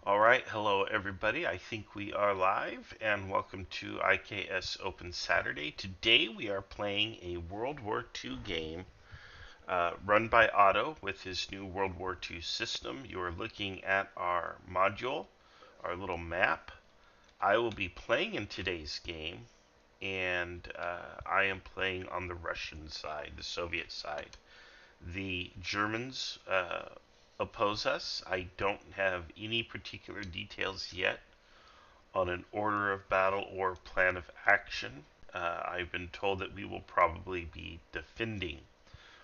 All right, hello everybody. I think we are live, and welcome to IKS Open Saturday. Today we are playing a World War II game run by Otto with his new World War II system. You are looking at our module, our little map. I will be playing in today's game, and I am playing on the Russian side, the Soviet side. The Germans oppose us. I don't have any particular details yet on an order of battle or plan of action. I've been told that we will probably be defending,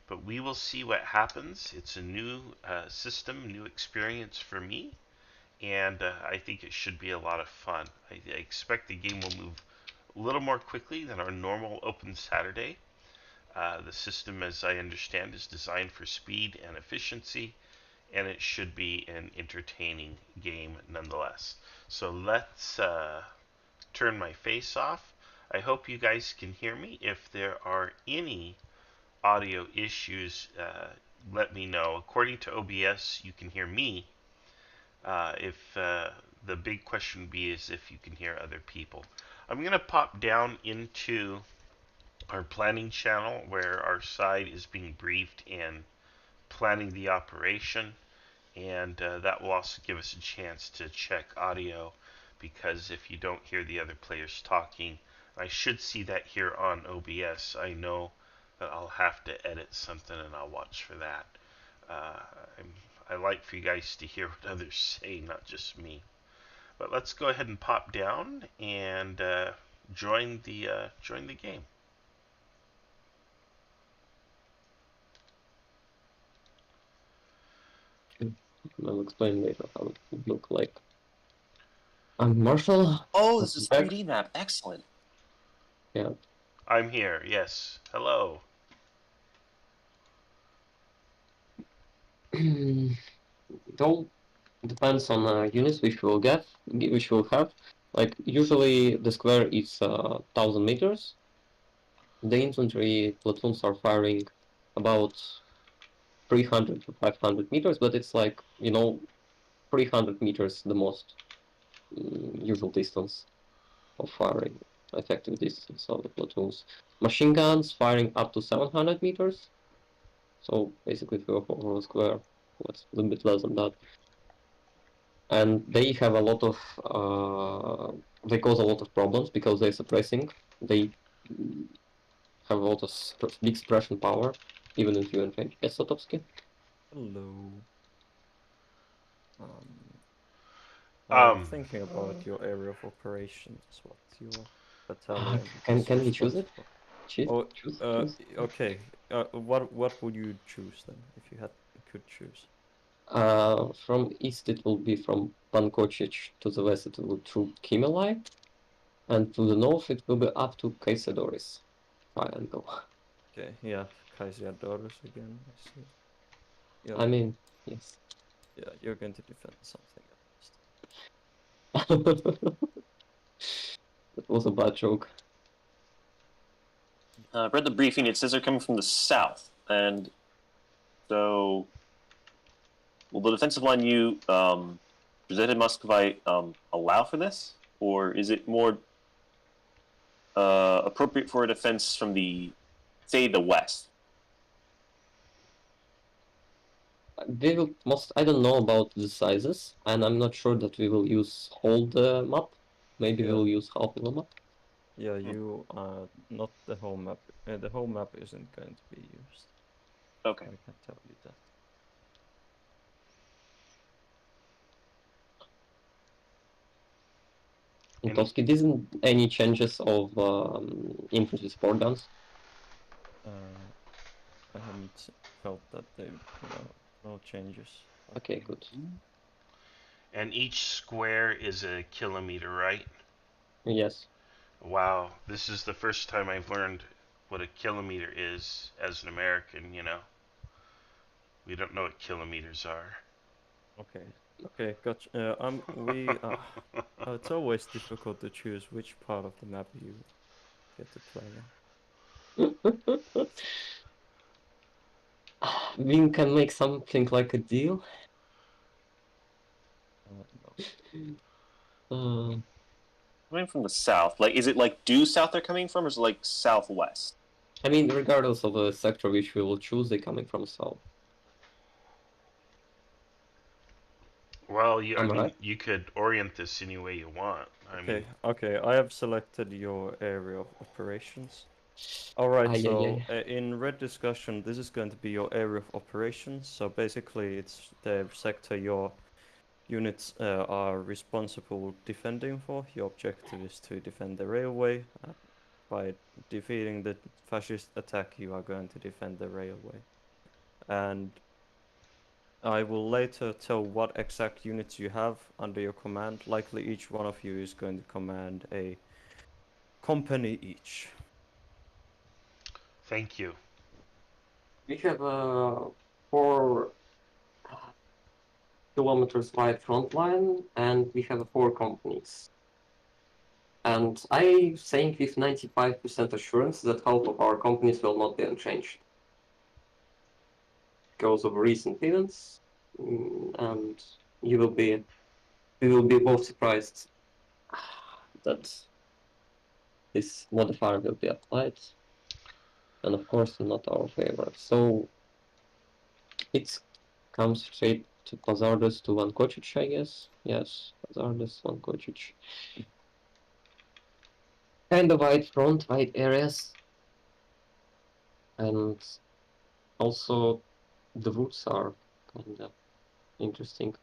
but we will see what happens. It's a new system, new experience for me, and I think it should be a lot of fun. I expect the game will move a little more quickly than our normal open Saturday. The system, as I understand, is designed for speed and efficiency, and it should be an entertaining game nonetheless. So let's turn my face off. I hope you guys can hear me. If there are any audio issues, let me know. According to OBS, you can hear me. If the big question would be is if you can hear other people. I'm going to pop down into our planning channel where our side is being briefed and planning the operation, and that will also give us a chance to check audio, because if you don't hear the other players talking, I should see that here on OBS. I know that I'll have to edit something, and I'll watch for that. Uh, I like for you guys to hear what others say, not just me. But let's go ahead and pop down and join the game. I'll explain later how it would look like. I'm Marshall. Oh, this is Back. 3D map. Excellent. Yeah. I'm here. Yes. Hello. It all depends on units which we'll get, which we'll have. Like usually the square is 1,000 meters. The infantry platoons are firing about 300 to 500 meters, but it's like 300 meters the most usual distance of firing, effective distance of the platoons. Machine guns firing up to 700 meters. So basically 3 or 4 square, what's a little bit less than that. And they have a lot of, they cause a lot of problems because they're suppressing. They have a lot of big suppression power, even in few range. Yes, Sotowski? Hello. Um, Thinking about your area of operations, what your battalion Can is we choose it? responsible. Choose? Oh, Choose? okay. What would you choose then if you could choose? From east it will be from Pankocic, to the west it will be through Kimelai, and to the north it will be up to Kaisedoris triangle. Okay, yeah, Kaisiadorus again. I see. Yeah, I mean, yes. yeah, you're going to defend something That was a bad joke. I've read the briefing. It says they're coming from the south, and so will the defensive line you presented Muscovite allow for this, or is it more appropriate for a defense from the, say, the west? We will I don't know about the sizes, and I'm not sure that we will use whole the map. Maybe Yeah. we'll use half of the map. Yeah, you not the whole map. The whole map isn't going to be used. Okay. I can tell you that. Toski, isn't any changes of infantry support guns? I haven't felt that they, no changes. Okay, good. and each square is a kilometer, right? Yes. Wow, this is the first time I've learned what a kilometer is as an American. We don't know what kilometers are. Okay, gotcha. It's always difficult to choose which part of the map you get to play in. We can make something like a deal. No. Uh, Coming from the south, like, is it like due south they're coming from, or is it like southwest? I mean, regardless of the sector which we will choose, they're coming from south. Well, I Am I mean, right? you could orient this any way you want. I mean, Okay, I have selected your area of operations. Alright, Ay, ay, so ay. in red discussion, this is going to be your area of operations. So basically, it's the sector your units are responsible defending for. Your objective is to defend the railway. By defeating the fascist attack, you are going to defend the railway. And I will later tell what exact units you have under your command. Likely each one of you is going to command a company each. thank you. We have a 4 kilometers wide front line, and we have 4 companies. And I think with 95% assurance that half of our companies will not be unchanged because of recent events, and we will be both surprised that this modifier will be applied, and of course in not our favor. So it comes straight to Pazardas to one Kocic, I guess. Yes, Pazardas, one Kocic. Kind of wide front, wide areas, and also the woods are kind of interesting.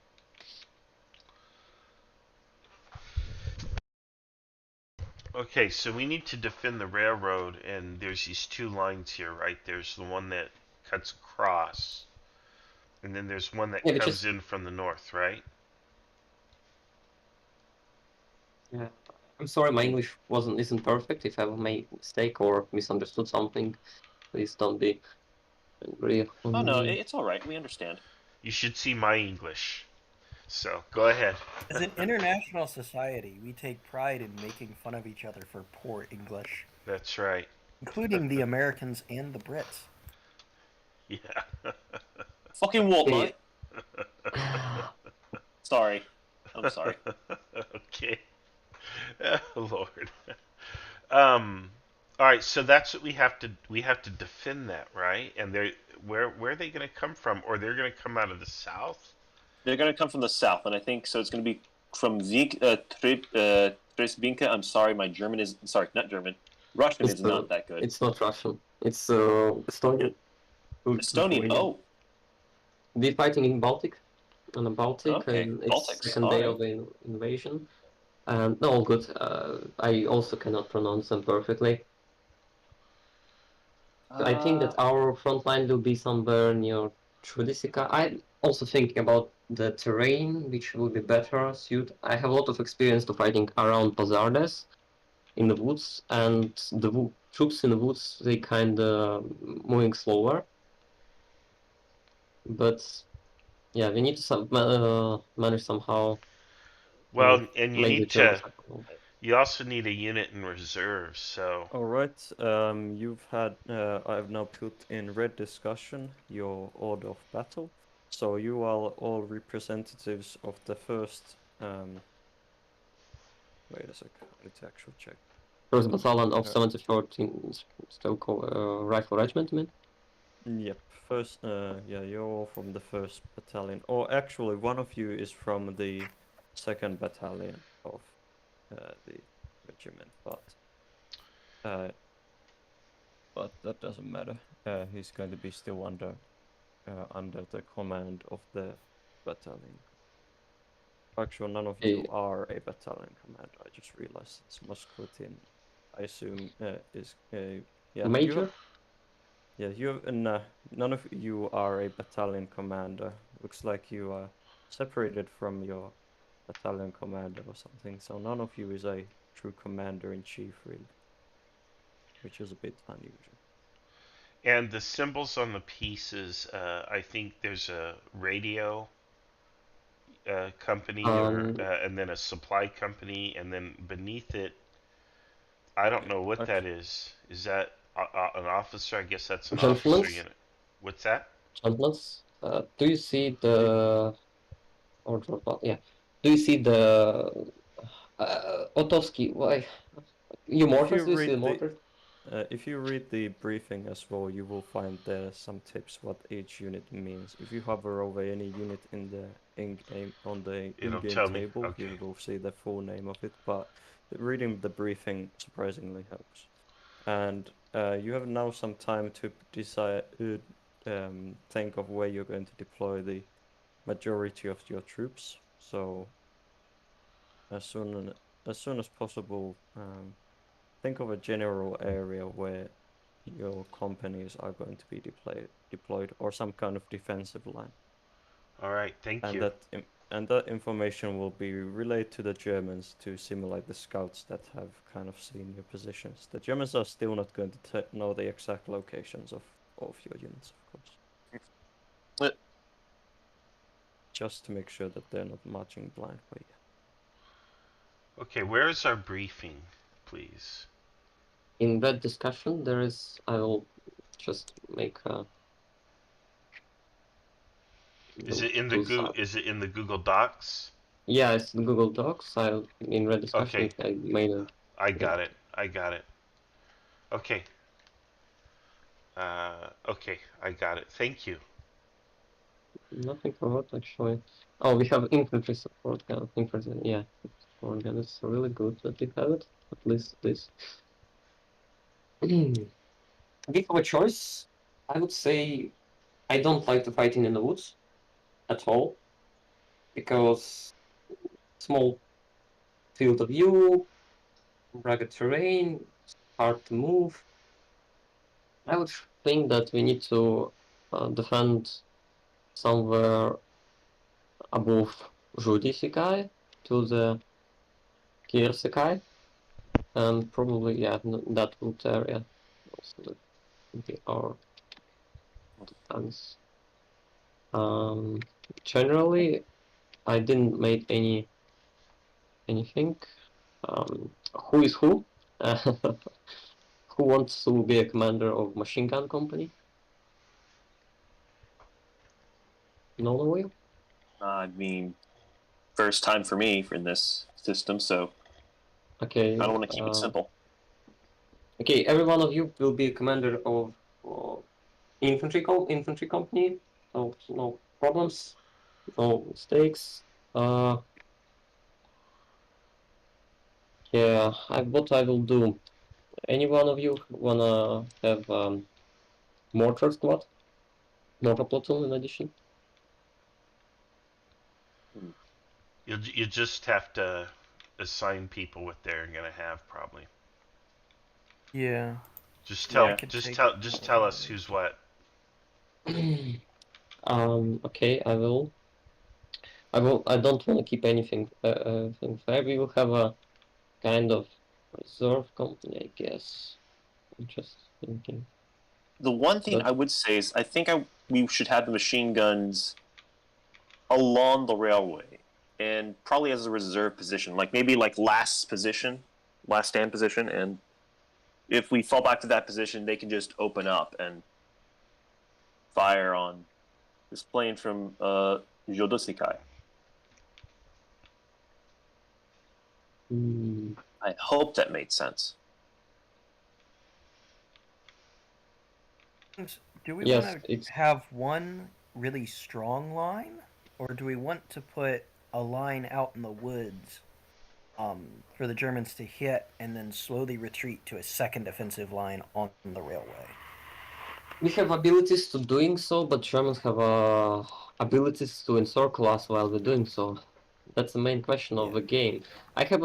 Okay, so we need to defend the railroad, and there's these two lines here, right? There's the one that cuts across, and then there's one that Yeah, which comes is in from the north, right? yeah. I'm sorry, my English isn't perfect. If I have made a mistake or misunderstood something, please don't be angry Oh on no, me. it's all right. We understand. You should see my English. So go ahead. As an international society, we take pride in making fun of each other for poor English, That's right. including the Americans and the Brits. Yeah. Fucking what, Okay. mate? Sorry. I'm sorry. Okay. Oh, Lord. Um. All right. So that's what we have to defend that, right? And they're where are they going to come from? Or they're going to come out of the south? They're going to come from the south, and I think so. It's going to be from Trebinka. I'm sorry, my German is sorry, not German. Russian It's is not that good. It's not Russian. It's Estonian. Estonian. Oh, We're fighting in Baltic, on the Baltic, okay. and it's Baltics. second All day right. of the invasion. And no, all good. I also cannot pronounce them perfectly. I think that our front line will be somewhere near Trudisica. I'm also thinking about the terrain, which will be better suited. I have a lot of experience to fighting around Pazardes in the woods, and the troops in the woods, they kind of moving slower. But yeah, we need to manage somehow to Well, and you make the need to. Germans happen. You also need a unit in reserve. So Alright, you've had, I've now put in red discussion your order of battle. So you are all representatives of the first, wait a sec, I need to actually check. First battalion of Uh, 74th Rifle Regiment, you mean? Yep, first, yeah, you're all from the first battalion. Or actually, one of you is from the second battalion of the regiment, but that doesn't matter. He's going to be still under the command of the battalion. Actually, none of you are a battalion commander. I just realized it's Muscotin. I assume is yeah. Major? None of you are a battalion commander. Looks like you are separated from your battalion commander or something. So none of you is a true commander in chief, really, which is a bit unusual. and the symbols on the pieces. I think there's a radio company, or and then a supply company, and then beneath it, I don't know what that is. Is that an officer? I guess that's an officer Gentlemen? unit. What's that? Gentlemen? Do you see the order of battle? Yeah. Do you see the Otovsky? Why? You mortars? Do you see the mortars? If you read the briefing as well, you will find there some tips what each unit means. If you hover over any unit in the in-game on the It'll in-game tell me. table, Okay. you will see the full name of it. But reading the briefing surprisingly helps. And you have now some time to decide, think of where you're going to deploy the majority of your troops. So as soon as possible, think of a general area where your companies are going to be deployed, or some kind of defensive line. All right. Thank And you. that information will be relayed to the Germans to simulate the scouts that have kind of seen your positions. The Germans are still not going to know the exact locations of your units, of course. But Just to make sure that they're not marching blind way. Okay. Where is our briefing, please? In that discussion, there is. I will just make a. Is it in the Is it in the Google Docs? Yeah, it's the Google Docs. In red discussion, Okay. I made a. I got it. I got it. Okay. Okay. I got it. Thank you. Nothing for what actually. Oh, we have infantry support. Yeah, infantry. Yeah, support. Yeah, it's really good that we have it. At least this. We have a choice. I would say I don't like the fighting in the woods at all because small field of view, rugged terrain, hard to move. I would think that we need to defend somewhere above Judi Sekai to the Kier Sekai, and probably that root area also that would be our defense. Generally, I didn't make anything. Who is who? Who wants to be a commander of machine gun company? No one. I mean, first time for me in this system, so Okay. I don't want to keep it simple. Okay, every one of you will be a commander of infantry company. No problems, no mistakes. Yeah, what I will do. Any one of you wanna have mortar squad, mortar platoon in addition? You just have to assign people what they're gonna have probably. Yeah. Just Yeah. tell us who's what. Okay, I will. I don't want to keep anything fair. We will have a kind of reserve company, I guess. I'm just thinking. The one thing But I would say is I think we should have the machine guns along the railway and probably as a reserve position, like maybe like last stand position, and if we fall back to that position, they can just open up and fire on this plane from Jodosikai. I hope that made sense. Do we yes, want to it's have one really strong line, or do we want to put a line out in the woods for the Germans to hit and then slowly retreat to a second defensive line on the railway? we have abilities to doing so, but Germans have abilities to encircle us while we're doing so. That's the main question of the game. I have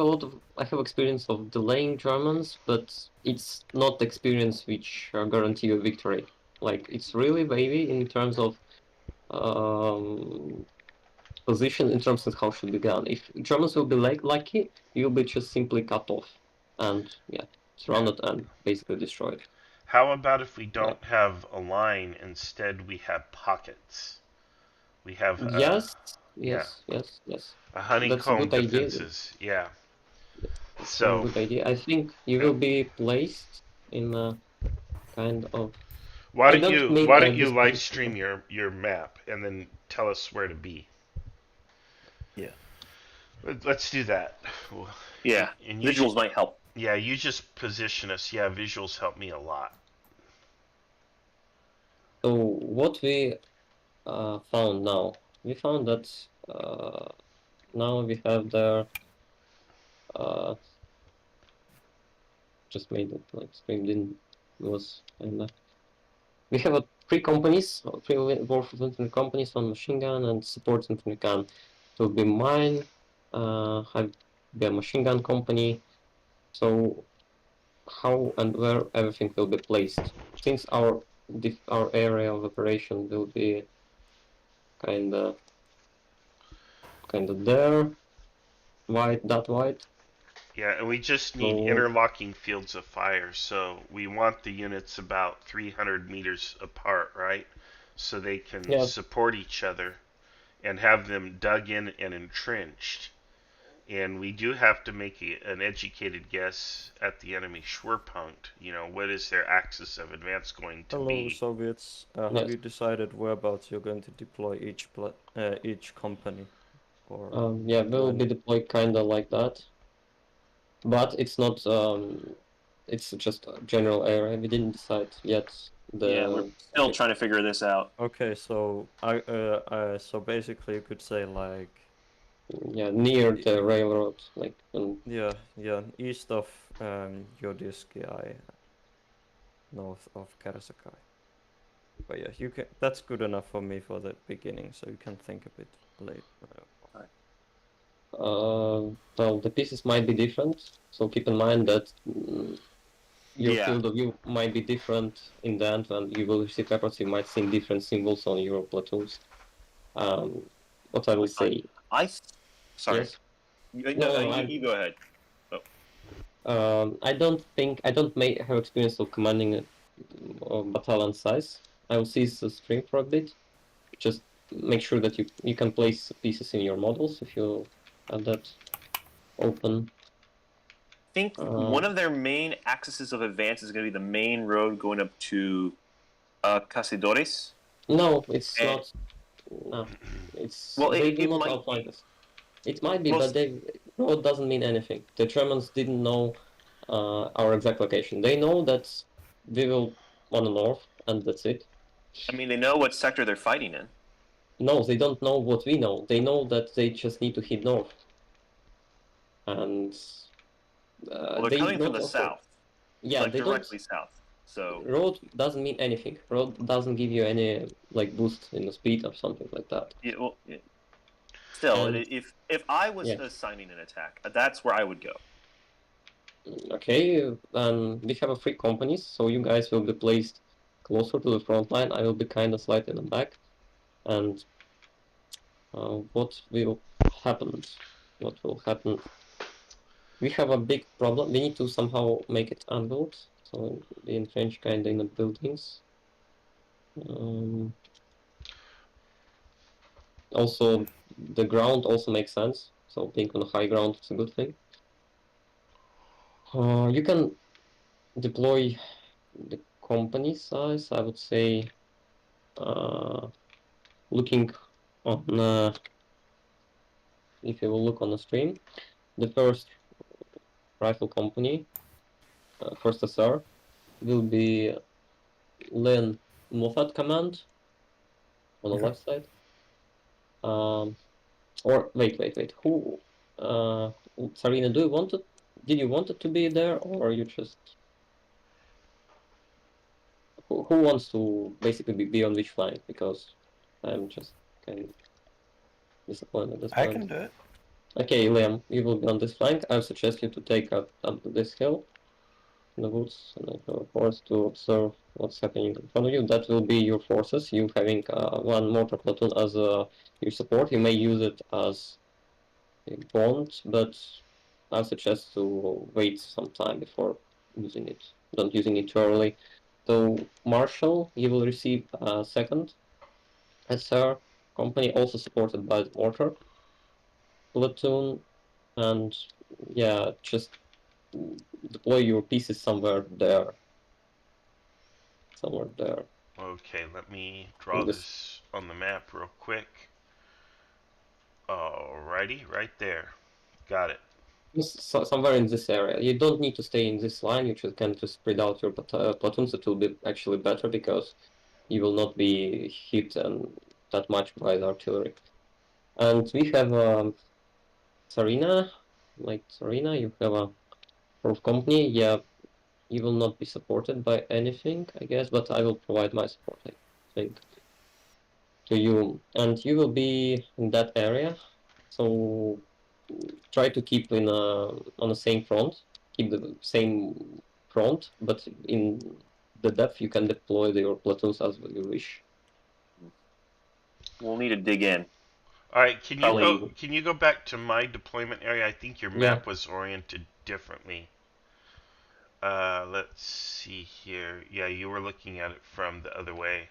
experience of delaying Germans, but it's not experience which guarantee you victory. Like it's really wavy in terms of position, in terms of how should be done. If Germans will be lucky, you'll be just simply cut off and surrounded and basically destroyed. How about if we don't have a line, instead we have pockets? We have Yes. a honeycomb That's a good defenses. idea. Yeah. It's So a good idea. I think you will be placed in a kind of. why I don't don't you make why don't you this live position. stream your map and then tell us where to be? Yeah. Let's do that. Yeah, And you visuals might help. yeah, you just position us. Yeah, visuals help me a lot. So what we found now, we found that now we have there just made it like stream didn't was and we have three companies, three Wolf infantry companies, one machine gun and support infantry gun. It will be mine, have be a machine gun company. So how and where everything will be placed, since our area of operation will be kinda there, wide. Yeah, and we just need So interlocking fields of fire. So we want the units about 300 meters apart, right? So they can yeah, support each other and have them dug in and entrenched. And we do have to make an educated guess at the enemy Schwerpunkt. What is their axis of advance going to Hello, be? Soviets. Have yes. you decided whereabouts you're going to deploy each company? Or Yeah, we'll when? be deployed kinda like that, but it's not. It's just a general area. We didn't decide yet. Yeah, we're still Okay. trying to figure this out. Okay, so so basically you could say like Yeah, near i- the railroad, like yeah, east of Yodiski, north of Karasakai. But yeah, you can. That's good enough for me for the beginning, so you can think a bit later. well, the pieces might be different, so keep in mind that your Yeah. field of view might be different in the end when you will receive reports. You might see different symbols on your platoons. What I will say, Sorry. yes, No, you go ahead. I don't may have experience of commanding a battalion size. I will see the stream for a bit. Just make sure that you can place pieces in your models if you have that open. I think one of their main axes of advance is going to be the main road going up to Casidores. No, it's And- not. No, it's Well, they it, do it not might outline be. this. It might be, Well, but no, it doesn't mean anything. The Germans didn't know our exact location. They know that we will on the north, and that's it. I mean, they know what sector they're fighting in. No, they don't know what we know. They know that they just need to hit north, and Well, they're they coming from don't the also. south, Yeah, like they don't. directly south. So, Road doesn't mean anything. Road doesn't give you any like boost in the speed or something like that. still, And if I was yeah, assigning an attack, that's where I would go. okay. We have a three companies, so you guys will be placed closer to the front line. I will be kind of slightly in the back. And what will happen? What will happen? We have a big problem. We need to somehow make it unbuilt. So we entrench kind of in the buildings. Also, the ground also makes sense. So being on high ground is a good thing. You can deploy the company size. I would say, looking on if you will look on the stream, the first rifle company, first SR, will be Len Moffat command on the left side. Or wait. Who? Sarina, do you want it? Did you want it to be there, or you just who wants to basically be on which flank? Because I'm just kind of disappointed at this I point. can do it. Okay, Liam, you will be on this flank. I suggest you to take up this hill in the woods and go forth to observe what's happening in front of you. That will be your forces. You having one mortar platoon as your support. You may use it as a bond, but I suggest to wait some time before using it. Don't using it too early. So Marshall, you will receive a second SR company, also supported by the mortar platoon, and yeah, just deploy your pieces somewhere there. Somewhere there. Okay, let me draw In this. this on the map real quick. Alrighty, right there. Got it. Somewhere in this area. You don't need to stay in this line. You can just spread out your platoons. It will be actually better because you will not be hit that much by the artillery. And we have Tsarina, like Tsarina. You have a proof company. Yeah, you will not be supported by anything, I guess, but I will provide my support, I think, to you. And you will be in that area, so try to keep on the same front, keep the same front, but in the depth you can deploy your platoons as you wish. We'll need to dig in. All right, Probably- can you go back to my deployment area? I think your Yeah. map was oriented differently. Let's see here. Yeah, you were looking at it from the other way,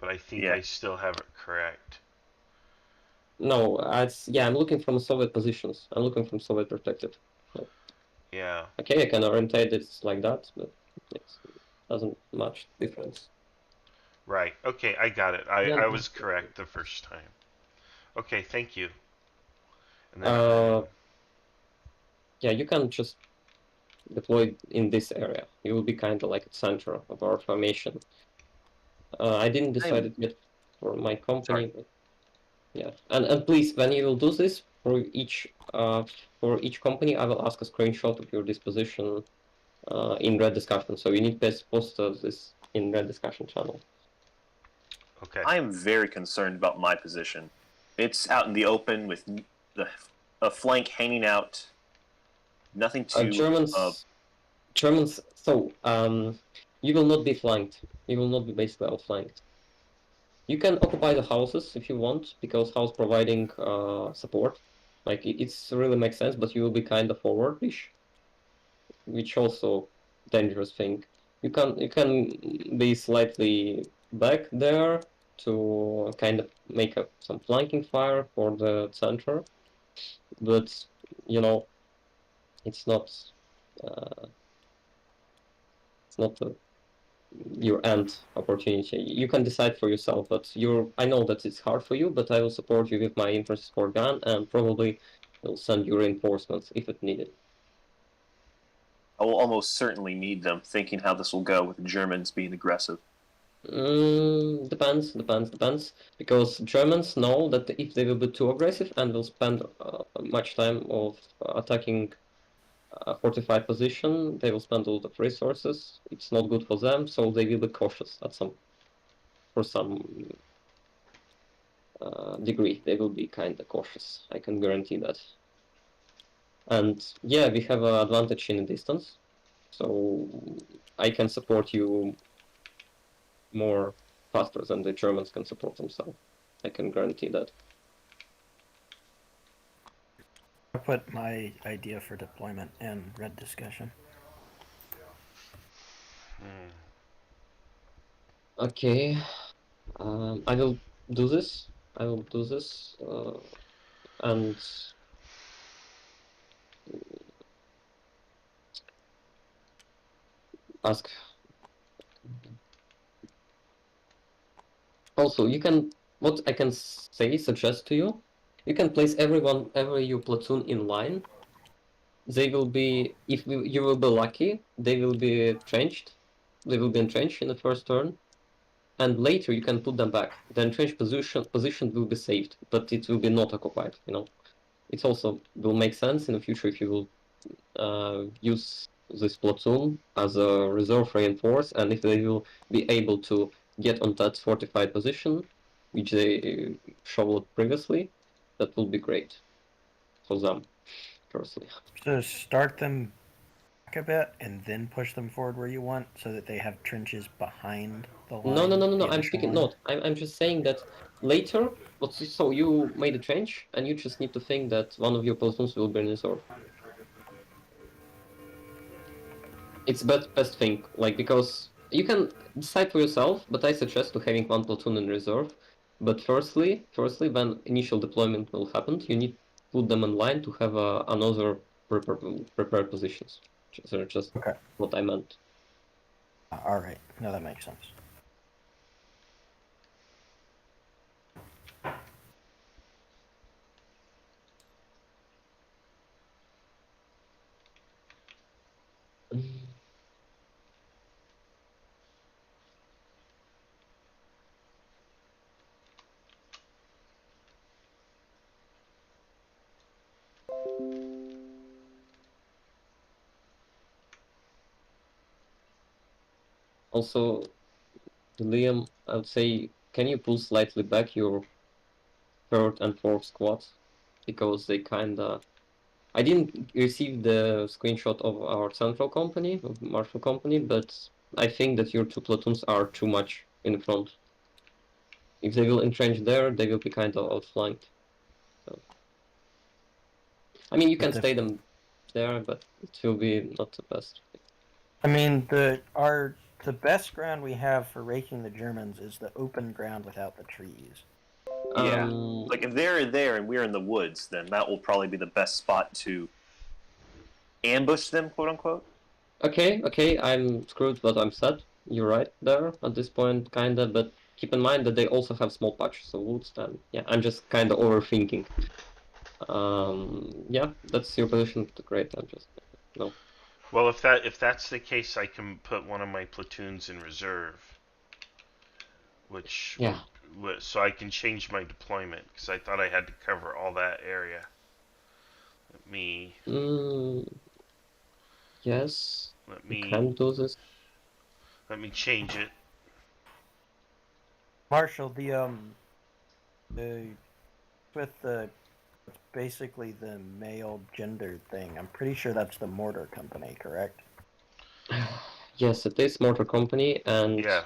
but I think Yeah. I still have it correct. No, I'm looking from Soviet positions. I'm looking from Soviet perspective. So, Yeah. okay, I can orientate it like that, but it doesn't much difference. Right. Okay, I got it. I Yeah. was correct the first time. Okay, thank you. And Uh, yeah, you can just deploy in this area. You will be kind of like a center of our formation. I didn't decide it yet for my company, but yeah. And please, when you will do this for each company, I will ask a screenshot of your disposition in red discussion. So you need to post this in red discussion channel. okay. I am very concerned about my position. It's out in the open with a flank hanging out. Nothing to. Germans. So you will not be flanked. You will not be basically outflanked. You can occupy the houses if you want, because house providing support. Like it's really makes sense, but you will be kind of forwardish, which also dangerous thing. You can be slightly back there to kind of make some flanking fire for the center, but you know it's not uh, it's not your end opportunity. You can decide for yourself, but I know that it's hard for you, but I will support you with my infantry support gun and probably will send you reinforcements if it needed. I will almost certainly need them, thinking how this will go with the Germans being aggressive. Depends. Because Germans know that if they will be too aggressive and will spend much time of attacking a fortified position, they will spend a lot of resources. It's not good for them, so they will be cautious for some degree. They will be kind of cautious. I can guarantee that. And yeah, we have an advantage in the distance, so I can support you more faster than the Germans can support themselves. I can guarantee that. I put my idea for deployment in red discussion. Hmm. Okay, I will do this. I will do this, and ask. Also, you can. What I can suggest to you, you can place every your platoon in line. They will be, if you will be lucky, they will be entrenched. They will be entrenched in the first turn, and later you can put them back. The entrenched position will be saved, but it will be not occupied. It also will make sense in the future if you will use this platoon as a reserve reinforce, and if they will be able to get on that fortified position, which they showed previously, that will be great for them, personally. So start them back a bit and then push them forward where you want, so that they have trenches behind the line. No. I'm speaking not. I'm just saying that later. So you made a trench, and you just need to think that one of your platoons will be in reserve. It's best thing, like, because you can decide for yourself, but I suggest to having one platoon in reserve. But firstly, when initial deployment will happen, you need to put them in line to have another prepared positions. Just Okay. what I meant. All right. No, that makes sense. Also, Liam, I would say, can you pull slightly back your third and fourth squads? Because they kinda... I didn't receive the screenshot of our central company, of Marshall Company, but I think that your two platoons are too much in front. If they will entrench there, they will be kind of outflanked. So, I mean, you can stay them there, but it will be not the best. I mean, the best ground we have for raking the Germans is the open ground without the trees. Yeah. Um, Like if they're there and we're in the woods, then that will probably be the best spot to ambush them, quote unquote. okay, I'm screwed, but I'm sad. You're right there at this point, kinda, but keep in mind that they also have small patches of woods, and yeah, I'm just kinda overthinking. Yeah, that's your position. Great, I'm just no. Well, if that's the case, I can put one of my platoons in reserve, which Yeah. so I can change my deployment because I thought I had to cover all that area. Let me Yes, let you me can do this. let me change it. Marshall, with the basically the male gender thing. I'm pretty sure that's the mortar company, correct? Yes, it is Motor Company, and Yeah.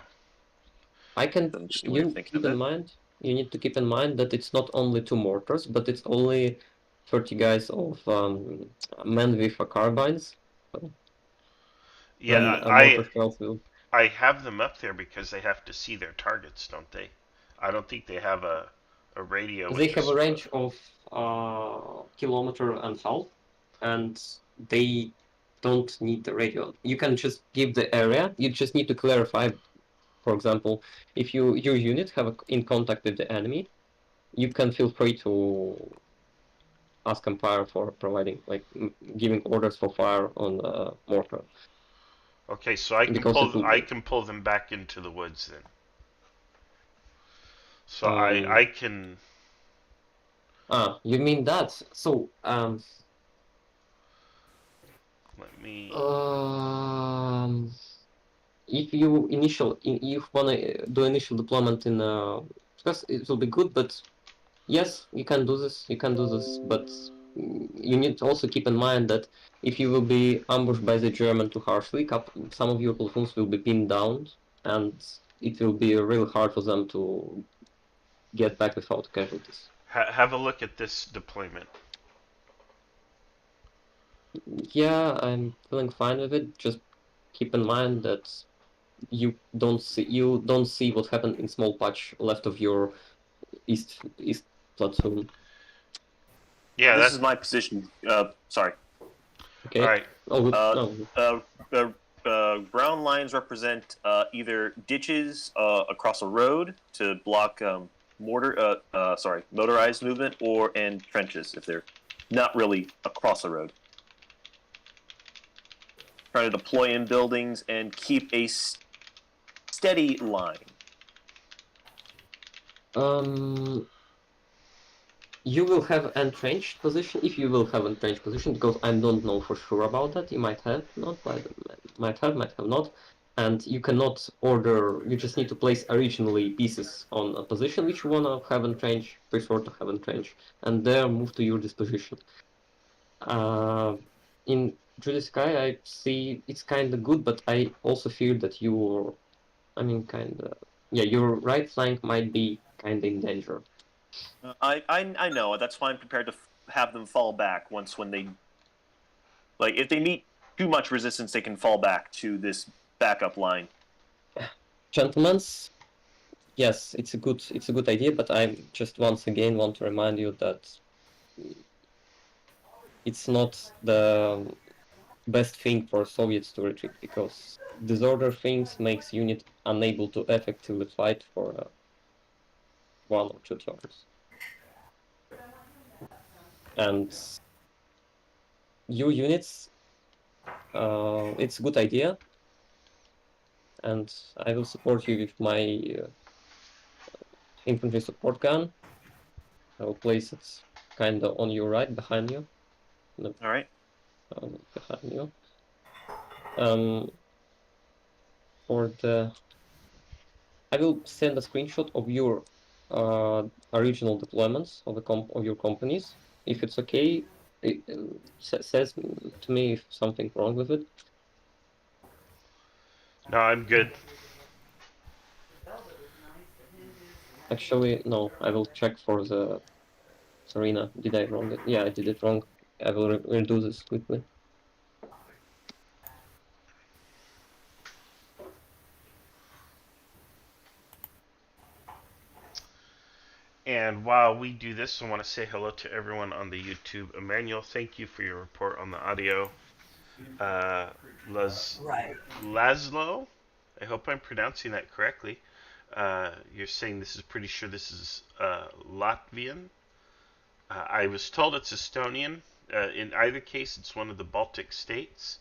I can. Then just You thinking keep of in it. mind. You need to keep in mind that it's not only two mortars, but it's only 30 guys of men with carbines. So Yeah, then a mortar shell will. I have them up there because they have to see their targets, don't they? I don't think they have a radio They with have a this. range of kilometer and half, and they don't need the radio. You can just give the area. You just need to clarify. For example, if your unit have in contact with the enemy, you can feel free to ask Empire for providing, like, giving orders for fire on mortar, Okay, so I can because it will. pull them back into the woods then. So Um, I can you mean that? So let me. if you wanna do initial deployment in because it will be good, but yes, you can do this. You can do this, but you need to also keep in mind that if you will be ambushed by the German too harshly, some of your platoons will be pinned down, and it will be really hard for them to get back without casualties. Have a look at this deployment. Yeah, I'm feeling fine with it. Just keep in mind that you don't see what happened in small patch left of your east platoon. Yeah, This that. is my position. Sorry. All Okay. right. Oh, good. Uh, No. Brown lines represent either ditches across a road to block motorized movement, and trenches if they're not really across a road. Trying to deploy in buildings and keep a steady line. You will have entrenched position if you will have entrenched position, because I don't know for sure about that. You might have not, but might have not. And you cannot order. You just need to place originally pieces on a position which you wanna have entrenched, prefer to have entrenched, and there move to your disposition. In Judy Sky, I see it's kind of good, but I also fear that your right flank might be kind of in danger. I know. That's why I'm prepared to have them fall back when they if they meet too much resistance, they can fall back to this backup line. Gentlemen, yes, it's a good idea, but I just once again want to remind you that it's not the best thing for Soviets to retreat, because disorder things makes unit unable to effectively fight for 1 or 2 turns. And you units, it's a good idea, and I will support you with my infantry support gun. I will place it kind of on your right, behind you. All right. Behind you. for the. I will send a screenshot of your original deployments of your companies. If it's okay, it says to me if something wrong with it. No, I'm good. Actually, no. I will check for the Serena. Did I wrong it? Yeah, I did it wrong. I will redo this quickly. And while we do this, I want to say hello to everyone on the YouTube. Emmanuel, thank you for your report on the audio. Uh, Right. Laszlo, I hope I'm pronouncing that correctly. You're saying this is pretty sure this is Latvian. I was told it's Estonian. In either case, it's one of the Baltic states.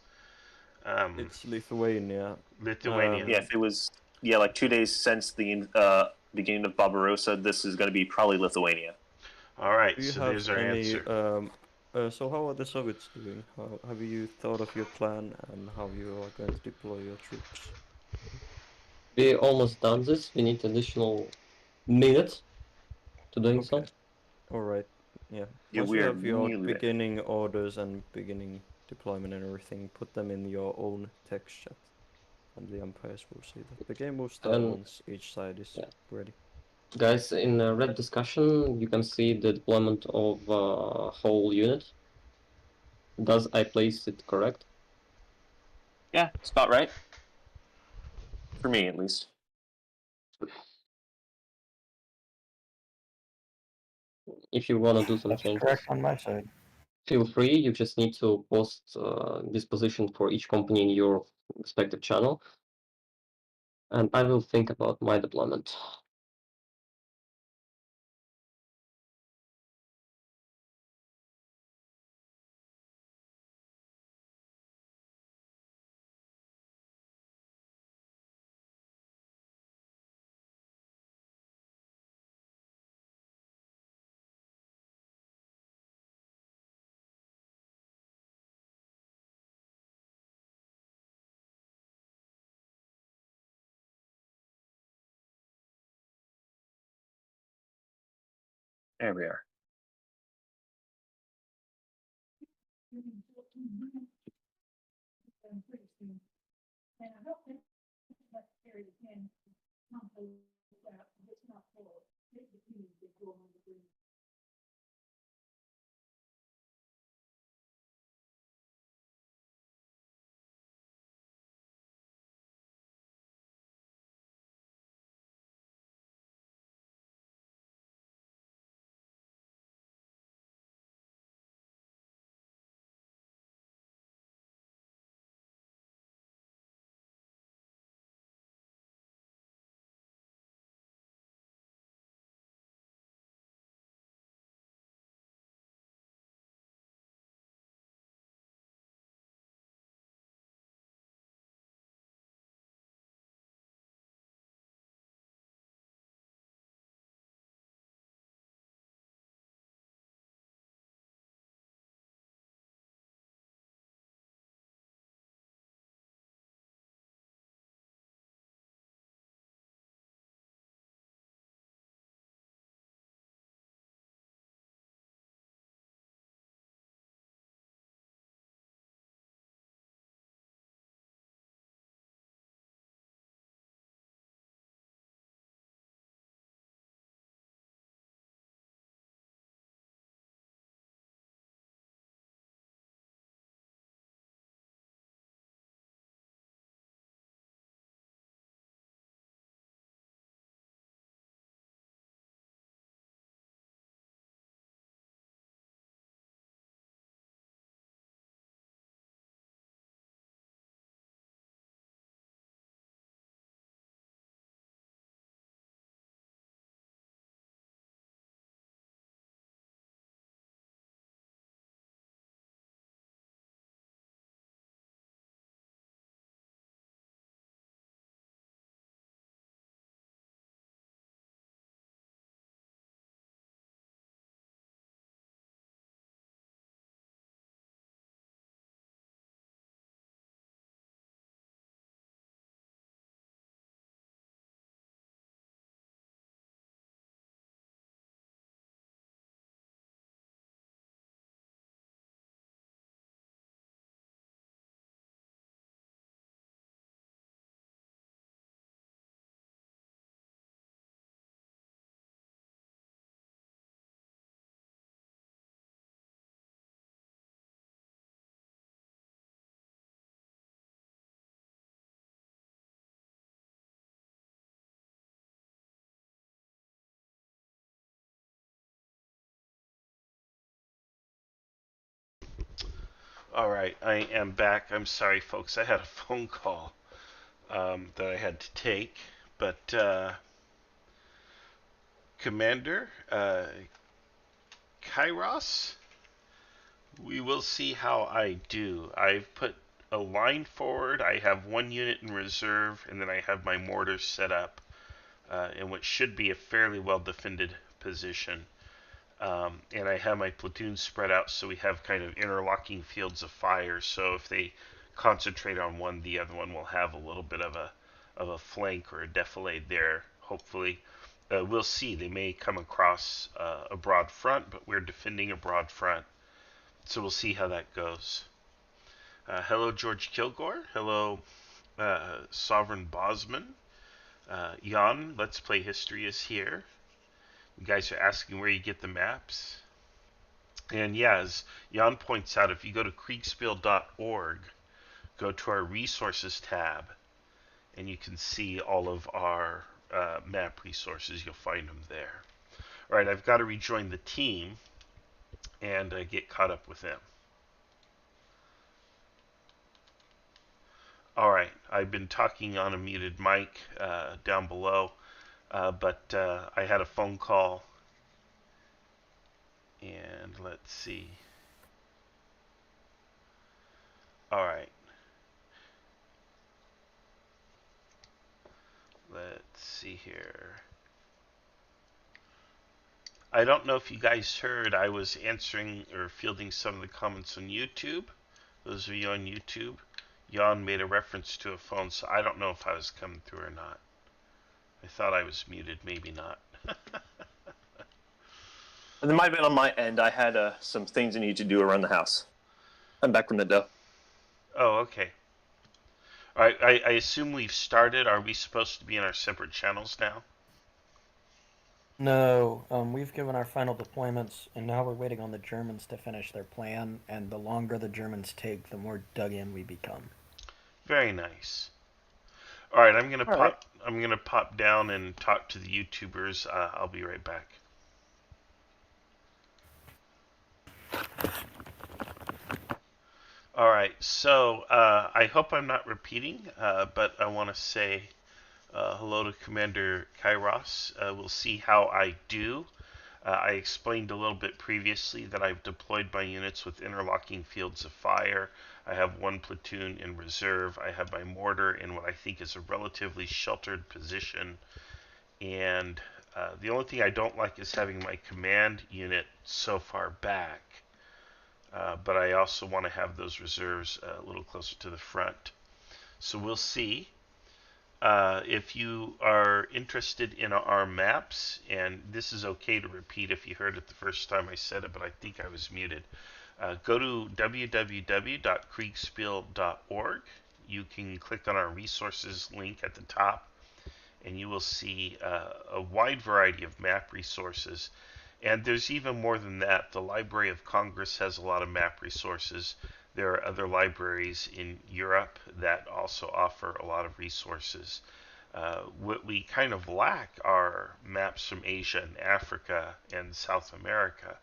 It's Lithuania. Lithuania. Yeah, if it was like 2 days since the beginning of Barbarossa, this is going to be probably Lithuania. All right, Do you so have there's our any? answer. So how are the Soviets doing? How have you thought of your plan and how you are going to deploy your troops? We almost done this. We need additional minute to doing so. Okay. All right. Yeah. Yeah, Once we you are have your nearly there. beginning orders and beginning deployment and everything, put them in your own text chat, and the umpires will see that. The game will start And once each side is yeah. ready. Guys, in the red discussion, you can see the deployment of whole unit. Does I place it correct? Yeah, it's about right. For me, at least. If you want to do some That's changes, correct on my side. feel free. You just need to post this position for each company in your respective channel. And I will think about my deployment. There we are. All right, I am back. I'm sorry, folks. I had a phone call that I had to take, but Commander Kairos, we will see how I do. I've put a line forward. I have one unit in reserve, and then I have my mortars set up in what should be a fairly well defended position. And I have my platoons spread out so we have kind of interlocking fields of fire. So if they concentrate on one, the other one will have a little bit of a flank or a defilade there. Hopefully, we'll see. They may come across a broad front, but we're defending a broad front, so we'll see how that goes. Hello, George Kilgore. Hello, Sovereign Bosman. Jan, Let's Play History is here. You guys are asking where you get the maps. And yeah, as Jan points out, if you go to Kriegsspiel.org, go to our resources tab, and you can see all of our map resources. You'll find them there. All right, I've got to rejoin the team and get caught up with them. All right, I've been talking on a muted mic down below, but I had a phone call, and let's see. All right. Let's see here. I don't know if you guys heard, I was answering or fielding some of the comments on YouTube. Those of you on YouTube, Jan made a reference to a phone, so I don't know if I was coming through or not. I thought I was muted, maybe not. And it might have been on my end. I had some things I need to do around the house. I'm back from the dough. Oh, okay. All right, I assume we've started. Are we supposed to be in our separate channels now? No, we've given our final deployments, and now we're waiting on the Germans to finish their plan, and the longer the Germans take, the more dug in we become. Very nice. All right, I'm gonna All right. pop down and talk to the YouTubers. I'll be right back. All right, so I hope I'm not repeating, but I want to say hello to Commander Kairos. We'll see how I do. I explained a little bit previously that I've deployed my units with interlocking fields of fire. I have one platoon in reserve. I have my mortar in what I think is a relatively sheltered position. And the only thing I don't like is having my command unit so far back. But I also want to have those reserves a little closer to the front. So we'll see. If you are interested in our maps, and this is okay to repeat if you heard it the first time I said it, but I think I was muted. Go to www.kriegsspiel.org. You can click on our resources link at the top, and you will see a wide variety of map resources. And there's even more than that. The Library of Congress has a lot of map resources. There are other libraries in Europe that also offer a lot of resources. What we kind of lack are maps from Asia and Africa and South America,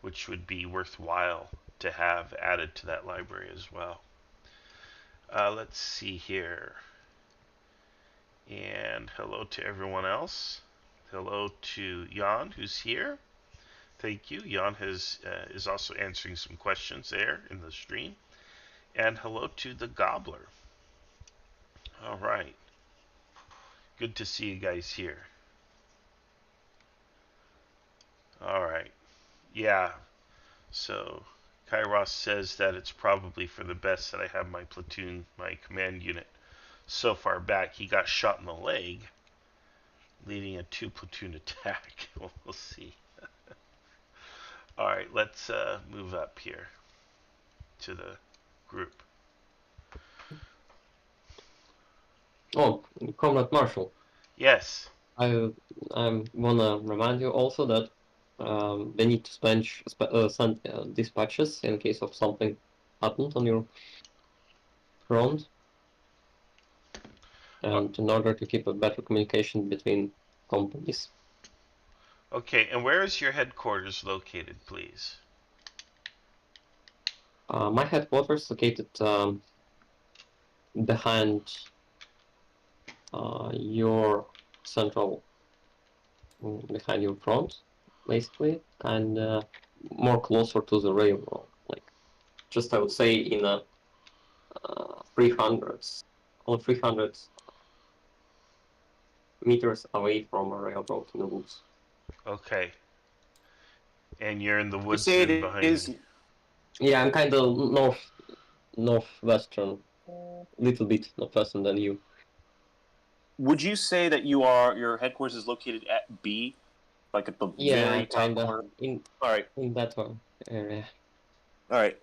which would be worthwhile to have added to that library as well. Let's see here. And hello to everyone else. Hello to Jan, who's here. Thank you. Jan is also answering some questions there in the stream. And hello to the Gobbler. All right. Good to see you guys here. All right. Yeah. So Kairos says that it's probably for the best that I have my platoon, my command unit, so far back. He got shot in the leg, leading a 2-platoon attack. We'll see. All right, let's move up here to the group. Oh, Comrade Marshall, Yes. I wanna remind you also that they need to send dispatches in case of something happened on your front, and in order to keep a better communication between companies. Okay, and where is your headquarters located, please? My headquarters located behind your central, behind your front, basically, and more closer to the railroad, like just I would say in a 300s, only 300 meters away from a railroad in the woods. Okay. And you're in the You woods say then it behind is. me. Yeah, I'm kind of northwestern, little bit northwestern than you. Would you say that your headquarters is located at B, like at the Yeah, very top kinda corner? in All right, that one area. all right.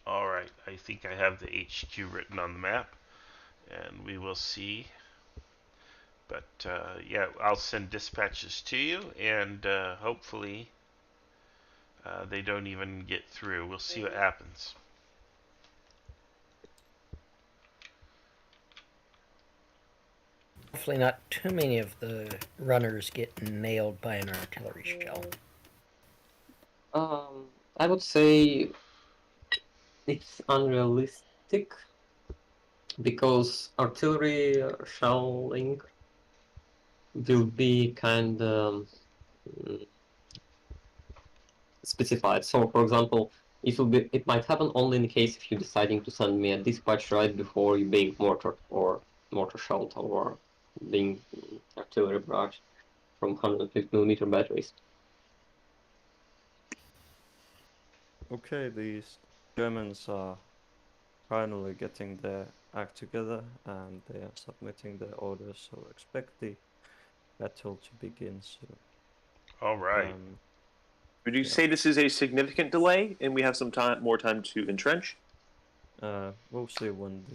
All right. I think I have the HQ written on the map, and we will see. But yeah, I'll send dispatches to you, and hopefully they don't even get through. We'll see what happens. Hopefully, not too many of the runners get nailed by an artillery shell. I would say it's unrealistic because artillery shelling will be kind of specified. So, for example, it might happen only in case if you're deciding to send me a dispatch right before you being mortared or mortar shelled or being artillery barraged from 150mm batteries. Okay, these Germans are finally getting their act together and they are submitting their orders, so expect the battle to begin soon. All right. Would you Yeah. say this is a significant delay, and we have some more time to entrench? We'll see when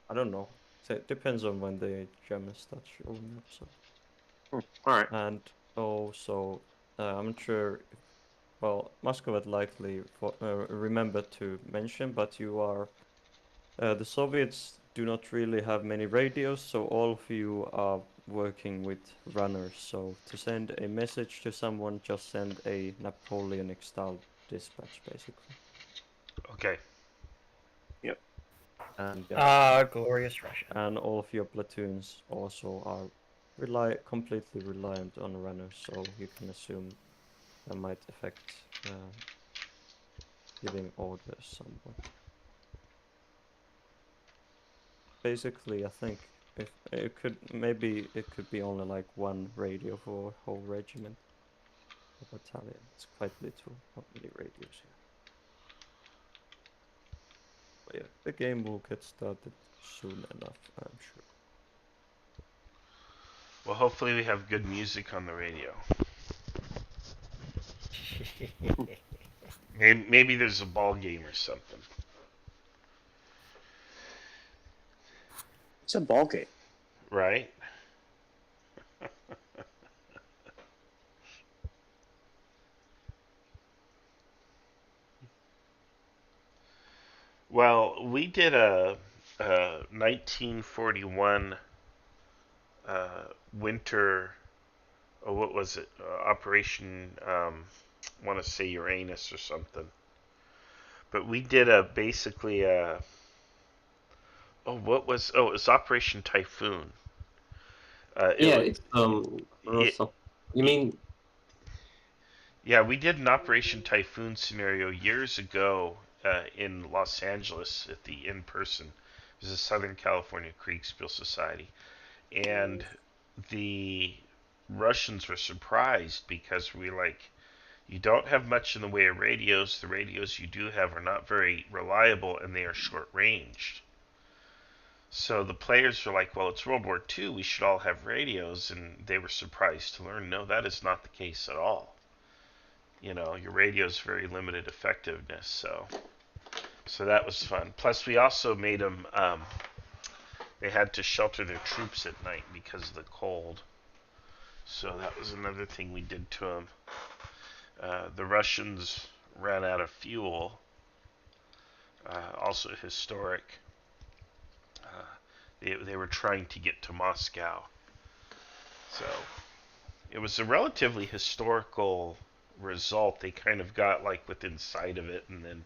I don't know. So it depends on when the Germans start showing up. So. All right. And also, I'm not sure. Well, Moscow would likely remember to mention, but the Soviets do not really have many radios, so all of you are working with runners. So to send a message to someone, just send a Napoleonic style dispatch, basically. Okay. Yep. And Glorious Russia. and all of your platoons also are completely reliant on runners, so you can assume that might affect giving orders somewhat. Basically, I think if it could be only like one radio for whole regiment or battalion. It's quite little, not many radios here. But yeah, the game will get started soon enough, I'm sure. Well, hopefully we have good music on the radio. Maybe there's a ball game or something. It's a ball game. Right? Well, we did a 1941 winter. Oh, what was it? Operation. Want to say Uranus or something. But we did a basically a. Oh, what was? Oh, it was Operation Typhoon. Yeah, It, it's it, Russo. You it, mean yeah, we did an Operation Typhoon scenario years ago in Los Angeles at the in person. It was the Southern California Kriegsspiel Society, and the Russians were surprised because we like, you don't have much in the way of radios. The radios you do have are not very reliable and they are short ranged. So the players were like, well, it's World War II. We should all have radios. And they were surprised to learn, no, that is not the case at all. You know, your radio's very limited effectiveness. So that was fun. Plus, we also made them, they had to shelter their troops at night because of the cold. So that was another thing we did to them. The Russians ran out of fuel. Also historic. They were trying to get to Moscow. So it was a relatively historical result. They kind of got like within sight of it, and then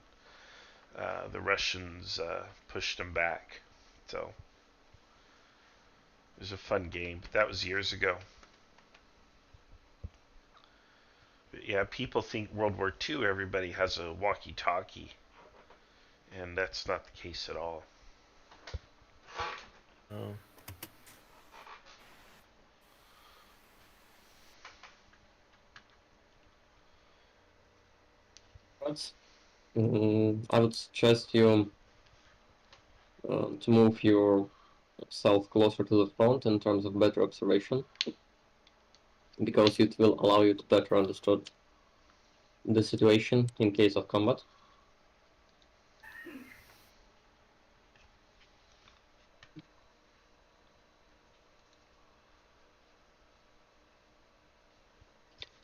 the Russians pushed them back. So it was a fun game, but that was years ago. But yeah, people think World War II everybody has a walkie-talkie, and that's not the case at all. Oh. But I would suggest you to move yourself closer to the front in terms of better observation, because it will allow you to better understand the situation in case of combat.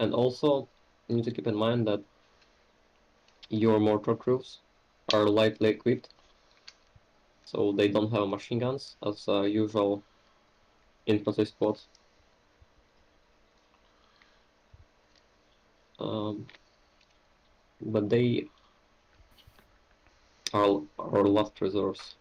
And also, you need to keep in mind that your mortar crews are lightly equipped, so they don't have machine guns as usual infantry squads. But they are our last resource.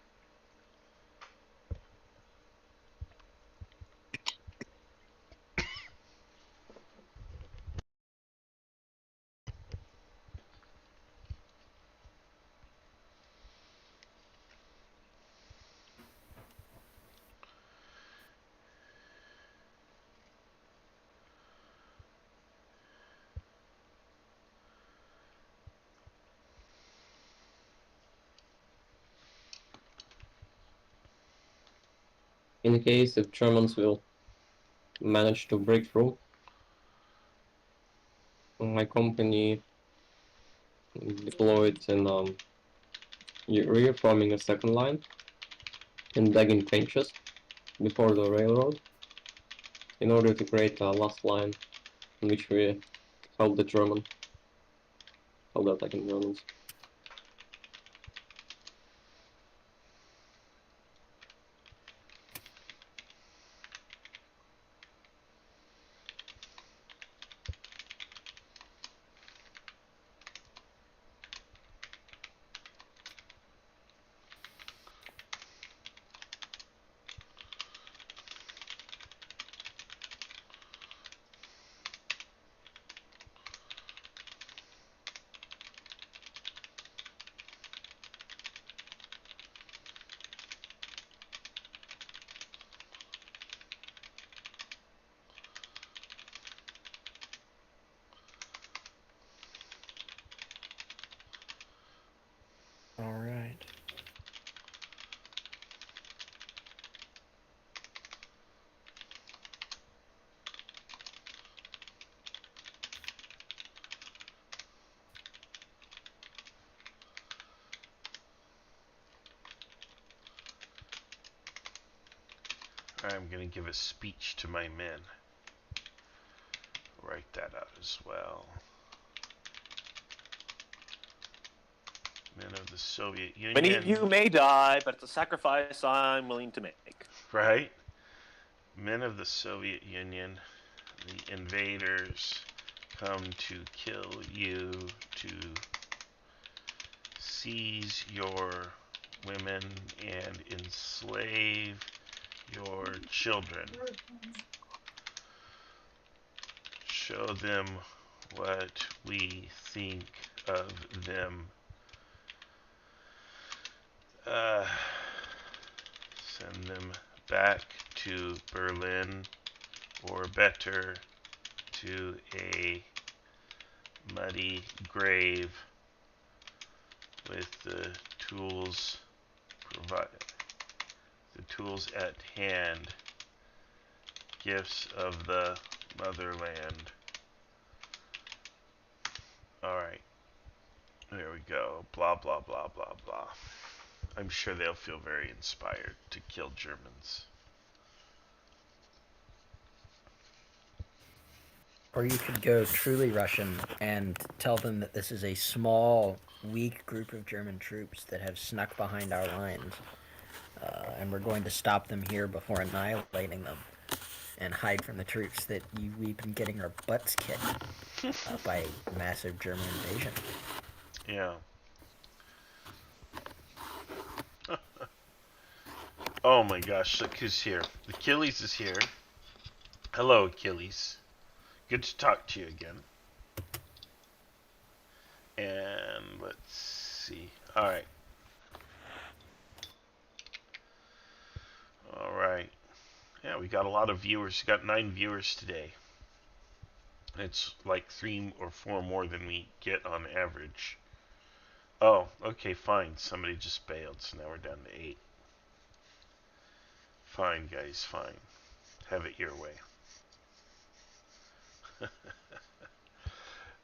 In case if Germans will manage to break through, my company deployed in reforming a second line and digging trenches before the railroad in order to create a last line in which we held the attacking Germans. All right. I'm going to give a speech to my men. Write that out as well. Men of the Soviet Union. Many of you may die, but it's a sacrifice I'm willing to make. Right? Men of the Soviet Union, the invaders come to kill you, to seize your women and enslave your children. Show them what we think of them. Send them back to Berlin, or better, to a muddy grave with the tools at hand, gifts of the motherland. Alright, there we go. Blah, blah, blah, blah, blah. I'm sure they'll feel very inspired to kill Germans. Or you could go truly Russian and tell them that this is a small, weak group of German troops that have snuck behind our lines. and we're going to stop them here before annihilating them and hide from the troops that we've been getting our butts kicked by massive German invasion. Yeah. Oh my gosh, look who's here. Achilles is here. Hello, Achilles. Good to talk to you again. And let's see. Alright. Alright. Yeah, we got a lot of viewers. We got 9 viewers today. It's like 3 or 4 more than we get on average. Oh, okay, fine. Somebody just bailed, so now we're down to 8. Fine, guys, fine. Have it your way.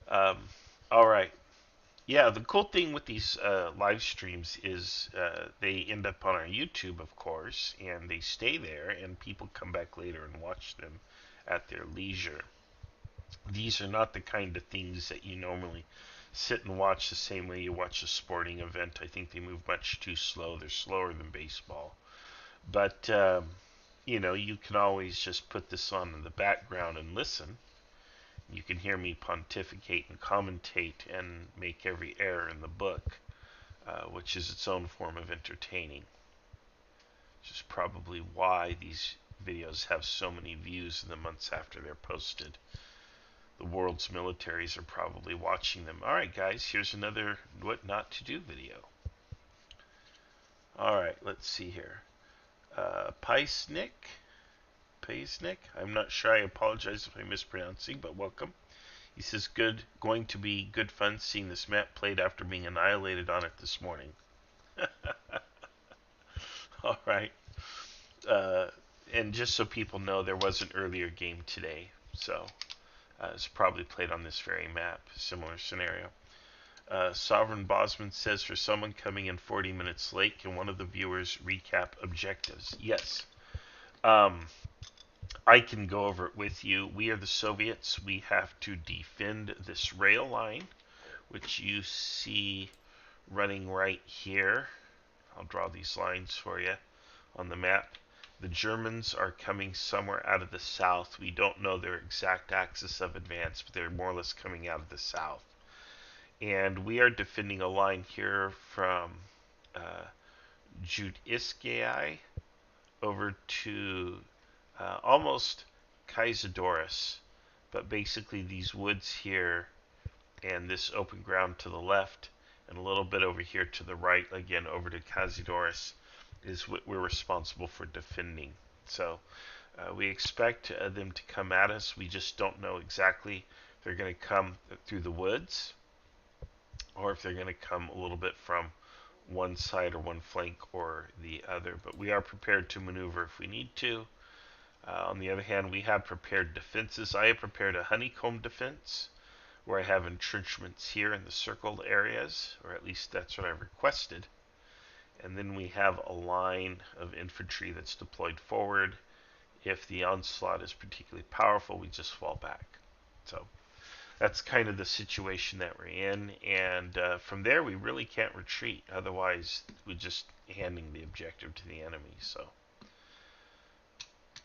um, Alright. Yeah, the cool thing with these live streams is they end up on our YouTube, of course, and they stay there, and people come back later and watch them at their leisure. These are not the kind of things that you normally sit and watch the same way you watch a sporting event. I think they move much too slow. They're slower than baseball. But, you know, you can always just put this on in the background and listen. You can hear me pontificate and commentate and make every error in the book, which is its own form of entertaining. Which is probably why these videos have so many views in the months after they're posted. The world's militaries are probably watching them. Alright guys, here's another what not to do video. Alright, let's see here. Paisnik? I'm not sure, I apologize if I'm mispronouncing, but welcome. He says, going to be good fun seeing this map played after being annihilated on it this morning. Alright. And just so people know, there was an earlier game today, so it's probably played on this very map. Similar scenario. Sovereign Bosman says, for someone coming in 40 minutes late, can one of the viewers recap objectives? Yes. I can go over it with you. We are the Soviets. We have to defend this rail line, which you see running right here. I'll draw these lines for you on the map. The Germans are coming somewhere out of the south. We don't know their exact axis of advance, but they're more or less coming out of the south. And we are defending a line here from Judiskai over to almost Kaisadorus, but basically these woods here and this open ground to the left and a little bit over here to the right, again over to Kaisadorus, is what we're responsible for defending. So we expect them to come at us. We just don't know exactly if they're going to come through the woods or if they're going to come a little bit from one side or one flank or the other. But we are prepared to maneuver if we need to. On the other hand, we have prepared defenses. I have prepared a honeycomb defense where I have entrenchments here in the circled areas, or at least that's what I requested. And then we have a line of infantry that's deployed forward. If the onslaught is particularly powerful, we just fall back. So that's kind of the situation that we're in, and from there we really can't retreat. Otherwise, we're just handing the objective to the enemy. So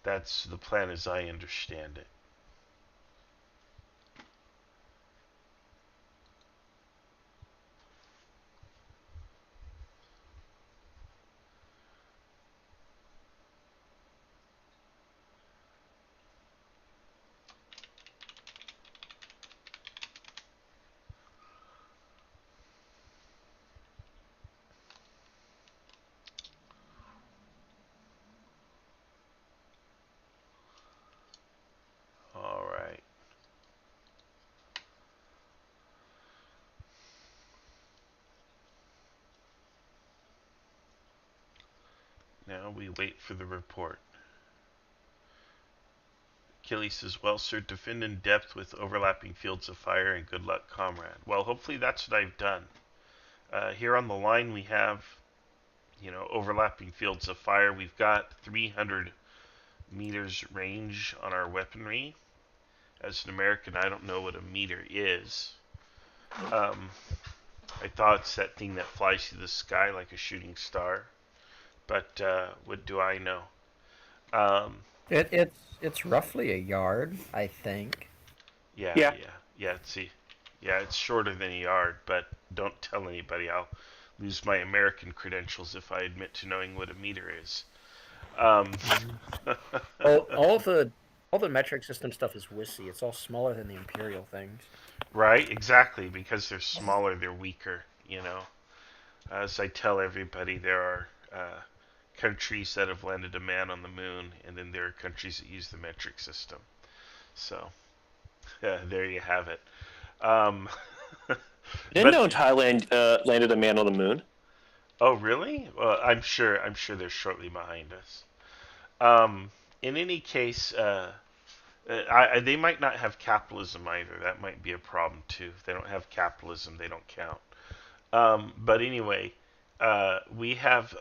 that's the plan as I understand it. All right. Now we wait for the report. Achilles says, well, sir, defend in depth with overlapping fields of fire and good luck, comrade. Well, hopefully that's what I've done. Here on the line we have, overlapping fields of fire. We've got 300 meters range on our weaponry. As an American, I don't know what a meter is. I thought it's that thing that flies through the sky like a shooting star. but what do I know? Um, It's roughly a yard, I think. yeah, Yeah. yeah, yeah. See, yeah, it's shorter than a yard, but don't tell anybody. I'll lose my American credentials if I admit to knowing what a meter is. Um, All the metric system stuff is WISI. It's all smaller than the imperial things. right? Exactly. Because they're smaller, they're weaker. As I tell everybody, there are countries that have landed a man on the moon, and then there are countries that use the metric system. So, there you have it. Um, Didn't but know Thailand landed a man on the moon. oh, really? Well, I'm sure they're shortly behind us. Um, in any case, they might not have capitalism either. That might be a problem too. If they don't have capitalism, they don't count. But anyway, we have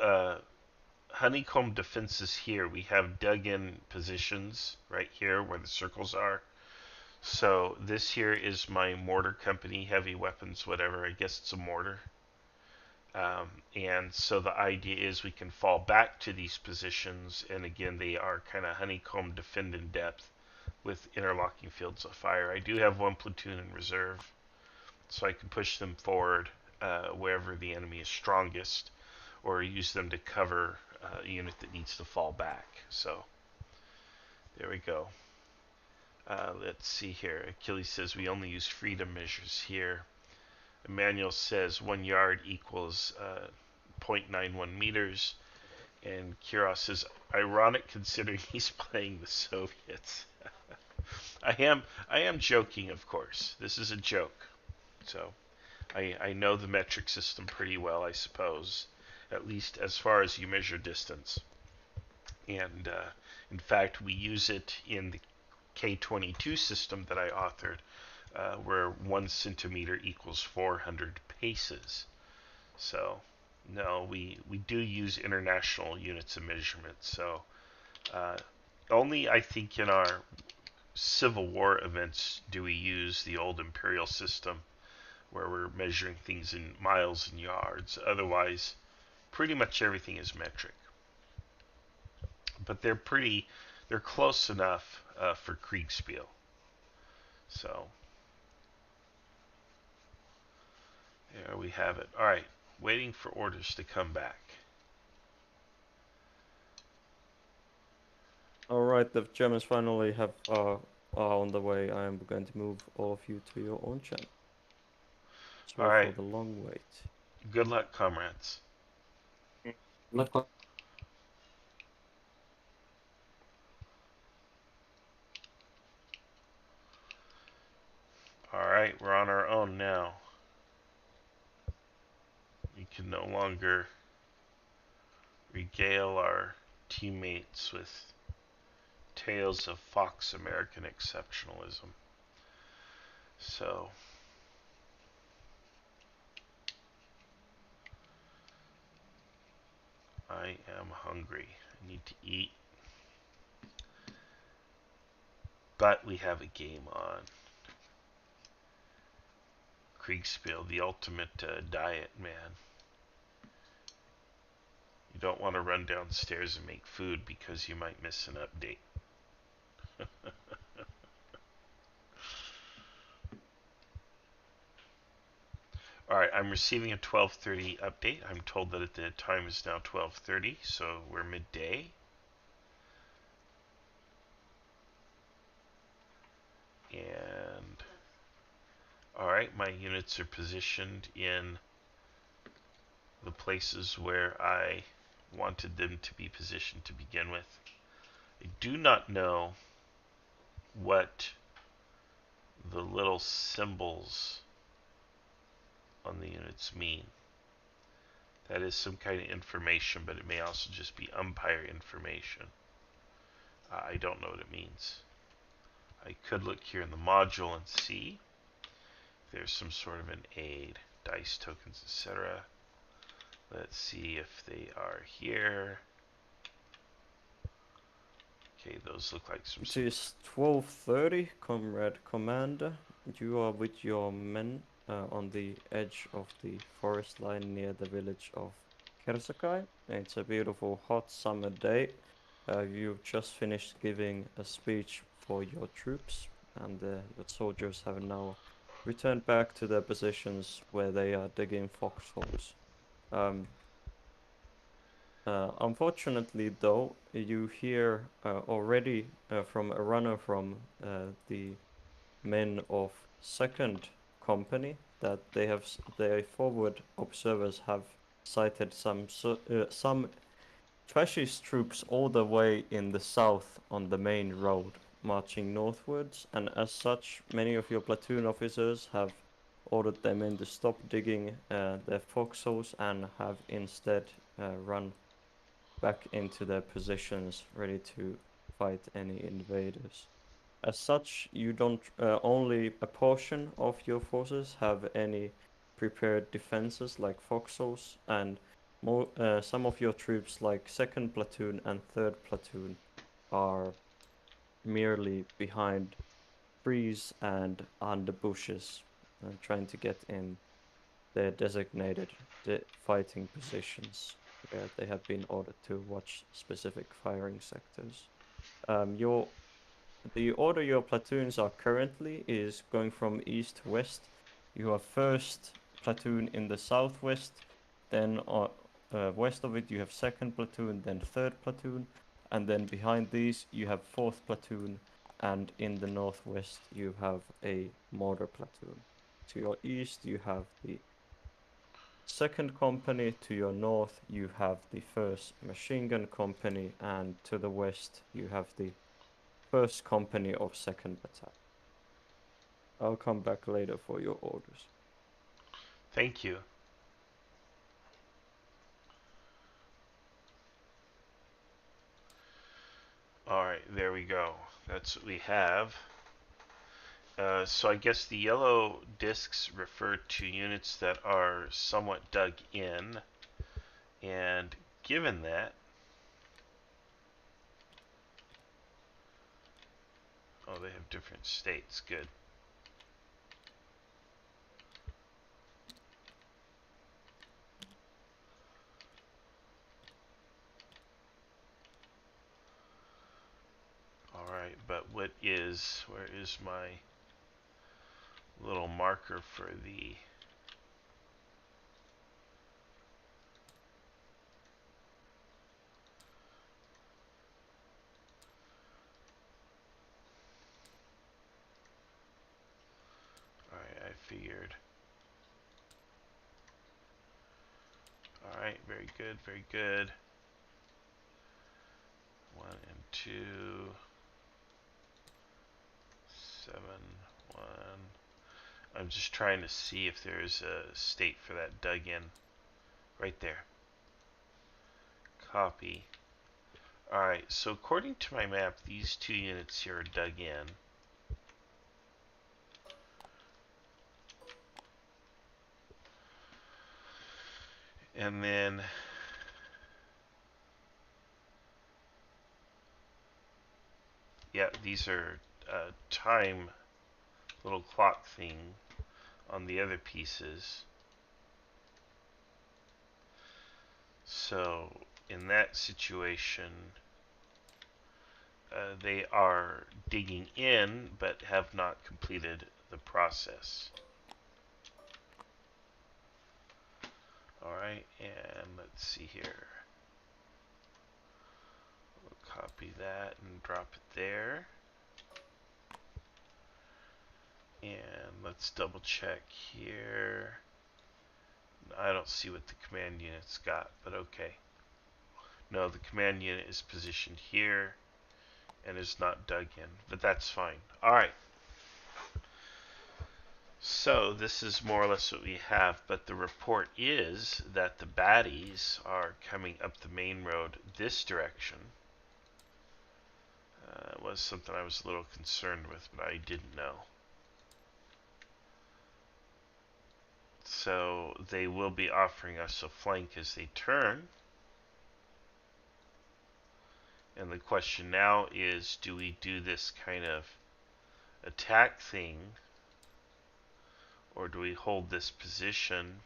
honeycomb defenses here. We have dug in positions right here where the circles are. So this here is my mortar company, heavy weapons, whatever. I guess it's a mortar. And so the idea is we can fall back to these positions, and again, they are kind of honeycomb defend in depth with interlocking fields of fire. I do have one platoon in reserve, so I can push them forward wherever the enemy is strongest, or use them to cover a unit that needs to fall back. So there we go. Let's see here. Achilles says we only use freedom measures here. Emmanuel says 1 yard equals 0.91 meters. And Kiros is ironic considering he's playing the Soviets. I am joking, of course. This is a joke. So I know the metric system pretty well, I suppose, at least as far as you measure distance. And in fact, we use it in the K22 system that I authored, where 1 centimeter equals 400 paces. So no, we do use international units of measurement. So only I think in our Civil War events do we use the old imperial system where we're measuring things in miles and yards. Otherwise, pretty much everything is metric. But they're close enough for Kriegsspiel. So there we have it. All right, waiting for orders to come back. Alright, the Germans finally are on the way. I am going to move all of you to your own channel. Sorry All right. for the long wait. Good luck, comrades. Not quite. All right, we're on our own now. We can no longer regale our teammates with tales of Fox American exceptionalism. So, I am hungry. I need to eat. But we have a game on. Kriegsspiel, the ultimate diet, man. You don't want to run downstairs and make food because you might miss an update. Alright, I'm receiving a 12:30 update. I'm told that the time is now 12:30, so we're midday. And alright, my units are positioned in the places where I wanted them to be positioned to begin with. I do not know what the little symbols on the units mean. That is some kind of information, but it may also just be umpire information. I don't know what it means. I could look here in the module and see if there's some sort of an aid, dice tokens, etc. Let's see if they are here. Okay, those look like some. It is 12:30, Comrade Commander. You are with your men on the edge of the forest line near the village of Kersakai. It's a beautiful hot summer day. You've just finished giving a speech for your troops, and your soldiers have now returned back to their positions where they are digging foxholes. Um, Unfortunately, though, you hear already from a runner from the men of second company that their forward observers have sighted some fascist troops all the way in the south on the main road, marching northwards, and as such, many of your platoon officers have ordered their men to stop digging their foxholes and have instead run back into their positions, ready to fight any invaders. As such, you don't only a portion of your forces have any prepared defenses like foxholes, and some of your troops, like second platoon and third platoon, are merely behind trees and under bushes, trying to get in their designated fighting positions where they have been ordered to watch specific firing sectors. Your The order your platoons are currently is going from east to west. You have first platoon in the southwest, then west of it you have second platoon, then third platoon, and then behind these you have fourth platoon, and in the northwest you have a mortar platoon. To your east you have the second company, to your north you have the first machine gun company, and to the west you have the first company of second attack. I'll come back later for your orders. Thank you. Alright, there we go. That's what we have. So I guess the yellow discs refer to units that are somewhat dug in, and given that, oh, they have different states. Good. Alright, but where is my little marker for the... Alright, I figured. Alright, very good, very good. 1 and 2. 7, 1. I'm just trying to see if there's a state for that dug in. Right there. Copy. Alright, so according to my map, these two units here are dug in. And then yeah, these are time little clock thing on the other pieces. So in that situation, they are digging in but have not completed the process. Alright, and let's see here. We'll copy that and drop it there. And let's double check here. I don't see what the command unit's got, but okay. No, the command unit is positioned here and is not dug in, but that's fine. Alright. So this is more or less what we have, but the report is that the baddies are coming up the main road this direction. It was something I was a little concerned with, but I didn't know. So they will be offering us a flank as they turn. And the question now is, do we do this kind of attack thing, or do we hold this position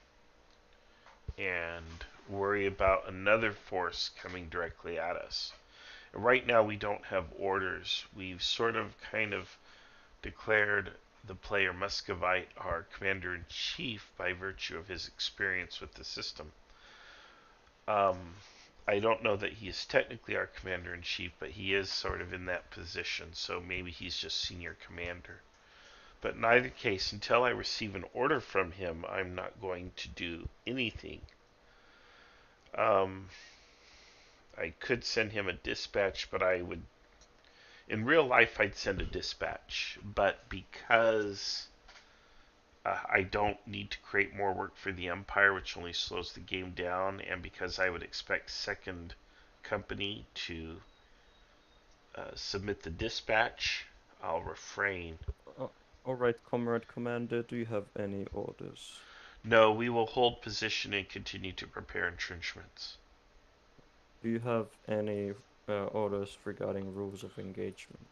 and worry about another force coming directly at us. Right now, we don't have orders. We've sort of kind of declared the player Muscovite our commander in chief by virtue of his experience with the system. I don't know that he is technically our commander in chief, but he is sort of in that position, so maybe he's just senior commander. But in either case, until I receive an order from him, I'm not going to do anything. I could send him a dispatch, but I would. In real life, I'd send a dispatch, but because I don't need to create more work for the Empire, which only slows the game down, and because I would expect Second Company to submit the dispatch, I'll refrain. Alright, Comrade Commander, do you have any orders? No, we will hold position and continue to prepare entrenchments. Do you have any orders regarding rules of engagement?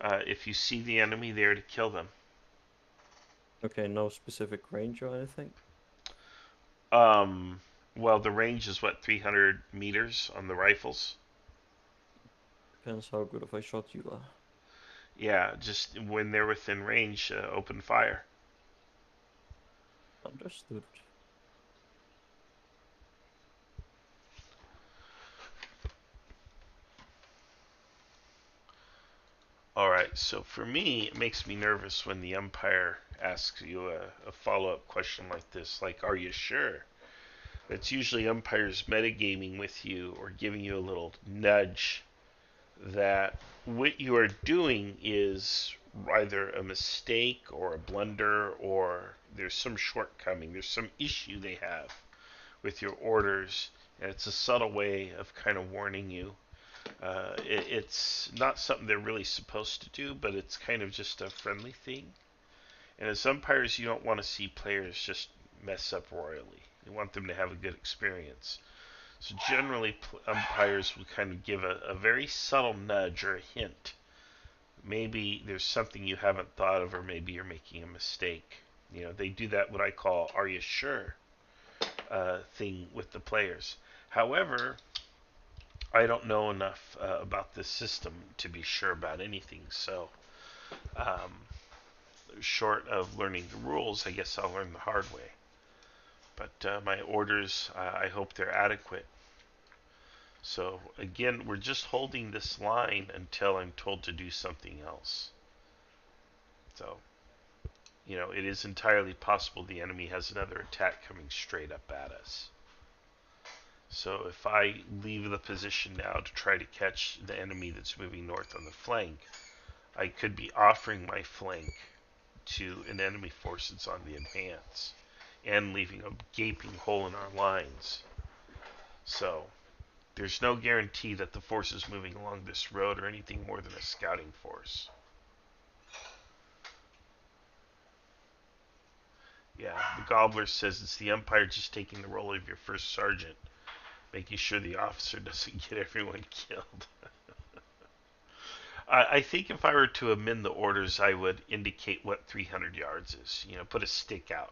If you see the enemy there, to kill them. Okay, no specific range or anything? Well, the range is what, 300 meters on the rifles? Depends how good of a shot you are. Yeah, just when they're within range, open fire. Understood. Alright, so for me, it makes me nervous when the Empire asks you a follow-up question like this, like, are you sure? It's usually Empire's metagaming with you or giving you a little nudge that what you are doing is either a mistake or a blunder or there's some shortcoming, there's some issue they have with your orders, and it's a subtle way of kind of warning you. It's not something they're really supposed to do, but it's kind of just a friendly thing. And as umpires, you don't want to see players just mess up royally. You want them to have a good experience. So generally, umpires will kind of give a very subtle nudge or a hint. Maybe there's something you haven't thought of, or maybe you're making a mistake. You know, they do that what I call "Are you sure?" Thing with the players. However, I don't know enough about this system to be sure about anything. So, um, short of learning the rules, I guess I'll learn the hard way. But my orders, I hope they're adequate. So again, we're just holding this line until I'm told to do something else. So, you know, it is entirely possible the enemy has another attack coming straight up at us. So if I leave the position now to try to catch the enemy that's moving north on the flank, I could be offering my flank to an enemy force that's on the advance and leaving a gaping hole in our lines. So there's no guarantee that the forces moving along this road are anything more than a scouting force. Yeah, the Gobbler says it's the Empire just taking the role of your first sergeant, making sure the officer doesn't get everyone killed. I think if I were to amend the orders, I would indicate what 300 yards is. You know, put a stick out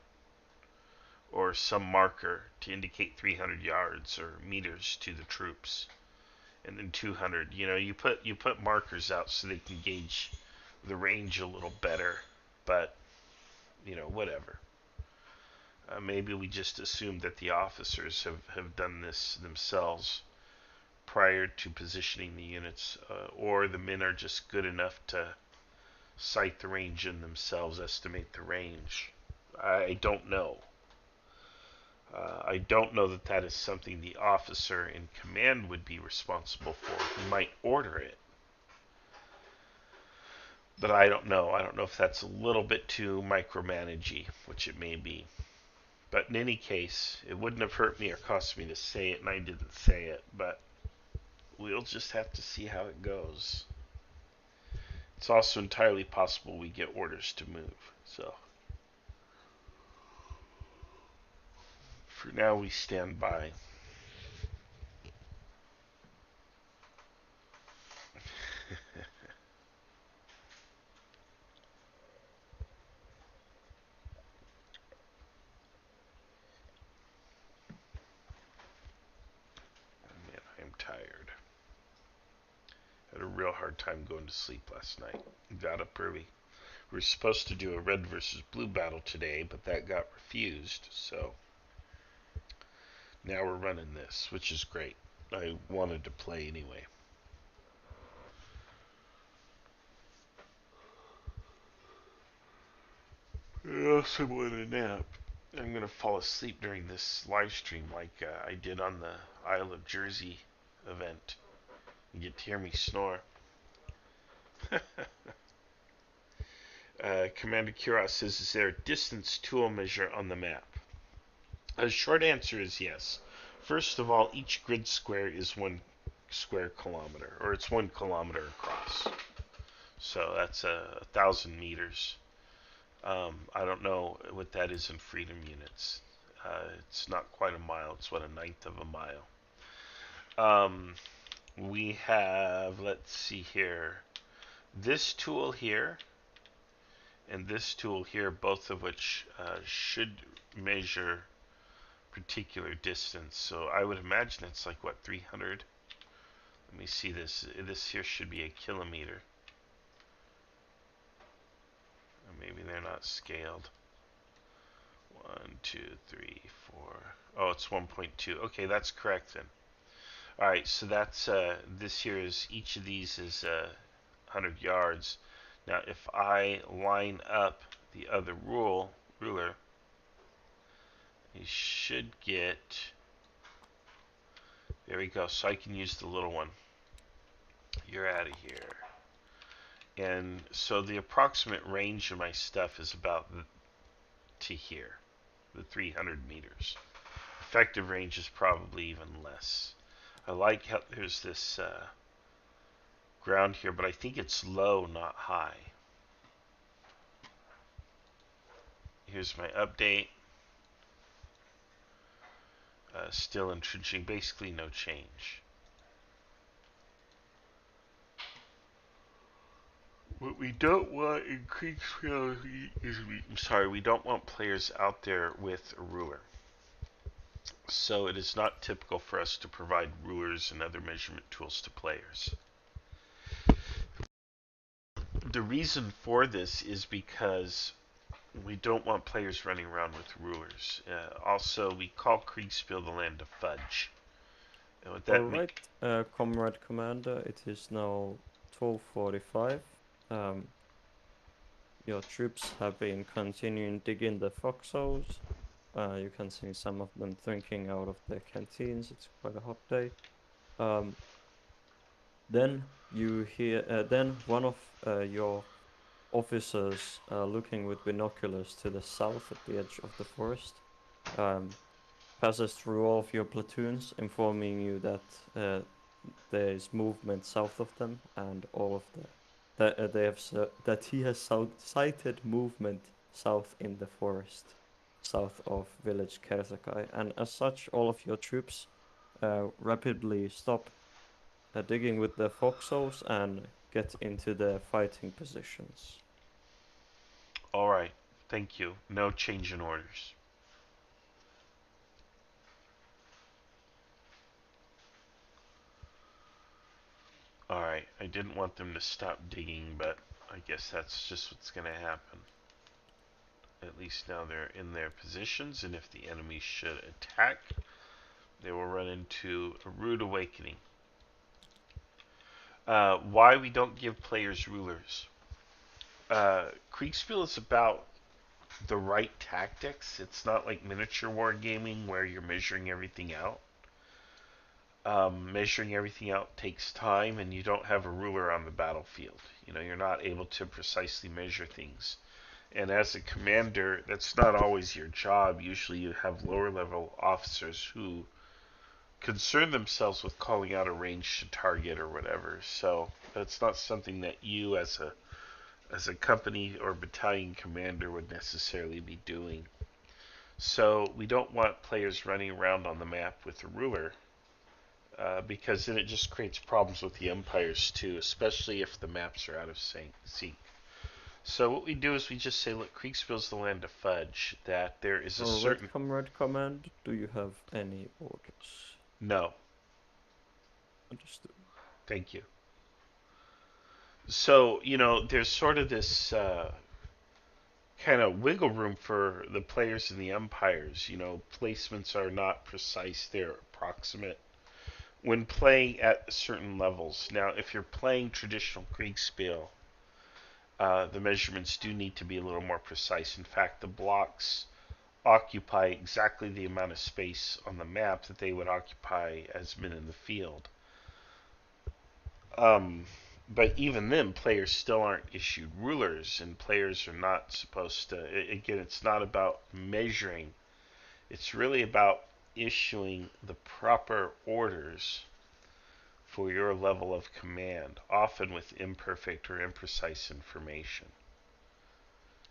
or some marker to indicate 300 yards or meters to the troops, and then 200. You know, you put markers out so they can gauge the range a little better. But you know, whatever. Maybe we just assume that the officers have done this themselves prior to positioning the units, or the men are just good enough to sight the range and themselves estimate the range. I don't know. I don't know that that is something the officer in command would be responsible for. He might order it, but I don't know. I don't know if that's a little bit too micromanagey, which it may be. But in any case, it wouldn't have hurt me or cost me to say it, and I didn't say it. But we'll just have to see how it goes. It's also entirely possible we get orders to move. So for now, we stand by. real hard time going to sleep last night. Got up early. We were supposed to do a red versus blue battle today, but that got refused, so now we're running this, which is great. I wanted to play anyway. I also want a nap. I'm going to fall asleep during this live stream like I did on the Isle of Jersey event. You get to hear me snore. Commander Kuros says, is there a distance tool measure on the map? A short answer is yes. First of all, each grid square is 1 square kilometer, or it's 1 kilometer across. So that's 1,000 meters. I don't know what that is in freedom units. It's not quite a mile. It's what, 1/9 of a mile. We have, let's see here, this tool here and this tool here, both of which should measure particular distance. So I would imagine it's like, what, 300? Let me see this. This here should be a kilometer. Or maybe they're not scaled. 1, 2, 3, 4. Oh, it's 1.2. Okay, that's correct then. Alright, so that's, this here is, each of these is 100 yards. Now, if I line up the other ruler, you should get, there we go, so I can use the little one. You're out of here. And so the approximate range of my stuff is about to here, the 300 meters. Effective range is probably even less. I like how there's this ground here, but I think it's low, not high. Here's my update. Still entrenching, basically no change. What we don't want in Kriegsspiel is, we don't want players out there with a ruler. So it is not typical for us to provide rulers and other measurement tools to players. The reason for this is because we don't want players running around with rulers. Also, we call Kriegsspiel the land of fudge. And what that Alright, Comrade Commander, it is now 12:45. Your troops have been continuing digging the foxholes. You can see some of them drinking out of their canteens. It's quite a hot day. Then you hear, then one of your officers looking with binoculars to the south at the edge of the forest passes through all of your platoons, informing you that there is movement south of them, and all of that he has sighted movement south in the forest, south of village Kersakai, and as such, all of your troops rapidly stop digging with their foxholes and get into their fighting positions. Alright, thank you. No change in orders. Alright, I didn't want them to stop digging, but I guess that's just what's going to happen. At least now they're in their positions, and if the enemy should attack, they will run into a rude awakening. Why we don't give players rulers. Kriegsspiel is about the right tactics. It's not like miniature wargaming where you're measuring everything out. Measuring everything out takes time, and you don't have a ruler on the battlefield. You know, you're not able to precisely measure things. And as a commander, that's not always your job. Usually you have lower level officers who concern themselves with calling out a ranged target or whatever. So that's not something that you as a company or battalion commander would necessarily be doing. So we don't want players running around on the map with a ruler, because then it just creates problems with the empires too, especially if the maps are out of sync. So what we do is we just say, look, Kriegsspiel's the land of fudge, that there is a certain... Comrade Command, do you have any orders? No. Understood. Thank you. So, there's sort of this kind of wiggle room for the players and the umpires. Placements are not precise, they're approximate when playing at certain levels. Now, if you're playing traditional Kriegsspiel, the measurements do need to be a little more precise. In fact, the blocks occupy exactly the amount of space on the map that they would occupy as men in the field. Um, but even then, players still aren't issued rulers, and players are not supposed to. Again, it's not about measuring, it's really about issuing the proper orders for your level of command, often with imperfect or imprecise information.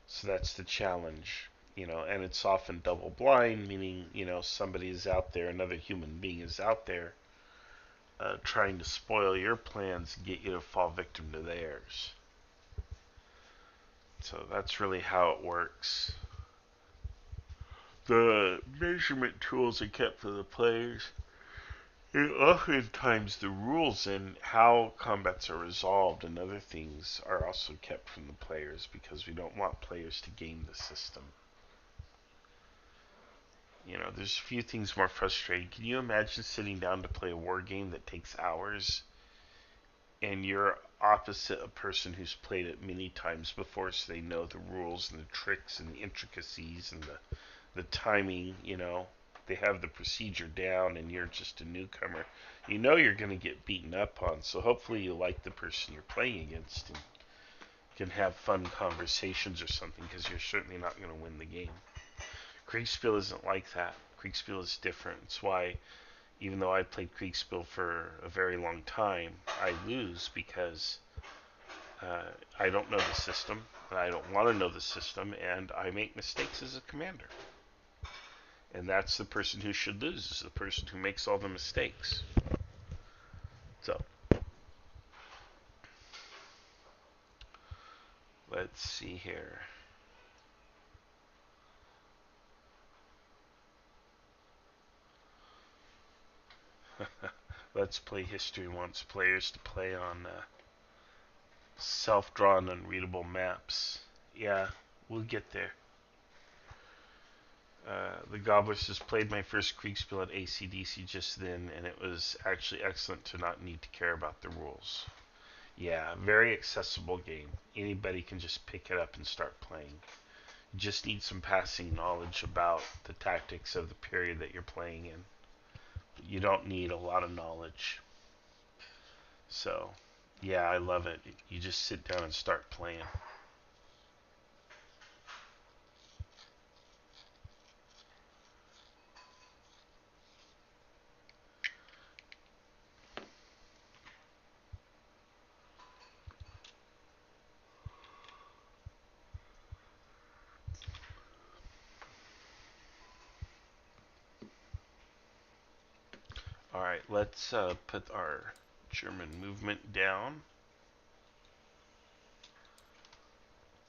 So that's the challenge, and it's often double blind, meaning, somebody is out there, another human being is out there trying to spoil your plans and get you to fall victim to theirs. So that's really how it works. The measurement tools are kept for the players. And oftentimes the rules and how combats are resolved and other things are also kept from the players because we don't want players to game the system. There's a few things more frustrating. Can you imagine sitting down to play a war game that takes hours and you're opposite a person who's played it many times before, so they know the rules and the tricks and the intricacies and the timing, they have the procedure down and you're just a newcomer. You're going to get beaten up on, so hopefully you like the person you're playing against and can have fun conversations or something, because you're certainly not going to win the game. Kriegsspiel isn't like that. Kriegsspiel is different. It's why, even though I played Kriegsspiel for a very long time, I lose because I don't know the system, and I don't want to know the system, and I make mistakes as a commander. And that's the person who should lose, is the person who makes all the mistakes. So, let's see here. Let's Play History wants players to play on self-drawn, unreadable maps. Yeah, we'll get there. The Gobbler says, played my first Kriegsspiel at ACDC just then, and it was actually excellent to not need to care about the rules. Yeah, very accessible game. Anybody can just pick it up and start playing. You just need some passing knowledge about the tactics of the period that you're playing in. You don't need a lot of knowledge. So, yeah, I love it. You just sit down and start playing. Alright, let's put our German movement down.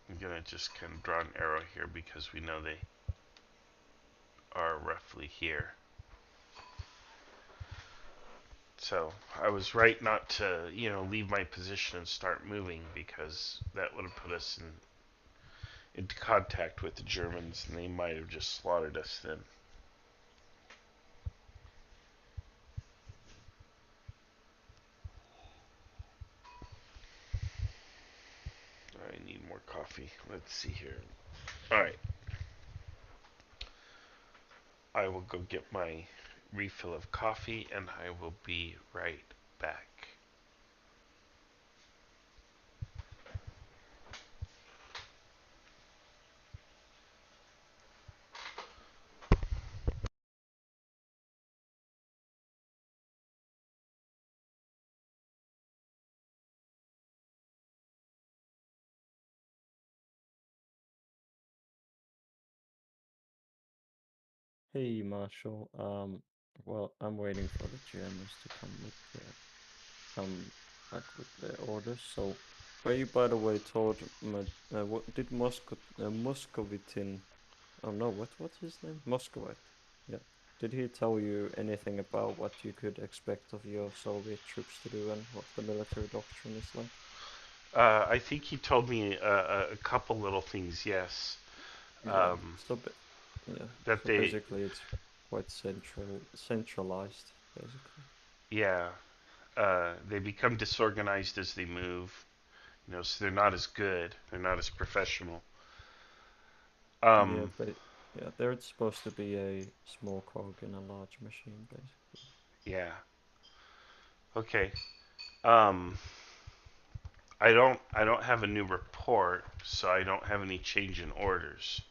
I'm going to just kind of draw an arrow here because we know they are roughly here. So I was right not to, leave my position and start moving, because that would have put us into contact with the Germans, and they might have just slaughtered us then. I need more coffee. Let's see here. Alright. I will go get my refill of coffee, and I will be right back. Hey Marshall, well, I'm waiting for the Germans to come with their orders. So, were you, by the way, told what did Moscovitin? Oh no, what's his name? Moscovite. Yeah. Did he tell you anything about what you could expect of your Soviet troops to do and what the military doctrine is like? I think he told me a couple little things. Yes, Yeah. So yeah. that So they, basically, it's quite centralized, basically. yeah, they become disorganized as they move. You know, so they're not as good. They're not as professional. Yeah, Um, but yeah, they're supposed to be a small cog in a large machine, basically. yeah. Okay. Um, I don't have a new report, so I don't have any change in orders.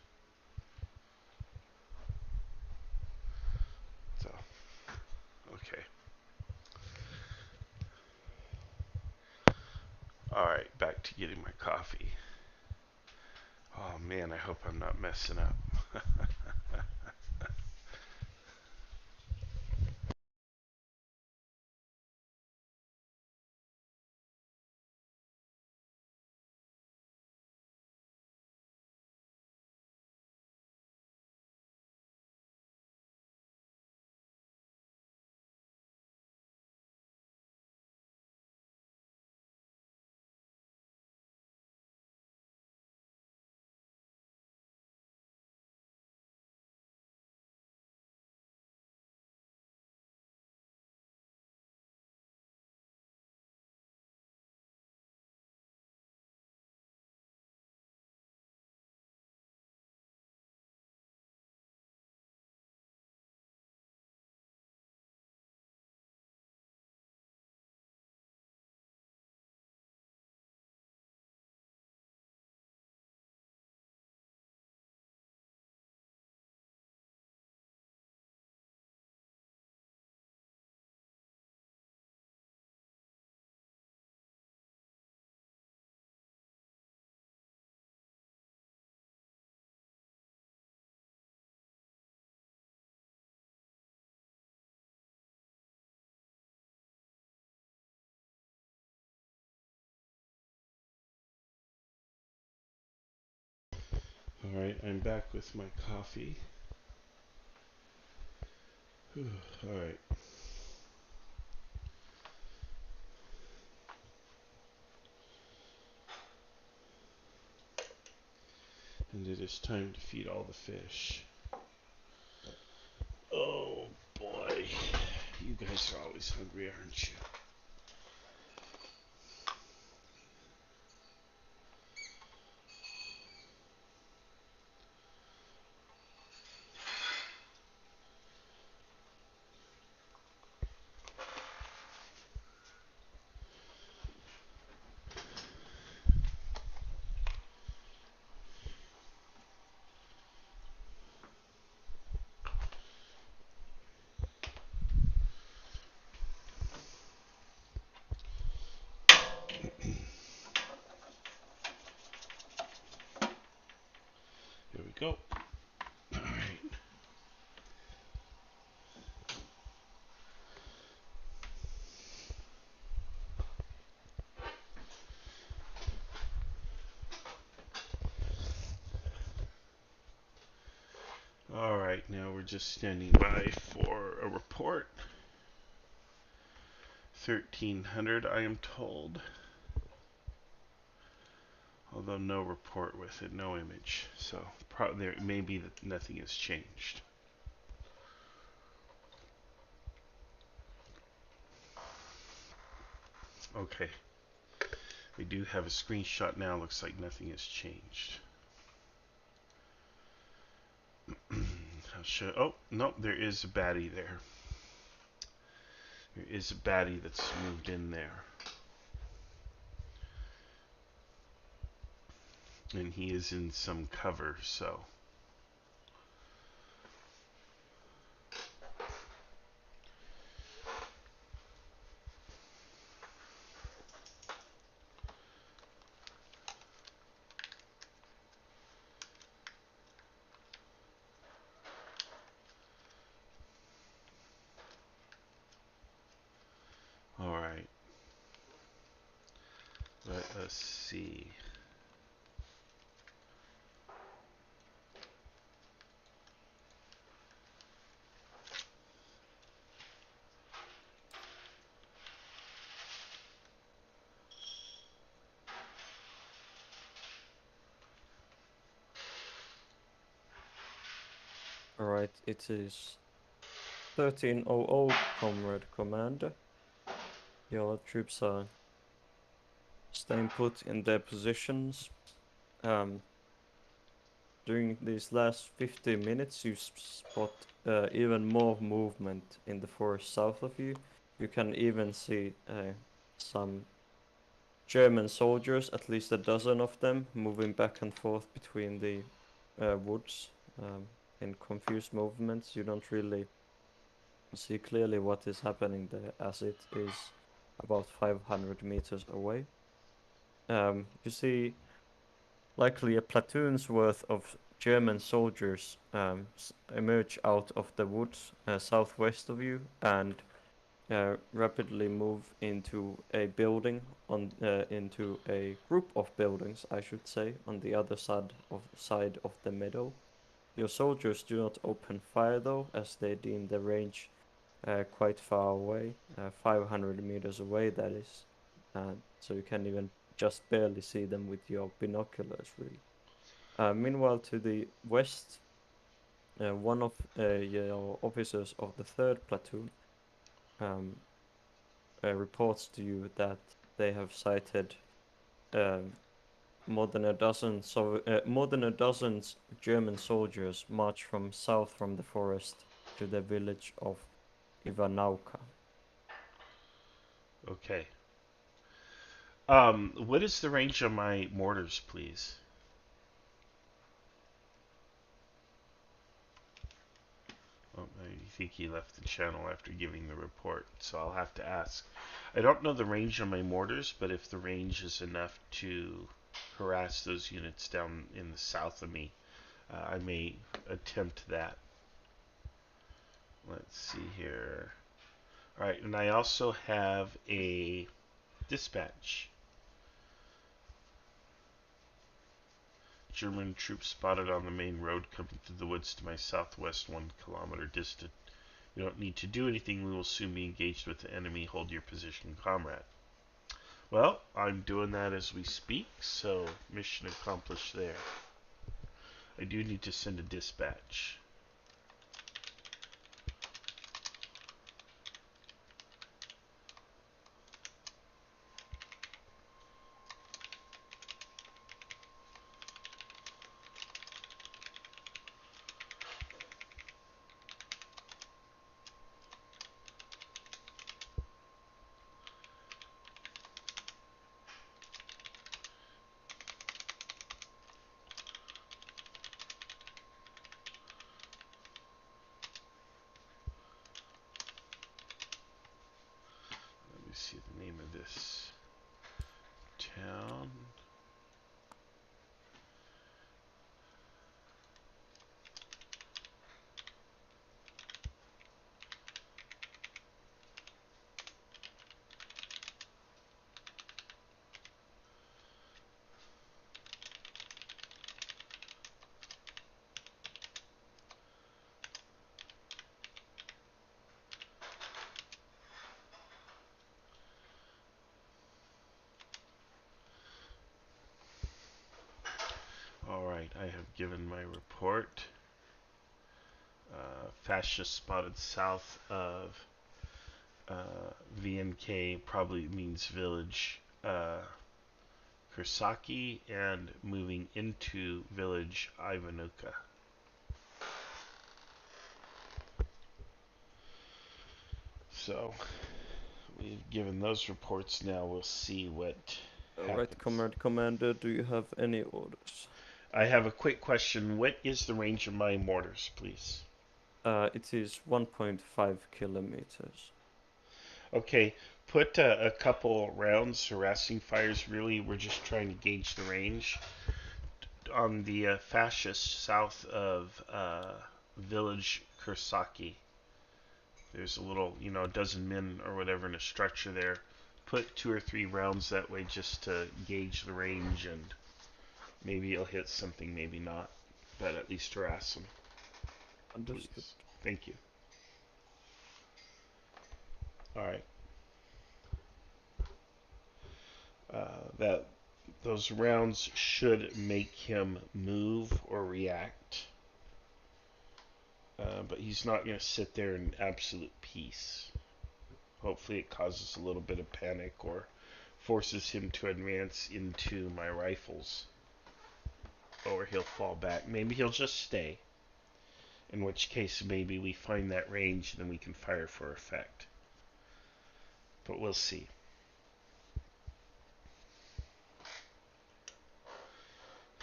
So, okay. All right, back to getting my coffee. Oh man, I hope I'm not messing up. All right, I'm back with my coffee. Whew, all right. And it is time to feed all the fish. Oh boy. You guys are always hungry, aren't you? Here we go. All right. All right, now we're just standing by for a report. 1300, I am told. Although no report with it, no image. So there may be that nothing has changed. Okay. We do have a screenshot now. Looks like nothing has changed. Oh, no, there is a baddie there. There is a baddie that's moved in there. And he is in some cover, so. Alright. Let us see. Alright, it is 1300, Comrade Commander. Your troops are staying put in their positions. During these last 50 minutes, you spot even more movement in the forest south of you. You can even see some German soldiers, at least a dozen of them, moving back and forth between the woods in confused movements. You don't really see clearly what is happening there, as it is about 500 meters away. You see likely a platoon's worth of German soldiers emerge out of the woods southwest of you and rapidly move into a building into a group of buildings, I should say, on the other side of the meadow. Your soldiers do not open fire though, as they deem the range quite far away, 500 meters away that is, so you can even just barely see them with your binoculars really. Meanwhile, to the west, one of your officers of the 3rd platoon reports to you that they have sighted more than a dozen German soldiers march from south from the forest to the village of Ivanauka. Okay. What is the range of my mortars, please? Oh, I think he left the channel after giving the report, so I'll have to ask. I don't know the range of my mortars, but if the range is enough to harass those units down in the south of me, I may attempt that. Let's see here. Alright, and I also have a dispatch. German troops spotted on the main road coming through the woods to my southwest, 1 kilometer distant. You don't need to do anything. We will soon be engaged with the enemy. Hold your position, comrade. Well, I'm doing that as we speak, so mission accomplished there. I do need to send a dispatch. Let me see the name of this town. Alright, I have given my report. Fascist spotted south of VNK, probably means village Kursaki, and moving into village Ivanuka. So, we've given those reports. Now we'll see what Alright, happens. Comrade Commander, do you have any orders? I have a quick question. What is the range of my mortars, please? It is 1.5 kilometers. Okay, put a couple rounds, harassing fires. Really, we're just trying to gauge the range. On the fascist south of village Kursaki. There's a little, a dozen men or whatever in a structure there. Put 2 or 3 rounds that way just to gauge the range, and maybe it'll hit something, maybe not. But at least harass them. Understood. Please. Thank you. Alright. Those rounds should make him move or react. But he's not going to sit there in absolute peace. Hopefully it causes a little bit of panic or forces him to advance into my rifles. Or he'll fall back. Maybe he'll just stay. In which case maybe we find that range and then we can fire for effect. But we'll see.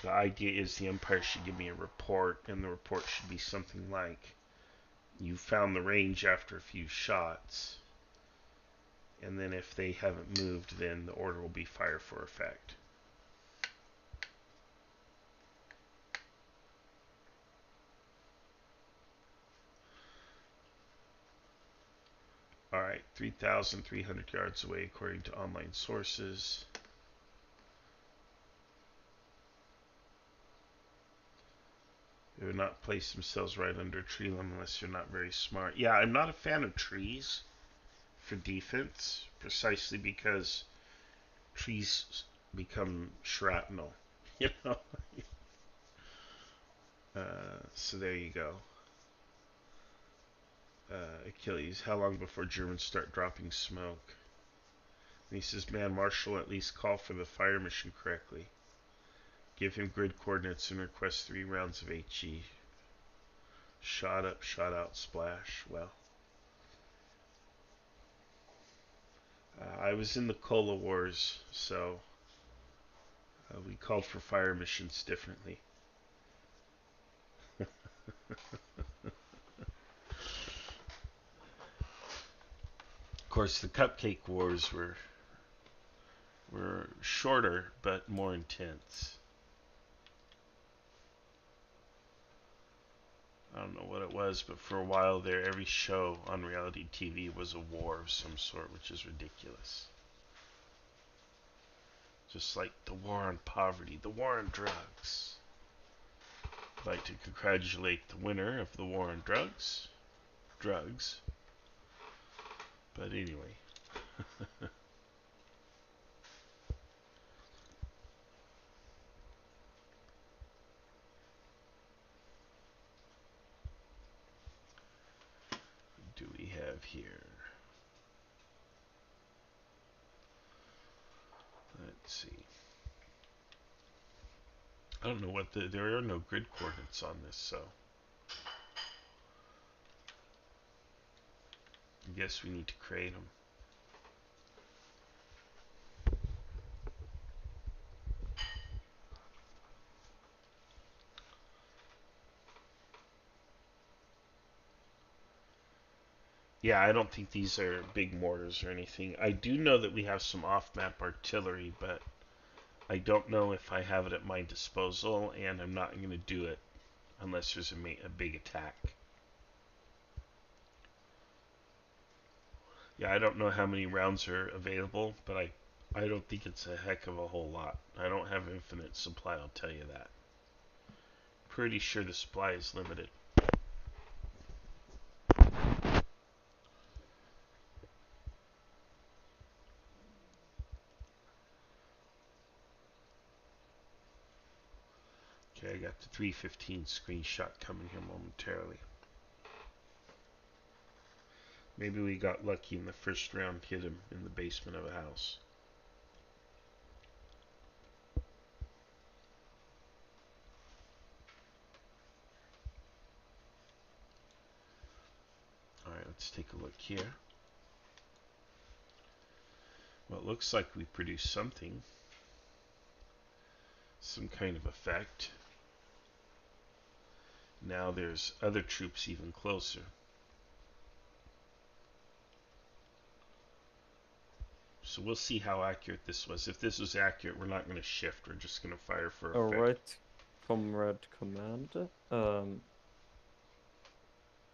The idea is the Empire should give me a report, and the report should be something like, you found the range after a few shots, and then if they haven't moved, then the order will be fire for effect. Alright, 3,300 yards away according to online sources. They would not place themselves right under a tree limb unless you're not very smart. Yeah, I'm not a fan of trees for defense, precisely because trees become shrapnel. You know? So there you go. Achilles, how long before Germans start dropping smoke? And he says, man, Marshall, at least call for the fire mission correctly. Give him grid coordinates and request 3 rounds of HE. Shot up, shot out, splash. Well, I was in the Cola Wars, so we called for fire missions differently. Of course, the Cupcake Wars were shorter but more intense. I don't know what it was, but for a while there, every show on reality TV was a war of some sort, which is ridiculous. Just like the war on poverty, the war on drugs. I'd like to congratulate the winner of the war on drugs. But anyway. What do we have here? Let's see. I don't know what there are no grid coordinates on this, so I guess we need to create them. Yeah, I don't think these are big mortars or anything. I do know that we have some off-map artillery, but I don't know if I have it at my disposal, and I'm not going to do it unless there's a big attack. Yeah, I don't know how many rounds are available, but I don't think it's a heck of a whole lot. I don't have infinite supply, I'll tell you that. Pretty sure the supply is limited. Okay, I got the 315 screenshot coming here momentarily. Maybe we got lucky in the first round, hit him in the basement of a house. Alright, let's take a look here. Well, it looks like we produced something. Some kind of effect. Now there's other troops even closer. So we'll see how accurate this was. If this was accurate, we're not going to shift. We're just going to fire for effect. Alright, Comrade Commander.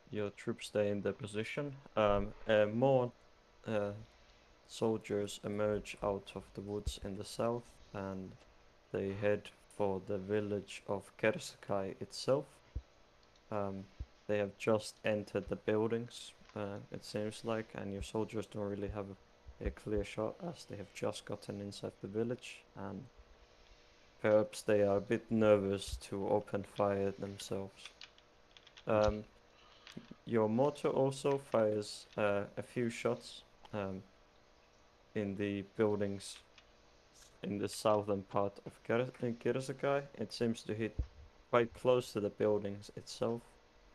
Your troops stay in their position. More soldiers emerge out of the woods in the south, and they head for the village of Kerskai itself. They have just entered the buildings, it seems like, and your soldiers don't really have a clear shot as they have just gotten inside the village, and perhaps they are a bit nervous to open fire themselves. Your mortar also fires a few shots in the buildings in the southern part of Kirsakai. It seems to hit quite close to the buildings itself,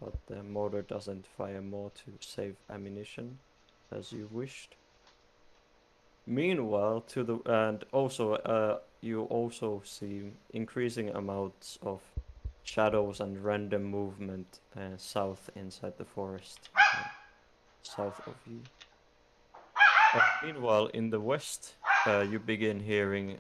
but the mortar doesn't fire more to save ammunition as you wished. Meanwhile, you also see increasing amounts of shadows and random movement south inside the forest, south of you. Meanwhile, in the west, you begin hearing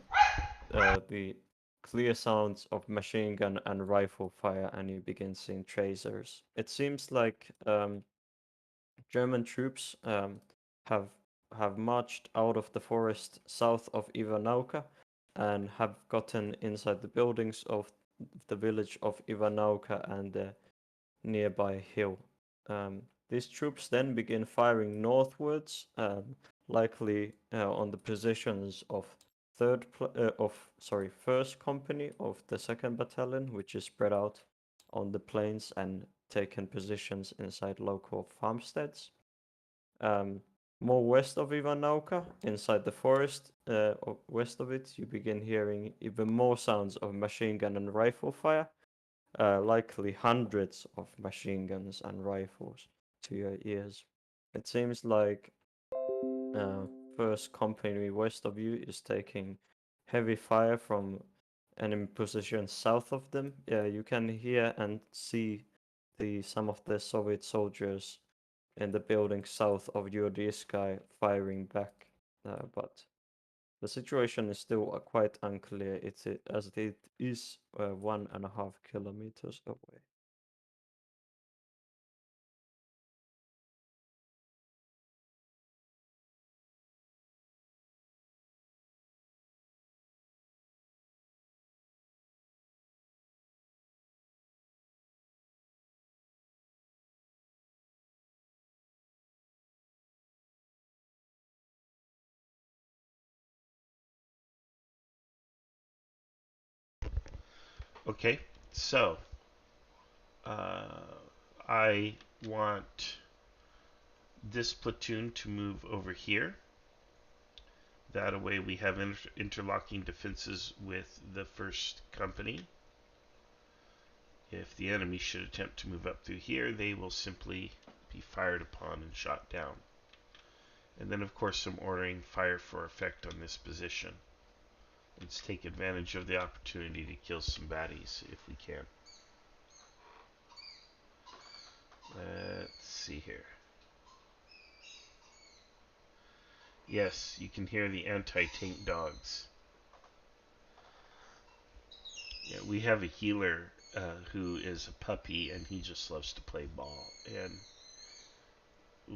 the clear sounds of machine gun and rifle fire, and you begin seeing tracers. It seems like German troops have marched out of the forest south of Ivanauka and have gotten inside the buildings of the village of Ivanauka and the nearby hill. These troops then begin firing northwards, likely on the positions of first company of the second battalion, which is spread out on the plains and taken positions inside local farmsteads. More west of Ivanauka, inside the forest, west of it, you begin hearing even more sounds of machine gun and rifle fire, likely hundreds of machine guns and rifles to your ears. It seems like first company west of you is taking heavy fire from enemy positions south of them. You can hear and see some of the Soviet soldiers in the building south of Yudisky firing back, but the situation is still quite unclear. As it is 1.5 kilometers away. Okay, so I want this platoon to move over here. That way we have interlocking defenses with the first company. If the enemy should attempt to move up through here, they will simply be fired upon and shot down. And then, of course, I'm ordering fire for effect on this position. Let's take advantage of the opportunity to kill some baddies if we can. Let's see here. Yes, you can hear the anti-tank dogs. Yeah, we have a healer who is a puppy, and he just loves to play ball. And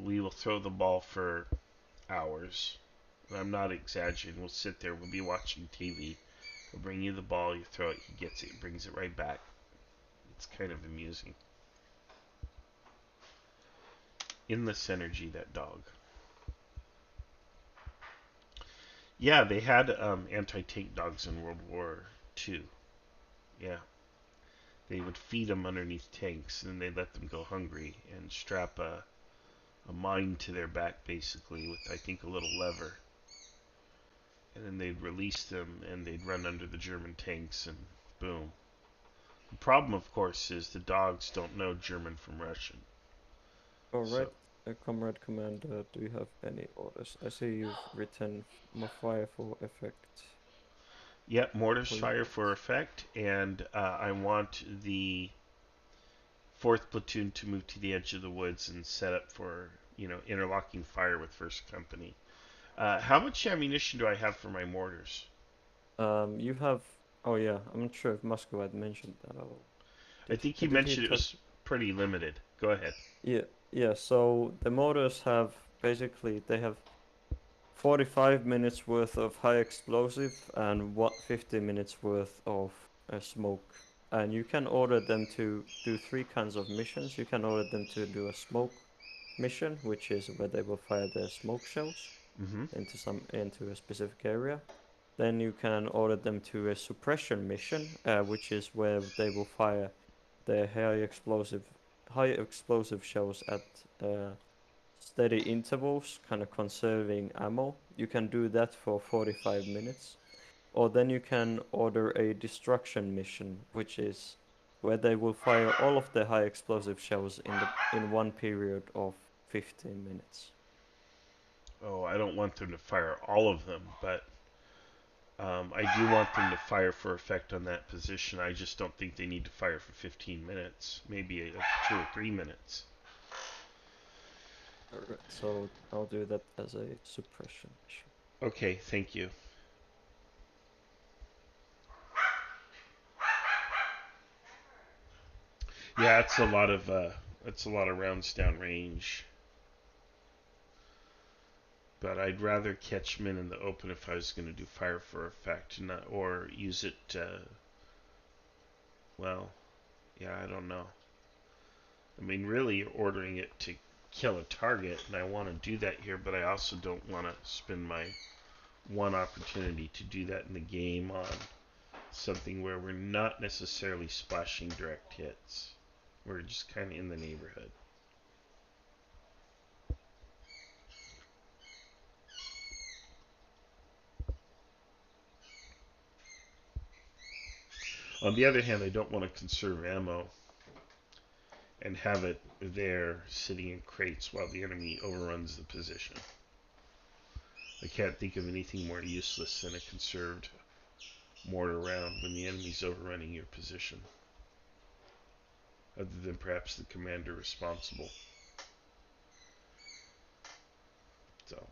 we will throw the ball for hours. And I'm not exaggerating. We'll sit there, we'll be watching TV. We'll bring you the ball, you throw it, he gets it, brings it right back. It's kind of amusing. Endless energy, that dog. Yeah, they had anti-tank dogs in World War II. Yeah. They would feed them underneath tanks, and then they'd let them go hungry and strap a mine to their back, basically, with, I think, a little lever. And then they'd release them, and they'd run under the German tanks, and boom. The problem, of course, is the dogs don't know German from Russian. Alright, Comrade Commander, do you have any orders? I see you've written fire for effect. Yep, mortars fire for effect, and I want the 4th platoon to move to the edge of the woods and set up for, interlocking fire with 1st Company. How much ammunition do I have for my mortars? You have... Oh yeah, I'm not sure if Moscow had mentioned that. I think he mentioned it was pretty limited. Go ahead. Yeah, so the mortars have... Basically, they have 45 minutes worth of high explosive and 50 minutes worth of smoke. And you can order them to do 3 kinds of missions. You can order them to do a smoke mission, which is where they will fire their smoke shells into a specific area. Then you can order them to a suppression mission, which is where they will fire their high explosive high explosive shells at steady intervals, kind of conserving ammo. You can do that for 45 minutes. Or then you can order a destruction mission, which is where they will fire all of the high explosive shells in one period of 15 minutes. Oh, I don't want them to fire all of them, but I do want them to fire for effect on that position. I just don't think they need to fire for 15 minutes, maybe 2 or 3 minutes. Alright, so I'll do that as a suppression mission. Okay, thank you. Yeah, it's a lot of rounds downrange. But I'd rather catch them in the open if I was going to do fire for effect, not, or use it. Well, yeah, I don't know. I mean, really, you're ordering it to kill a target, and I want to do that here, but I also don't want to spend my one opportunity to do that in the game on something where we're not necessarily splashing direct hits. We're just kind of in the neighborhood. On the other hand, I don't want to conserve ammo and have it there sitting in crates while the enemy overruns the position. I can't think of anything more useless than a conserved mortar round when the enemy's overrunning your position, other than perhaps the commander responsible. So,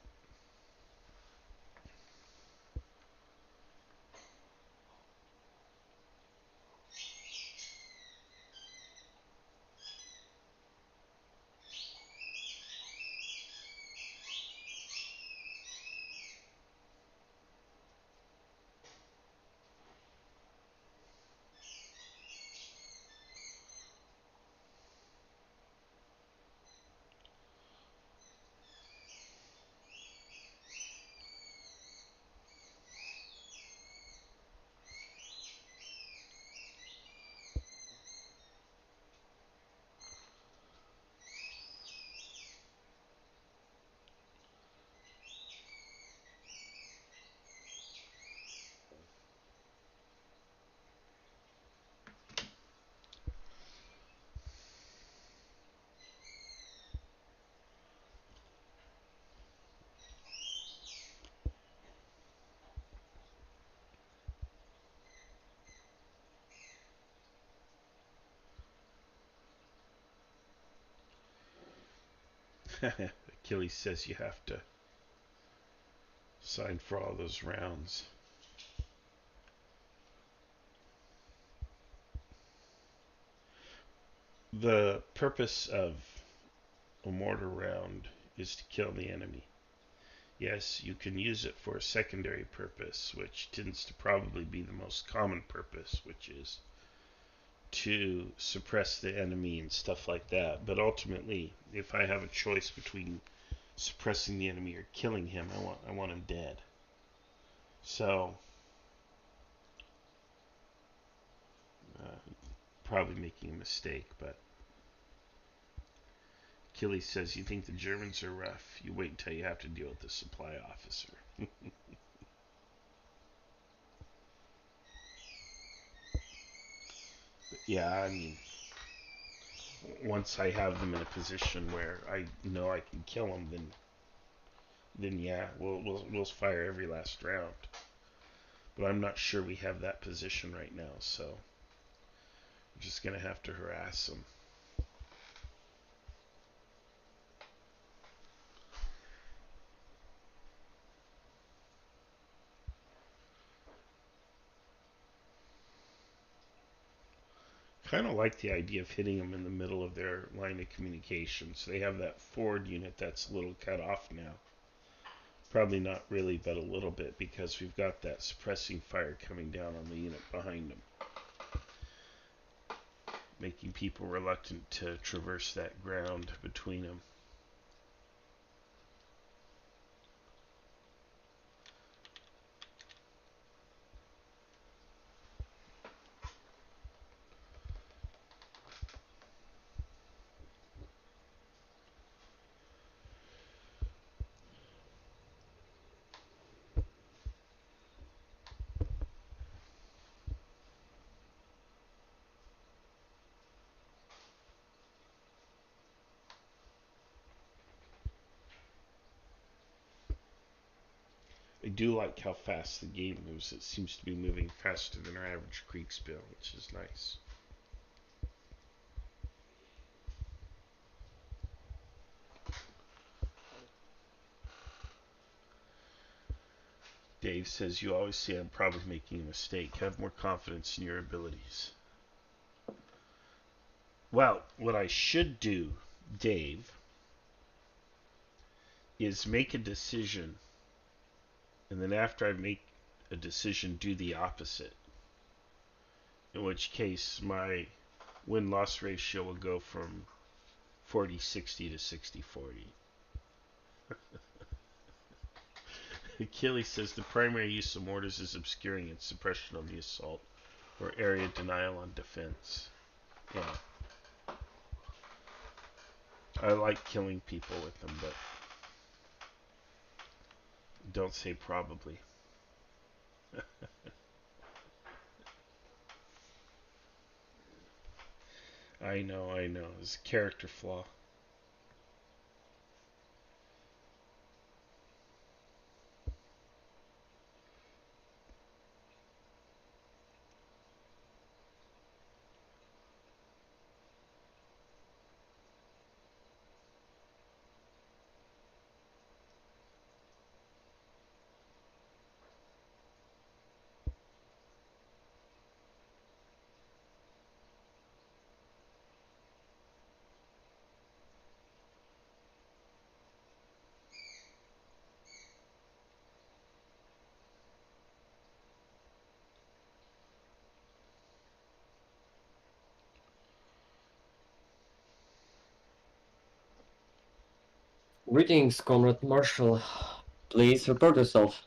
Achilles says you have to sign for all those rounds. The purpose of a mortar round is to kill the enemy. Yes, you can use it for a secondary purpose, which tends to probably be the most common purpose, which is to suppress the enemy and stuff like that. But ultimately, if I have a choice between suppressing the enemy or killing him, I want him dead. So, probably making a mistake, but Achilles says, you think the Germans are rough? You wait until you have to deal with the supply officer. But yeah, I mean, once I have them in a position where I know I can kill them, then yeah, we'll fire every last round. But I'm not sure we have that position right now, so we're just gonna have to harass them. Kind of like the idea of hitting them in the middle of their line of communication. So they have that forward unit that's a little cut off now. Probably not really, but a little bit, because we've got that suppressing fire coming down on the unit behind them, making people reluctant to traverse that ground between them. I do like how fast the game moves. It seems to be moving faster than our average Kriegsspiel, which is nice. Dave says, you always say I'm probably making a mistake. Have more confidence in your abilities. Well, what I should do, Dave, is make a decision, and then after I make a decision, do the opposite. In which case, my win-loss ratio will go from 40-60 to 60-40. Achilles says the primary use of mortars is obscuring and suppression on the assault, or area denial on defense. Yeah. I like killing people with them, but don't say probably. I know. It's a character flaw. Greetings, Comrade Marshall. Please report yourself.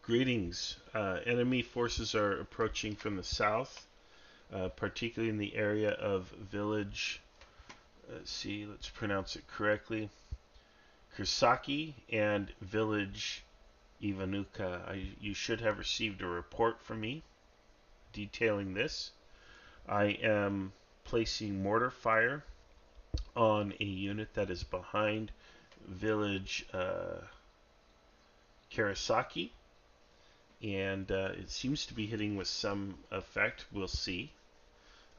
Greetings. Enemy forces are approaching from the south, particularly in the area of village. Let's pronounce it correctly. Kursaki and village Ivanuka. You should have received a report from me detailing this. I am placing mortar fire on a unit that is behind village Karasaki, and it seems to be hitting with some effect. We'll see.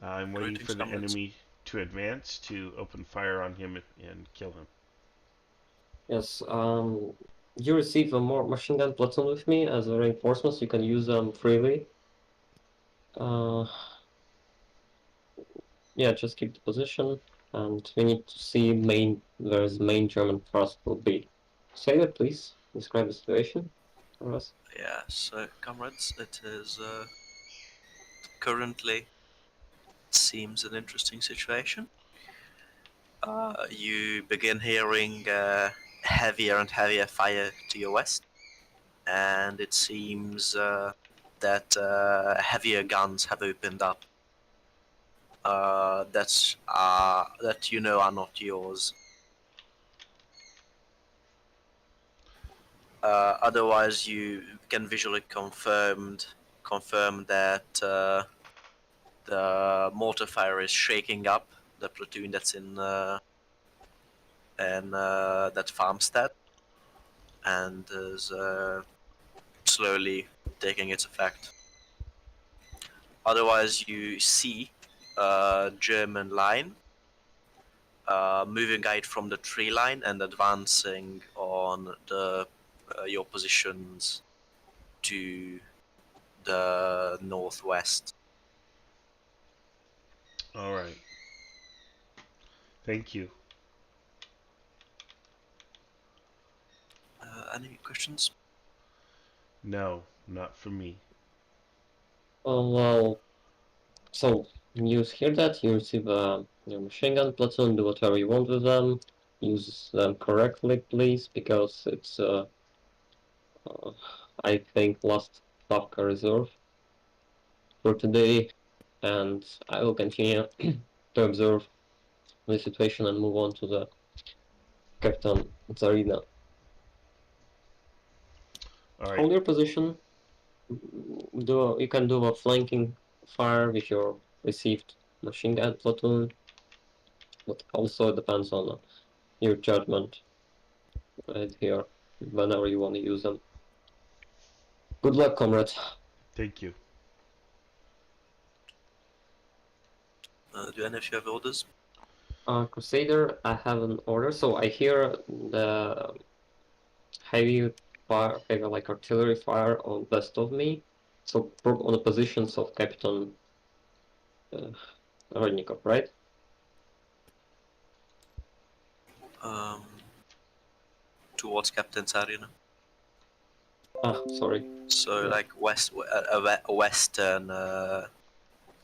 I'm waiting for the enemy to advance to open fire on him and kill him. Yes, you receive a more machine gun platoon with me as a reinforcement, so you can use them freely. Yeah, just keep the position, and we need to see where the main German thrust will be. Say that, please. Describe the situation for us. Yeah, so comrades, it is currently seems an interesting situation. You begin hearing heavier and heavier fire to your west, and it seems that heavier guns have opened up. That you know are not yours. Otherwise, you can visually confirm that the mortar fire is shaking up the platoon that's in that farmstead, and is slowly taking its effect. Otherwise, you see a German line moving out from the tree line and advancing on your positions to the northwest. All right. Thank you. Any questions? No, not for me. Oh, well, so you hear that, you receive a machine gun platoon, do whatever you want with them, use them correctly, please, because it's, I think, last Stavka reserve for today, and I will continue to observe the situation and move on to the Captain Zarina. All right. Hold your position. You can do a flanking fire with your received machine gun platoon, but also it depends on your judgment right here, whenever you want to use them. Good luck, comrade. Thank you. Do any of you have orders? Crusader, I have an order. So I hear the heavy fire, heavy like artillery fire on west of me. So on the positions of Captain Rodnikov, right? Towards Captain Tsarina. Ah, sorry. So Yeah. like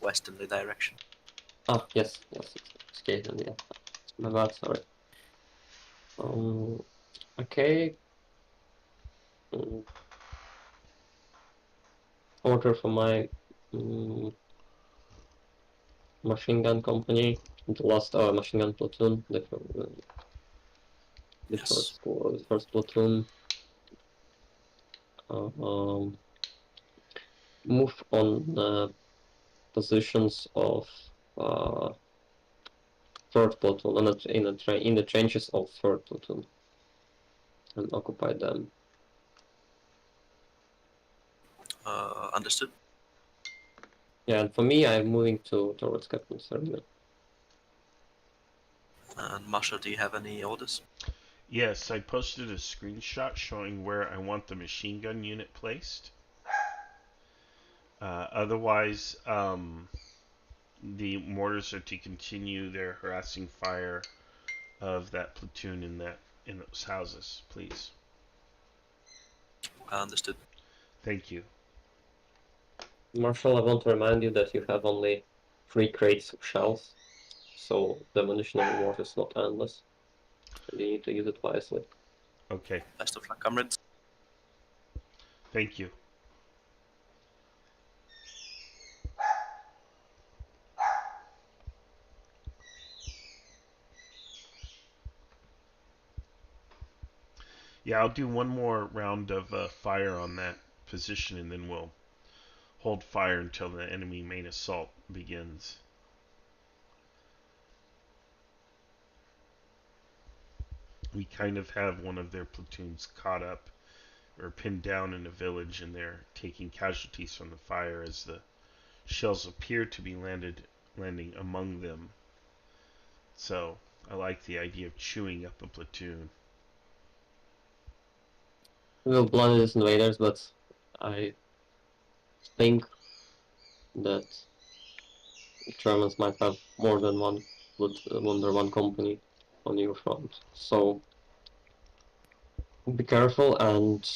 westernly direction. Ah, yes, it's okay then, yeah. My bad, sorry. Okay. Order for my machine gun company, the last machine gun platoon, the Yes. first platoon. Move on the positions of third platoon in the trenches of third platoon and occupy them. Understood. Yeah, and for me, I'm moving towards Captain Serena. And Marshal, do you have any orders? Yes, I posted a screenshot showing where I want the machine gun unit placed. Otherwise, the mortars are to continue their harassing fire of that platoon in those houses, please. Understood. Thank you. Marshal, I want to remind you that you have only 3 crates of shells, so the ammunition on the mortar is not endless. And you need to use it wisely. Okay, Best of luck, comrades. thank you. Yeah, I'll do one more round of fire on that position, and then we'll hold fire until the enemy main assault begins. We kind of have one of their platoons caught up or pinned down in a village, and they're taking casualties from the fire as the shells appear to be landing among them. So I like the idea of chewing up a platoon. We will blind these invaders, but I think that Germans might have more than one company on your front. So be careful and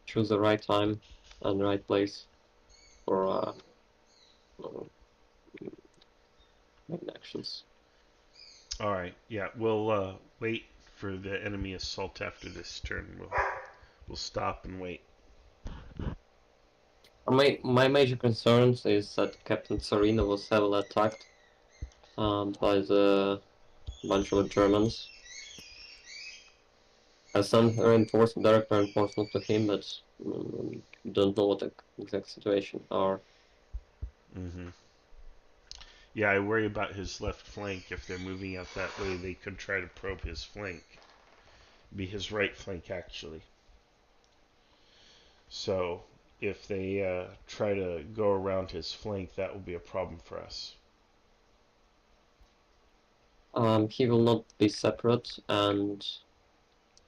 choose the right time and the right place for main actions. All right, yeah, we'll wait for the enemy assault after this turn. We'll stop and wait. My major concerns is that Captain Tsarina was heavily attacked by the bunch of Germans. I sent direct reinforcement to him, but don't know what the exact situation are. Mm-hmm. Yeah, I worry about his left flank. If they're moving out that way, they could try to probe his flank. Be his right flank, actually. So, if they try to go around his flank, that will be a problem for us. He will not be separate, and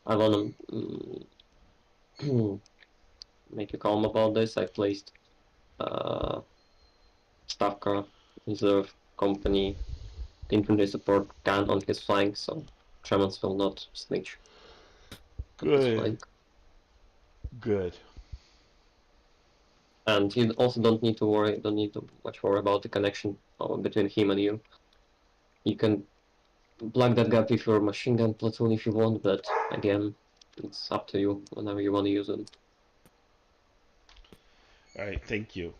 I want to make you calm about this. I placed Stavka Reserve Company infantry support gun on his flank, so Germans will not snitch on his Good. flank. Good. And you also don't need to much worry about the connection between him and you. You can plug that gap with your machine gun platoon if you want, but again, it's up to you whenever you want to use them. All right, thank you.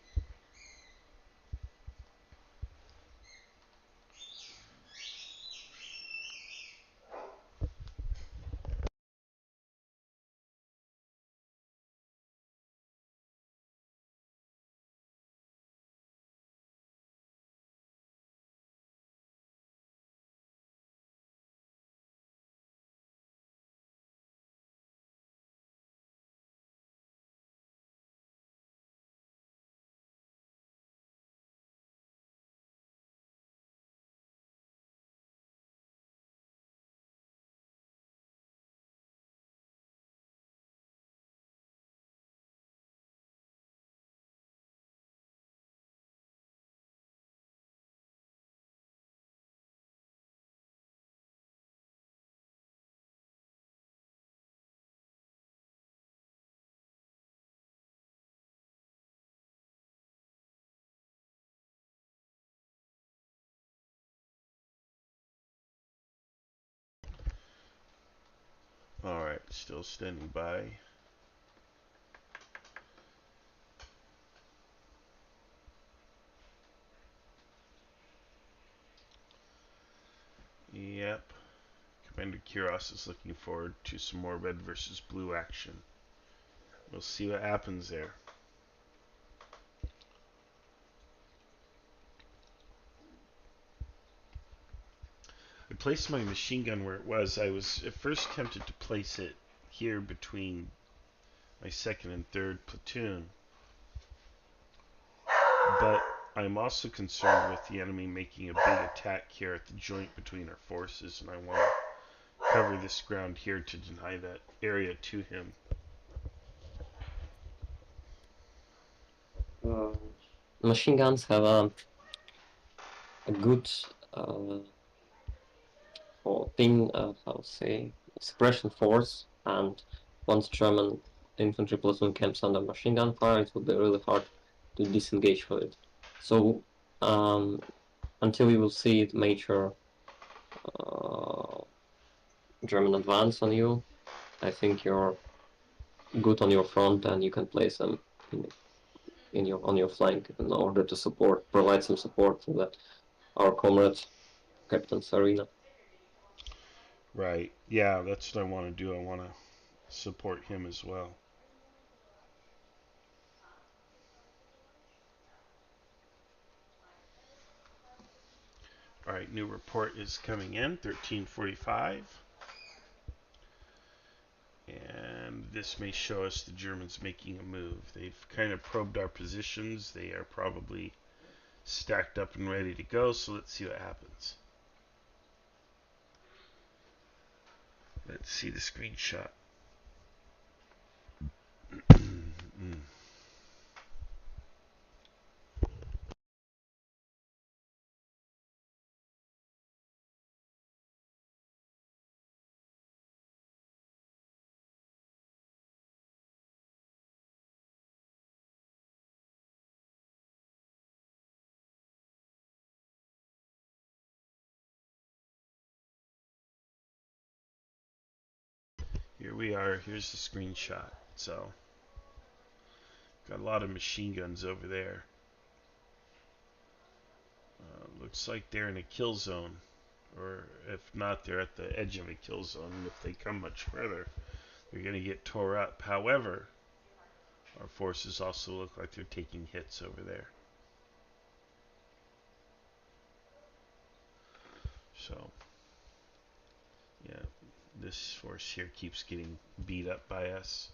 Alright, still standing by. Yep. Commander Kiros is looking forward to some more red versus blue action. We'll see what happens there. I placed my machine gun where it was. I was at first tempted to place it here between my second and third platoon, but I'm also concerned with the enemy making a big attack here at the joint between our forces, and I want to cover this ground here to deny that area to him. Machine guns have a good thing, how to say, suppression force, and once German infantry platoon camps under machine gun fire, it will be really hard to disengage with it. So until you will see the major German advance on you, I think you're good on your front, and you can place them on your flank in order to provide some support to that our comrade Captain Sarina. Right. Yeah, that's what I want to do. I want to support him as well. Alright, new report is coming in, 1345. And this may show us the Germans making a move. They've kind of probed our positions. They are probably stacked up and ready to go, so let's see what happens. Let's see the screenshot. Here we are. Here's the screenshot. So, got a lot of machine guns over there. Looks like they're in a kill zone. Or if not, they're at the edge of a kill zone. And if they come much further, they're going to get tore up. However, our forces also look like they're taking hits over there. So, yeah, this force here keeps getting beat up by us.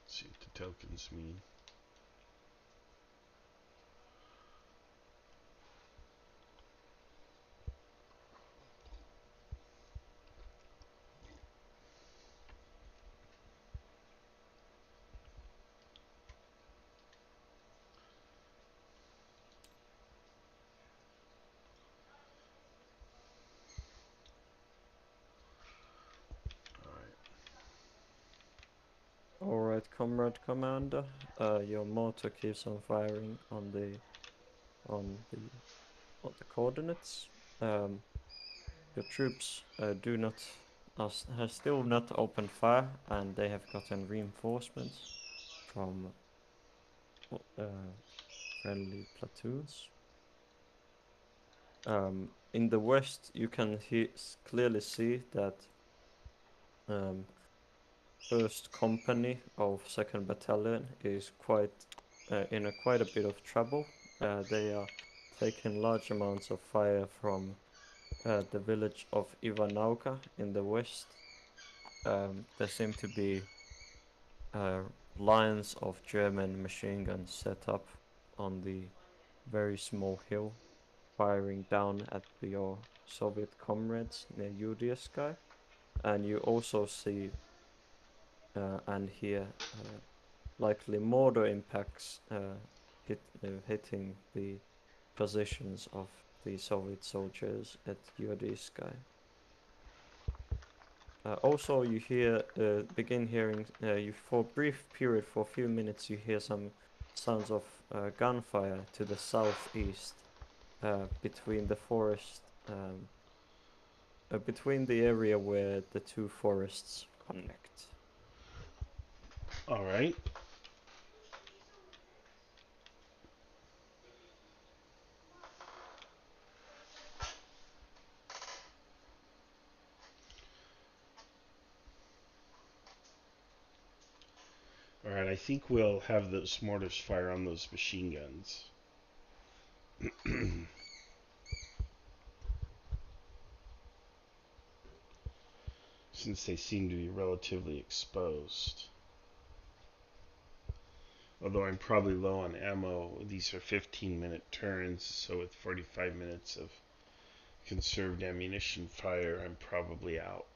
Let's see what the tokens mean. Alright, comrade commander, your mortar keeps on firing on the coordinates. Your troops have still not opened fire, and they have gotten reinforcements from friendly platoons. In the west, you can clearly see that first company of 2nd Battalion is in quite a bit of trouble. They are taking large amounts of fire from the village of Ivanauka in the west. There seem to be lines of German machine guns set up on the very small hill, firing down at your Soviet comrades near Yudiasky. And you also see and hear likely mortar impacts hitting the positions of the Soviet soldiers at Yudiasky. Also, you begin hearing, for a brief period, for a few minutes, you hear some sounds of gunfire to the southeast, between the forest between the area where the two forests connect. All right. All right. I think we'll have those mortars fire on those machine guns. Since they seem to be relatively exposed. Although I'm probably low on ammo, these are 15-minute turns, so with 45 minutes of conserved ammunition fire, I'm probably out.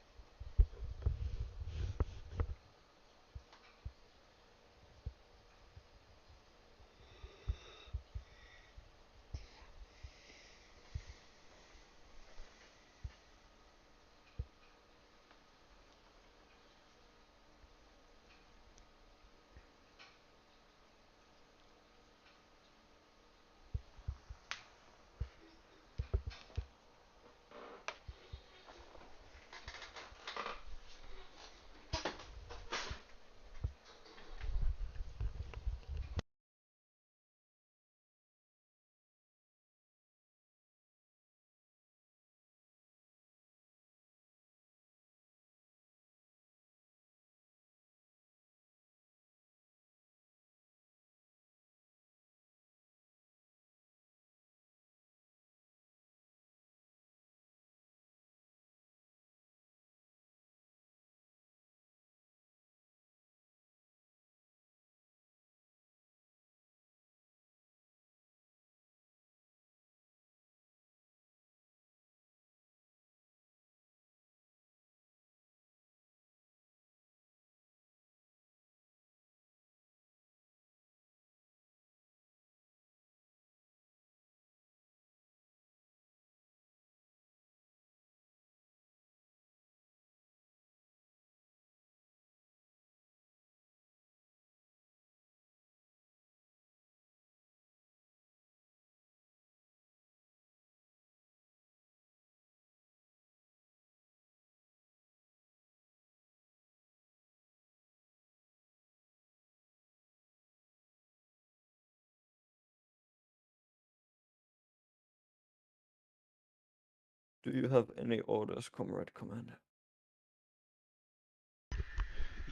Do you have any orders, Comrade Commander?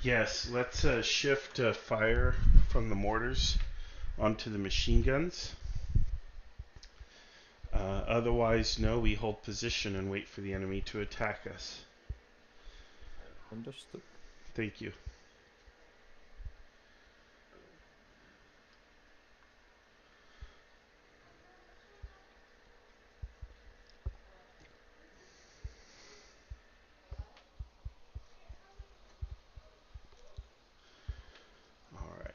Yes, let's shift fire from the mortars onto the machine guns. Otherwise, no, we hold position and wait for the enemy to attack us. Understood. Thank you. All right.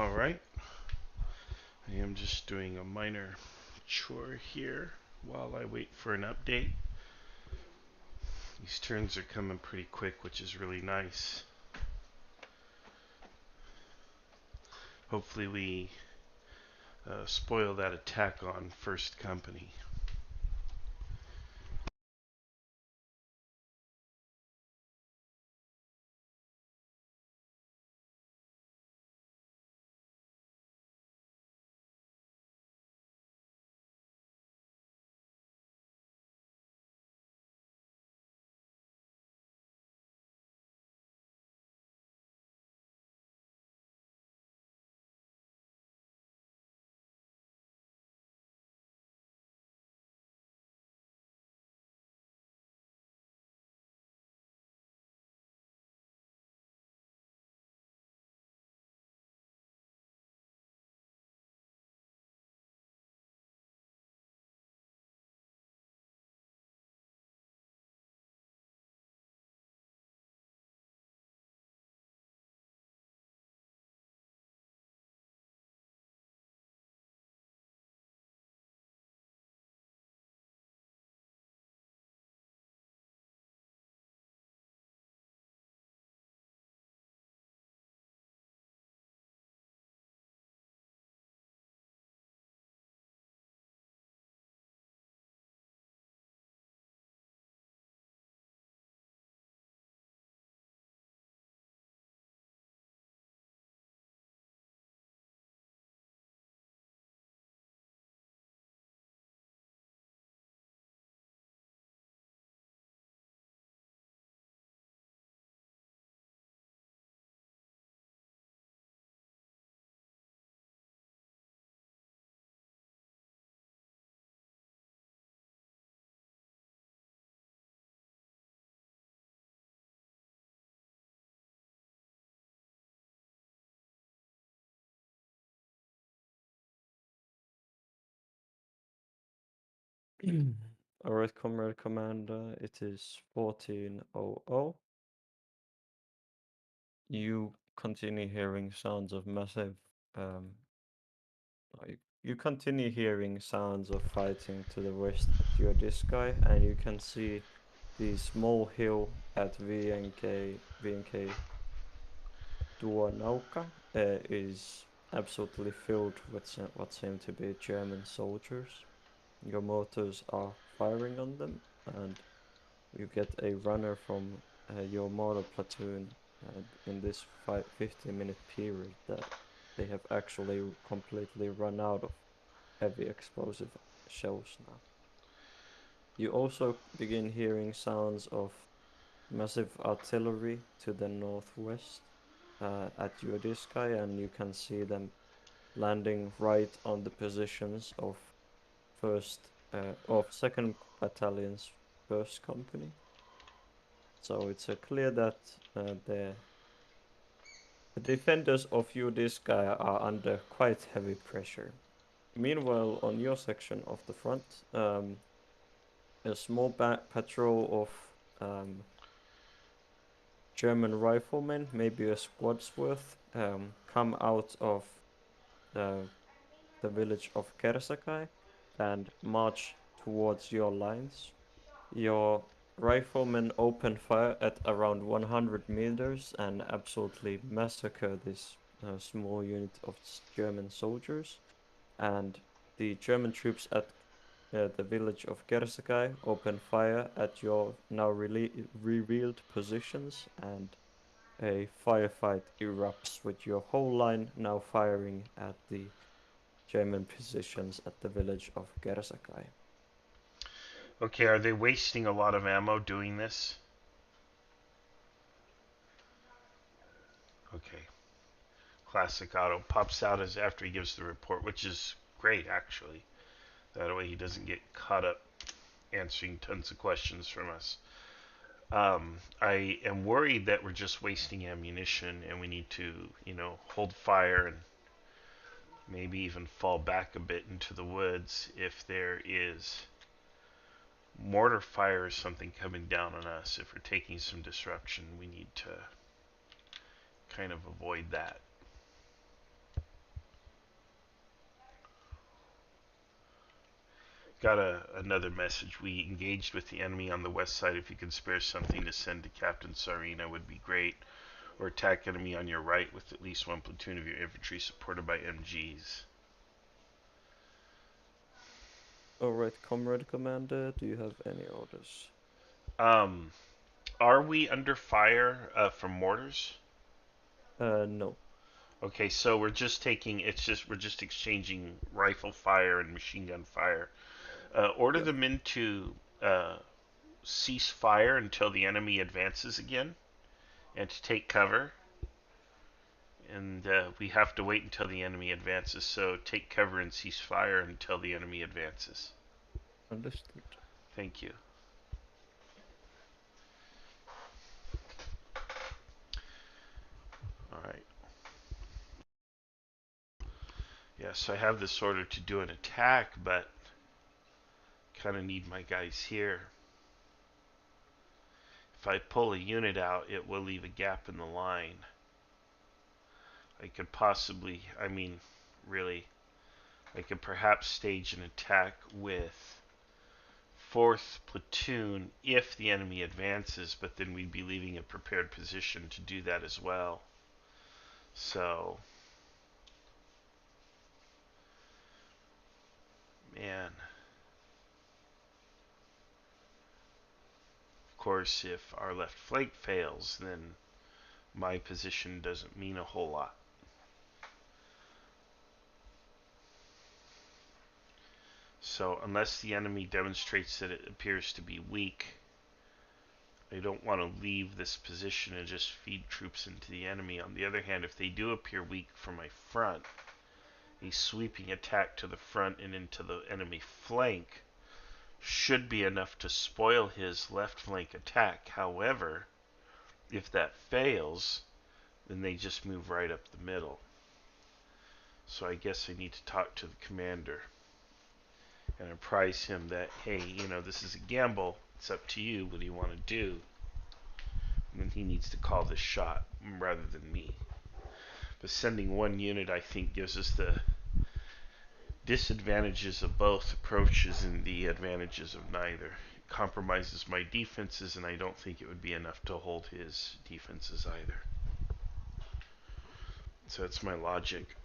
Alright. I am just doing a minor chore here while I wait for an update. These turns are coming pretty quick, which is really nice. Hopefully we spoil that attack on First Company. Alright, Comrade Commander, it is 14:00. You continue hearing sounds of massive. You continue hearing sounds of fighting to the west at your sky, and you can see the small hill at VNK Duanauka is absolutely filled with what seem to be German soldiers. Your mortars are firing on them, and you get a runner from your mortar platoon in this 15-minute period that they have actually completely run out of heavy explosive shells now. You also begin hearing sounds of massive artillery to the northwest at Yudiskaya, and you can see them landing right on the positions of second battalion's first company. So it's clear that the defenders of Yudiskaya are under quite heavy pressure. Meanwhile, on your section of the front, a small patrol of German riflemen, maybe a squad's worth, come out of the village of Kersakai and march towards your lines. Your riflemen open fire at around 100 meters and absolutely massacre this small unit of German soldiers. And the German troops at the village of Kersakai open fire at your now revealed positions, and a firefight erupts with your whole line now firing at the German positions at the village of Kersakai. Okay, are they wasting a lot of ammo doing this? Okay. Classic Otto pops out as after he gives the report, which is great actually. That way he doesn't get caught up answering tons of questions from us. I am worried that we're just wasting ammunition and we need to, hold fire and maybe even fall back a bit into the woods if there is mortar fire or something coming down on us. If we're taking some disruption, we need to kind of avoid that. got another message. We engaged with the enemy on the west side. If you can spare something to send to Captain Sarina would be great. Or attack enemy on your right with at least one platoon of your infantry supported by MGs. Alright, Comrade Commander, do you have any orders? Are we under fire from mortars? No. Okay, so we're just exchanging rifle fire and machine gun fire. Order Yep. the men to cease fire until the enemy advances again, and to take cover. And we have to wait until the enemy advances, so take cover and cease fire until the enemy advances. Understood. Thank you. Alright. Yes, I have this order to do an attack, but kind of need my guys here. If I pull a unit out, it will leave a gap in the line. I could possibly, really, I could perhaps stage an attack with 4th platoon if the enemy advances, but then we'd be leaving a prepared position to do that as well. So, man. Of course, if our left flank fails, then my position doesn't mean a whole lot. So unless the enemy demonstrates that it appears to be weak, I don't want to leave this position and just feed troops into the enemy. On the other hand, if they do appear weak from my front, a sweeping attack to the front and into the enemy flank should be enough to spoil his left flank attack. However, if that fails, then they just move right up the middle. So I guess I need to talk to the commander and apprise him that, hey, this is a gamble. It's up to you. What do you want to do? And then he needs to call this shot rather than me. But sending one unit, I think, gives us the disadvantages of both approaches and the advantages of neither. It compromises my defenses, and I don't think it would be enough to hold his defenses either. So that's my logic.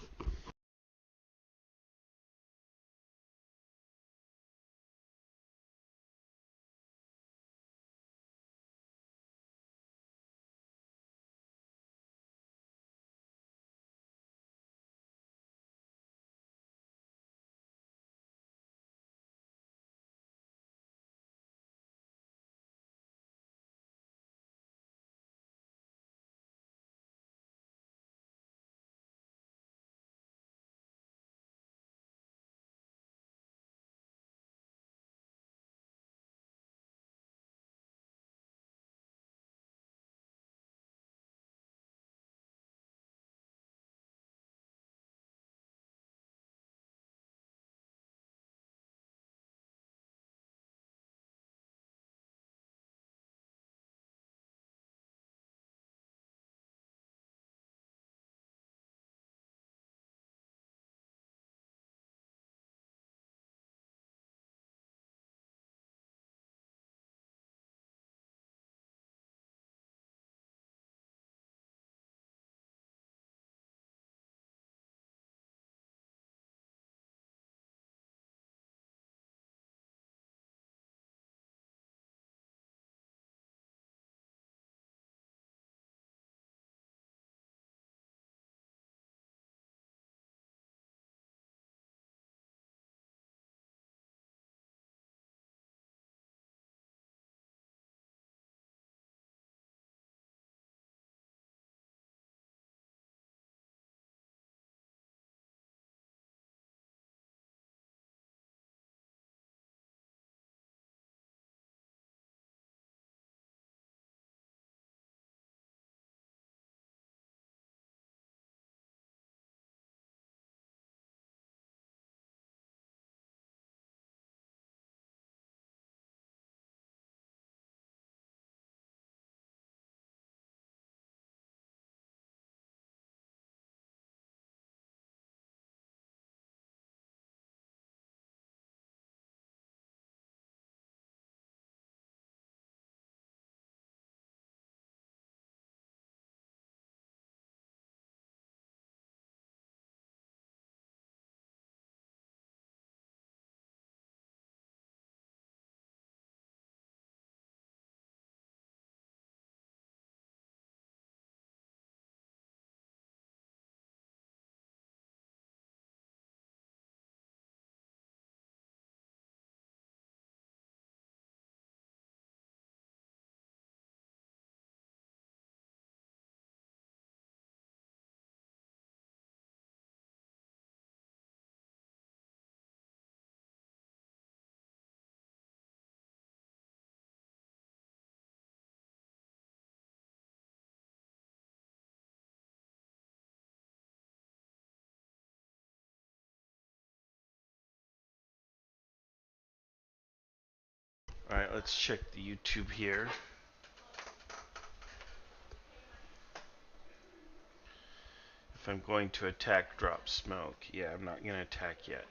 Alright, let's check the YouTube here. If I'm going to attack, drop smoke. Yeah, I'm not going to attack yet.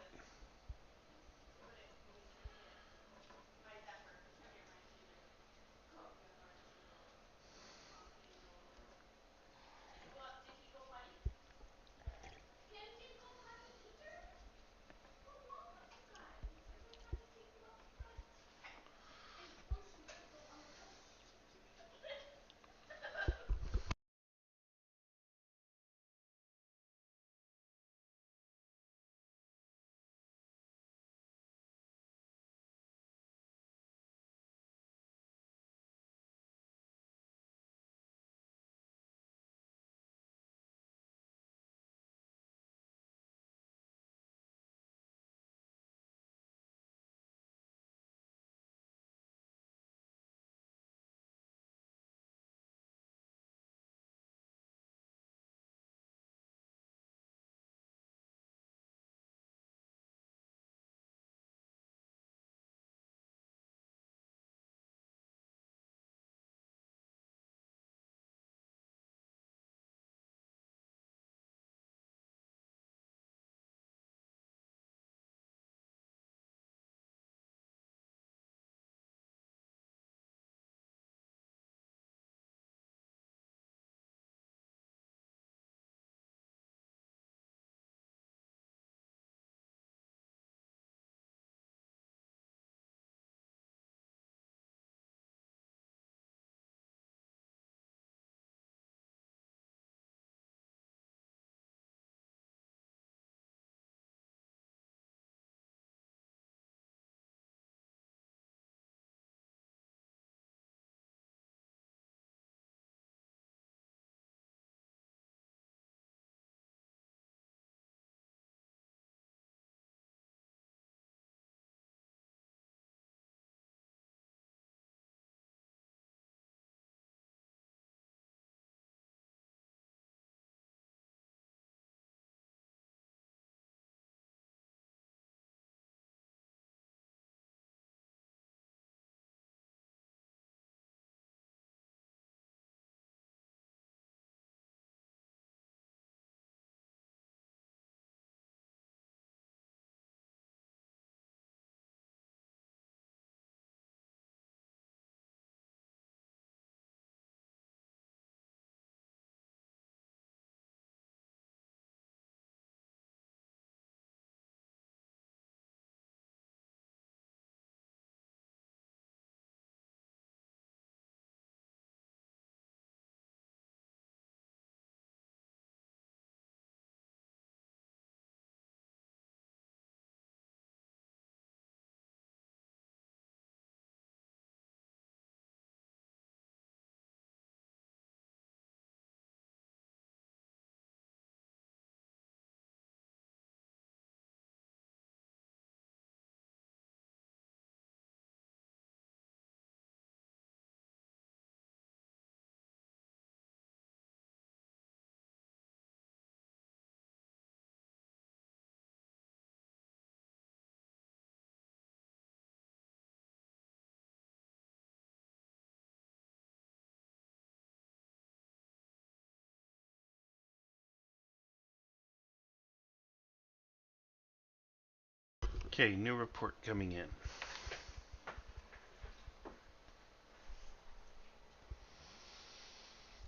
Okay, new report coming in.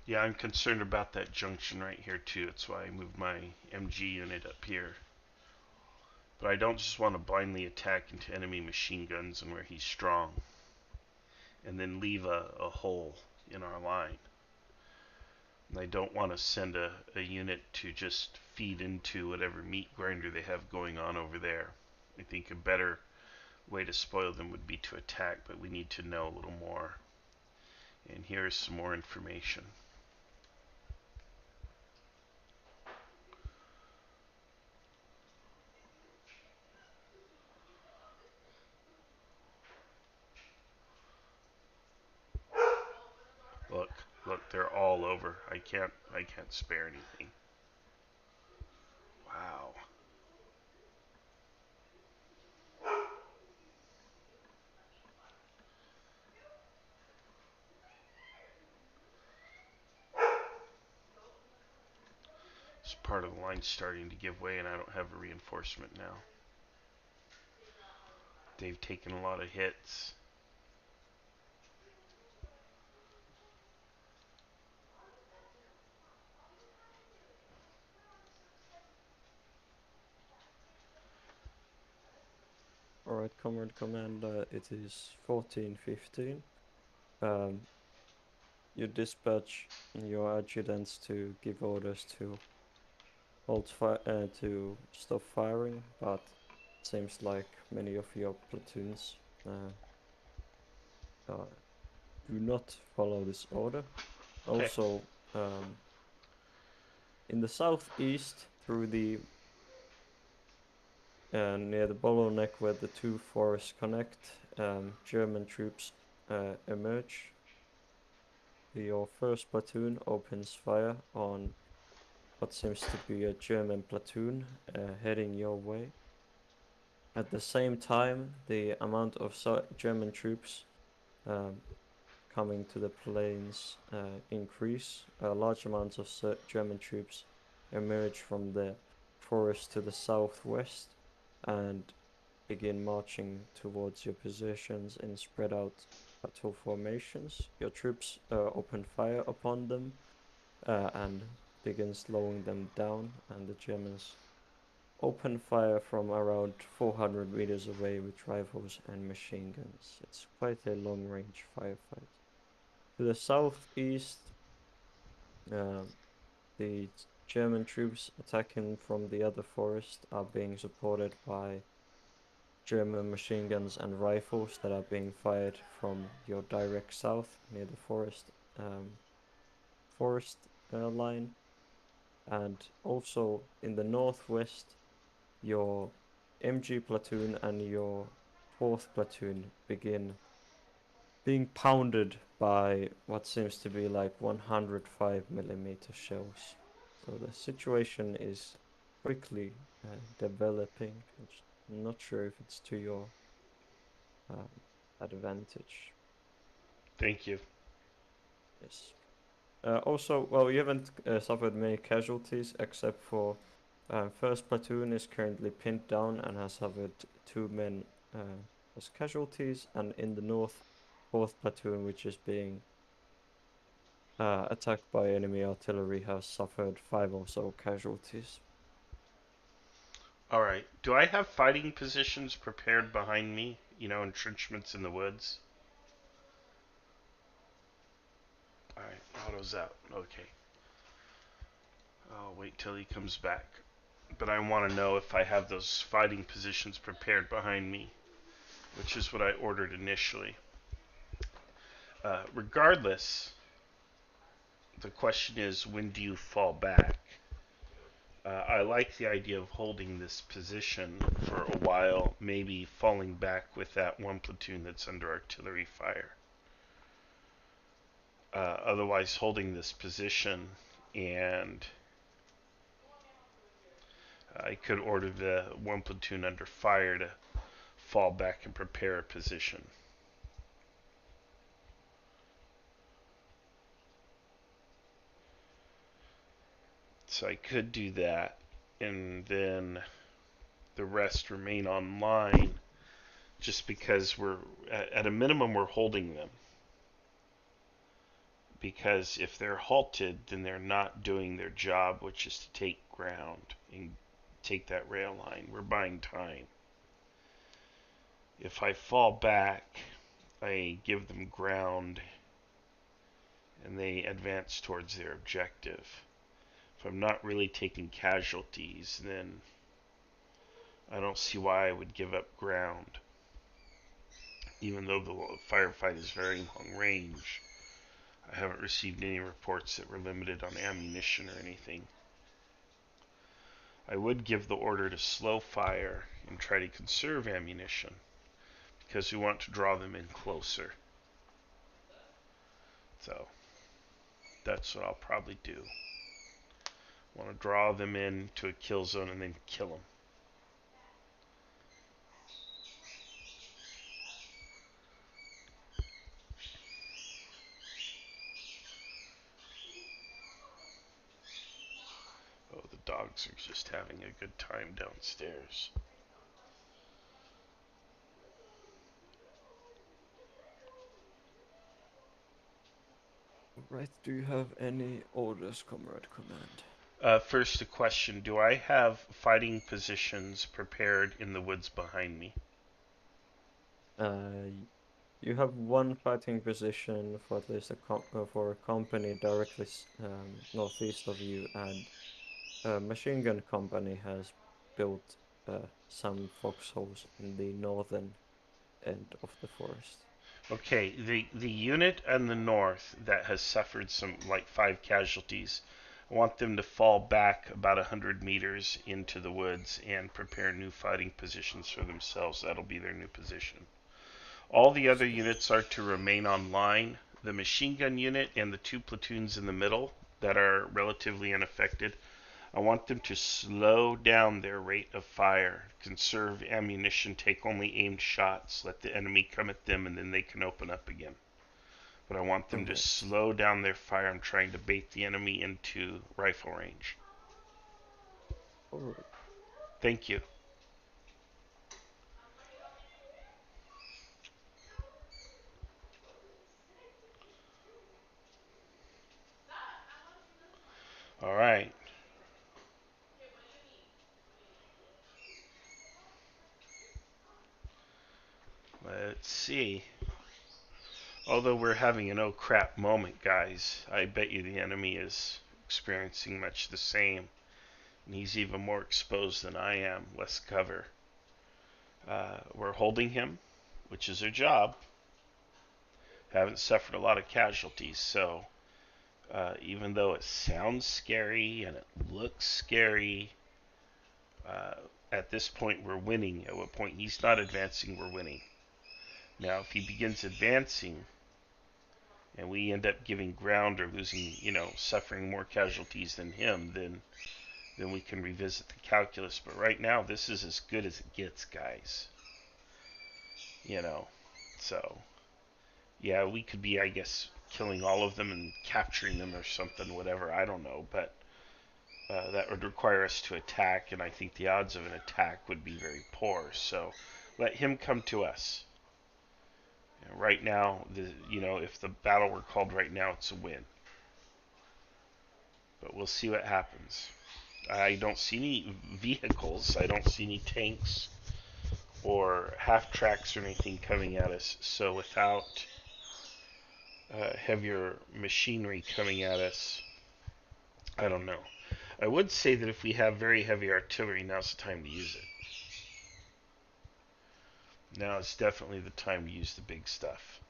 Yeah, I'm concerned about that junction right here too. That's why I moved my MG unit up here. But I don't just want to blindly attack into enemy machine guns and where he's strong and then leave a hole in our line. And I don't want to send a unit to just feed into whatever meat grinder they have going on over there. I think a better way to spoil them would be to attack, but we need to know a little more. And here's some more information. Look, look, they're all over. I can't spare anything. Wow. part of the line's starting to give way, and I don't have a reinforcement now. They've taken a lot of hits. Alright, Comrade Commander, it is 14:15. You dispatch your adjutants to give orders to to stop firing, but it seems like many of your platoons do not follow this order. Okay. Also, in the southeast, through the near the bottleneck where the two forests connect, German troops emerge. Your first platoon opens fire on what seems to be a German platoon heading your way. At the same time, the amount of German troops coming to the plains increase. Large amounts of German troops emerge from the forest to the southwest and begin marching towards your positions in spread out battle formations. Your troops open fire upon them and begin slowing them down, and the Germans open fire from around 400 meters away with rifles and machine guns. It's quite a long-range firefight. To the southeast, the German troops attacking from the other forest are being supported by German machine guns and rifles that are being fired from your direct south near the forest line, and also in the northwest, your MG platoon and your 4th platoon begin being pounded by what seems to be like 105mm shells. So the situation is quickly developing. I'm not sure if it's to your advantage. Thank you. Yes. Also, well, you haven't suffered many casualties except for first platoon is currently pinned down and has suffered 2 men as casualties, and in the north, 4th platoon, which is being attacked by enemy artillery, has suffered 5 or so casualties. Alright. Do I have fighting positions prepared behind me? You know, entrenchments in the woods? Alright, auto's out. Okay. I'll wait till he comes back. But I want to know if I have those fighting positions prepared behind me, which is what I ordered initially. Regardless, the question is, when do you fall back? I like the idea of holding this position for a while, maybe falling back with that one platoon that's under artillery fire. Otherwise, holding this position, and I could order the one platoon under fire to fall back and prepare a position. So I could do that, and then the rest remain online, just because we're at a minimum we're holding them. Because if they're halted, then they're not doing their job, which is to take ground and take that rail line. We're buying time. If I fall back, I give them ground and they advance towards their objective. If I'm not really taking casualties, then I don't see why I would give up ground. Even though the firefight is very long range, I haven't received any reports that we're limited on ammunition or anything. I would give the order to slow fire and try to conserve ammunition, because we want to draw them in closer. So that's what I'll probably do. Want to draw them in to a kill zone and then kill them. Oh, the dogs are just having a good time downstairs. Right, do you have any orders, Comrade Command? First, a question. Do I have fighting positions prepared in the woods behind me? You have one fighting position for at least for a company directly northeast of you, and a machine gun company has built some foxholes in the northern end of the forest. Okay, the unit in the north that has suffered some, like, 5 casualties, I want them to fall back about 100 meters into the woods and prepare new fighting positions for themselves. That'll be their new position. All the other units are to remain online. The machine gun unit and the 2 platoons in the middle that are relatively unaffected, I want them to slow down their rate of fire, conserve ammunition, take only aimed shots, let the enemy come at them, and then they can open up again. But I want them to Alright. slow down their fire. I'm trying to bait the enemy into rifle range. Alright. Thank you. All right. Let's see. Although we're having an oh crap moment, guys, I bet you the enemy is experiencing much the same. And he's even more exposed than I am. Less cover. We're holding him, which is our job. Haven't suffered a lot of casualties, so even though it sounds scary and it looks scary, at this point we're winning. At what point he's not advancing, we're winning. Now, if he begins advancing and we end up giving ground or losing, suffering more casualties than him, then we can revisit the calculus. But right now, this is as good as it gets, guys. So yeah, we could be, I guess, killing all of them and capturing them or something, whatever. I don't know, but that would require us to attack, and I think the odds of an attack would be very poor. So let him come to us. Right now, if the battle were called right now, it's a win. But we'll see what happens. I don't see any vehicles. I don't see any tanks or half tracks or anything coming at us. So without heavier machinery coming at us, I don't know. I would say that if we have very heavy artillery, now's the time to use it. Now is definitely the time to use the big stuff.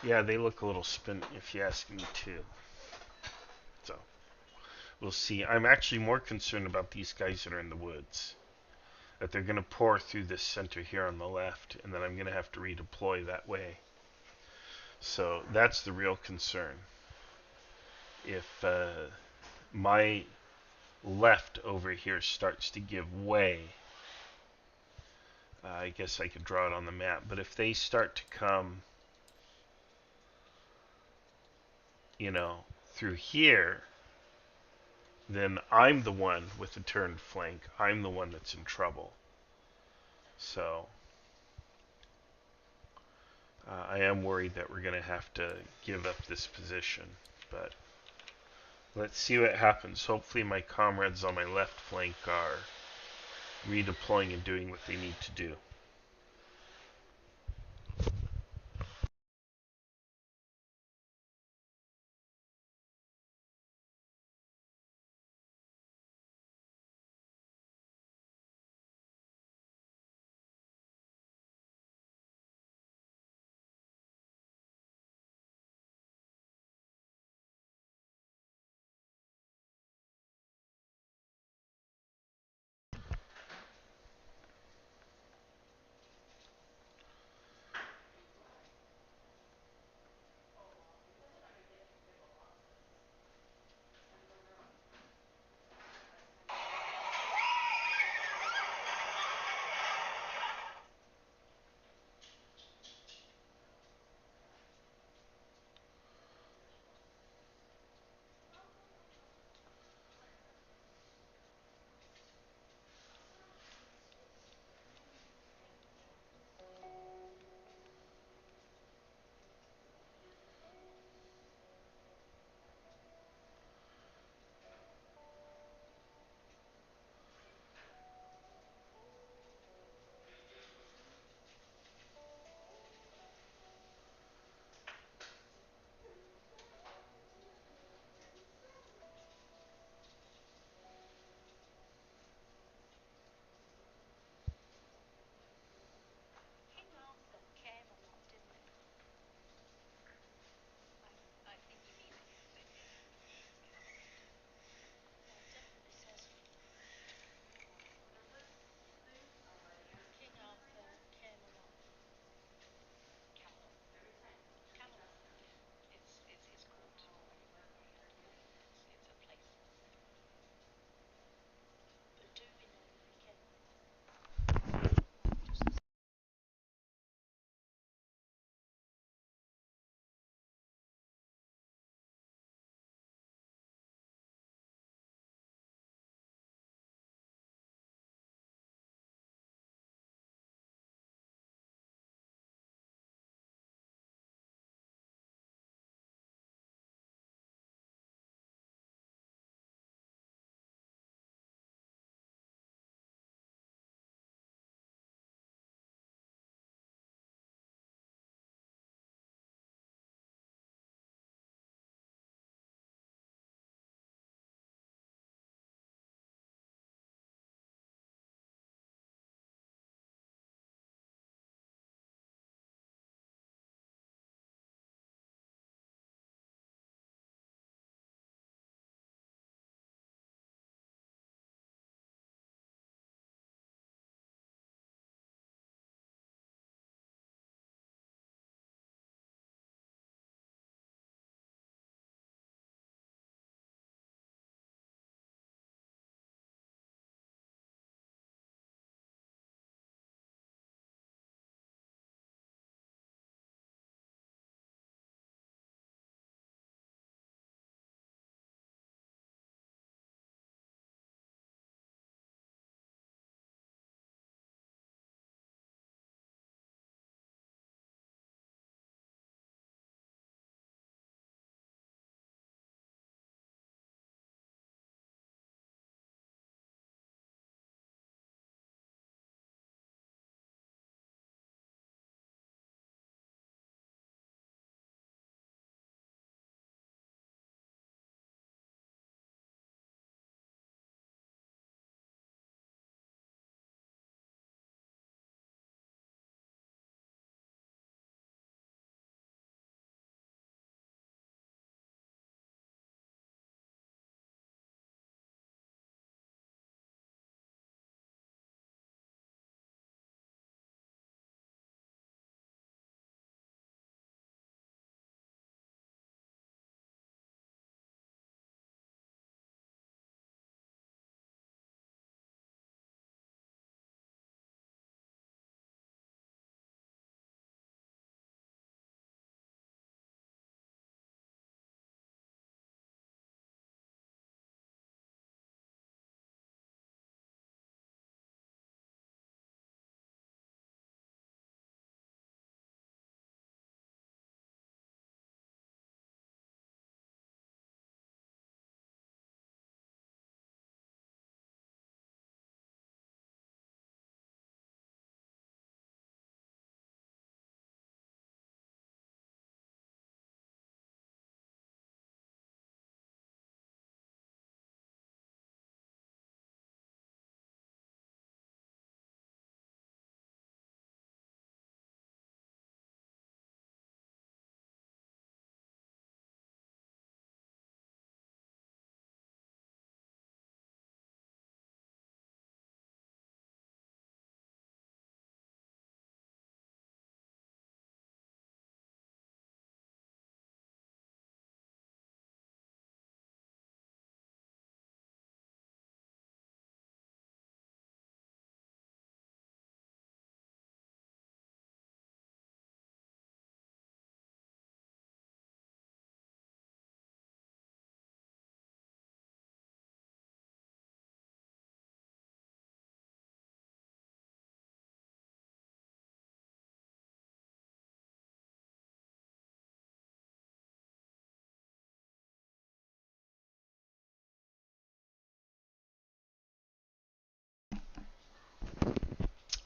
Yeah, they look a little spent if you ask me too. So, we'll see. I'm actually more concerned about these guys that are in the woods. That they're going to pour through this center here on the left, and then I'm going to have to redeploy that way. So that's the real concern. If my left over here starts to give way, I guess I could draw it on the map. But if they start to come, you know, through here, then I'm the one with the turned flank. I'm the one that's in trouble. So I am worried that we're going to have to give up this position. But let's see what happens. Hopefully my comrades on my left flank are redeploying and doing what they need to do.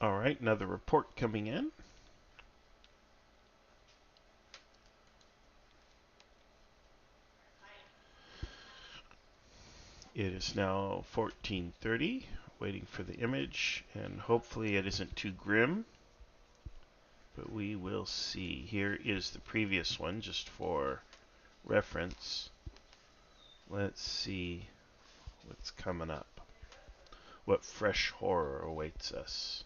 All right, another report coming in. It is now 14:30, waiting for the image, and hopefully it isn't too grim, but we will see. Here is the previous one, just for reference. Let's see what's coming up. What fresh horror awaits us.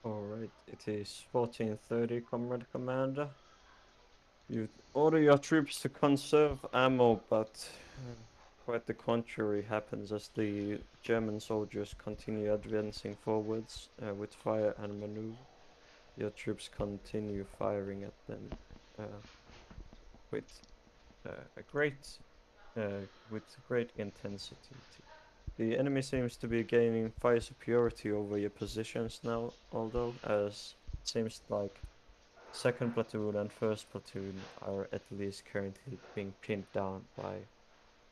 Alright, it is 14:30, Comrade Commander. You order your troops to conserve ammo, but quite the contrary happens as the German soldiers continue advancing forwards with fire and maneuver. Your troops continue firing at them with a great great intensity. The enemy seems to be gaining fire superiority over your positions now, although, as it seems like second platoon and first platoon are at least currently being pinned down by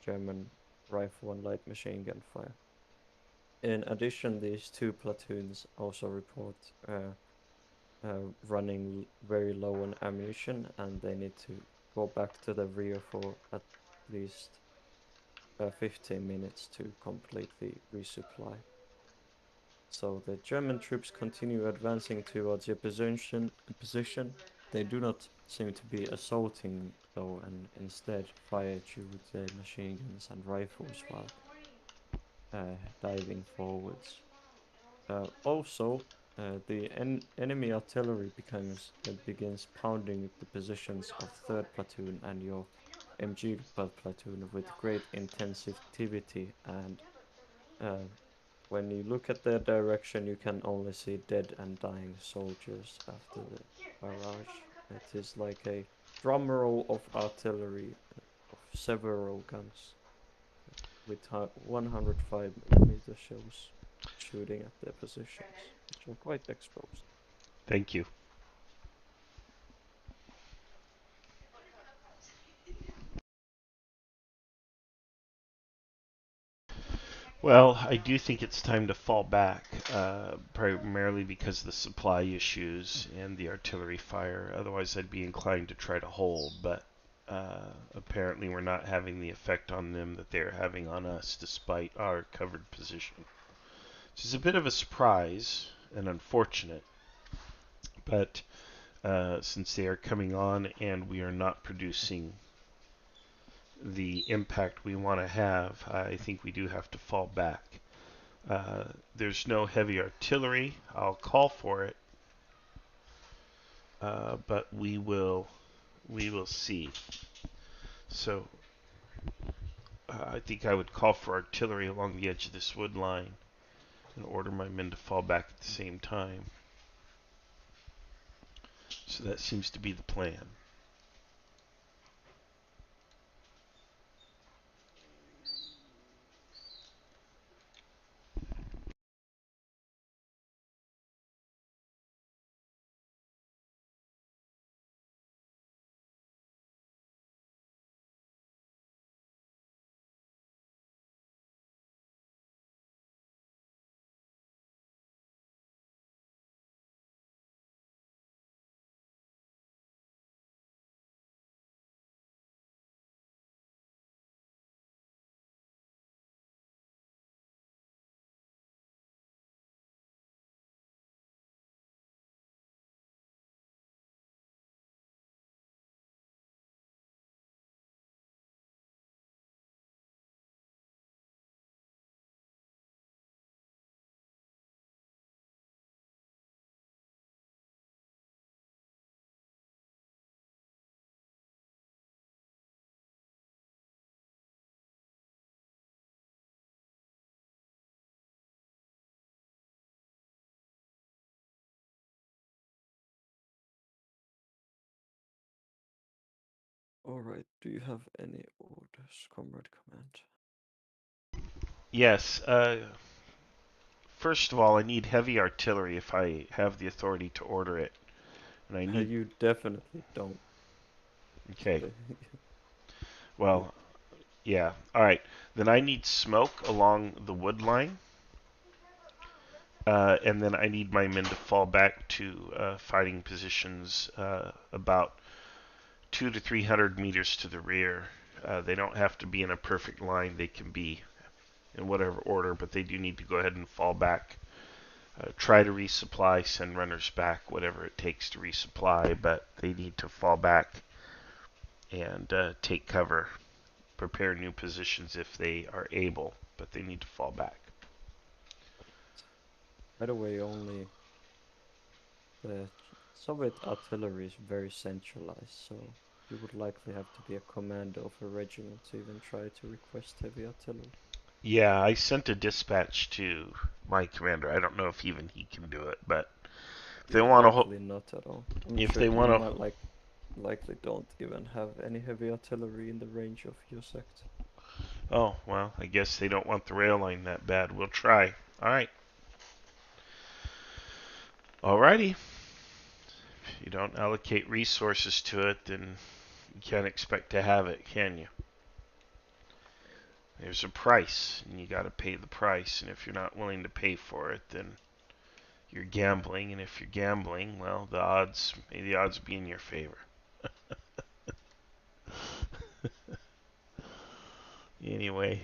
German rifle and light machine gun fire. In addition, these two platoons also report running very low on ammunition, and they need to go back to the rear for at least 15 minutes to completely resupply. So the German troops continue advancing towards your position. They do not seem to be assaulting though, and instead fire at you with their machine guns and rifles while diving forwards. Also, the enemy artillery begins pounding the positions of 3rd platoon and your MG platoon with great intensivity, and when you look at their direction, you can only see dead and dying soldiers after the barrage. It is like a drum roll of artillery of several guns with 105mm shells shooting at their positions, which are quite exposed. Thank you. Well, I do think it's time to fall back, primarily because of the supply issues and the artillery fire. Otherwise, I'd be inclined to try to hold, but apparently we're not having the effect on them that they're having on us, despite our covered position. Which is a bit of a surprise and unfortunate, but since they are coming on and we are not producing the impact we want to have, I think we do have to fall back. There's no heavy artillery. I'll call for it, but we will see. So I think I would call for artillery along the edge of this wood line and order my men to fall back at the same time. So that seems to be the plan. Alright, do you have any orders, Comrade Command? Yes. First of all, I need heavy artillery if I have the authority to order it, and I need. You definitely don't. Okay. Well, yeah. All right. Then I need smoke along the wood line, and then I need my men to fall back to fighting positions about 200 to 300 meters to the rear. They don't have to be in a perfect line. They can be in whatever order, but they do need to go ahead and fall back. Try to resupply, send runners back, whatever it takes to resupply, but they need to fall back and take cover, prepare new positions if they are able, but they need to fall back. By the way, only the Soviet artillery is very centralized, so you would likely have to be a commander of a regiment to even try to request heavy artillery. Yeah, I sent a dispatch to my commander. I don't know if even he can do it, but if they want Likely not at all. I'm if sure they you want might to, likely don't even have any heavy artillery in the range of your sect. oh well, I guess they don't want the rail line that bad. We'll try. All right. Alrighty. If you don't allocate resources to it, then you can't expect to have it, can you? There's a price, and you got to pay the price. And if you're not willing to pay for it, then you're gambling. And if you're gambling, well, may the odds be in your favor. Anyway,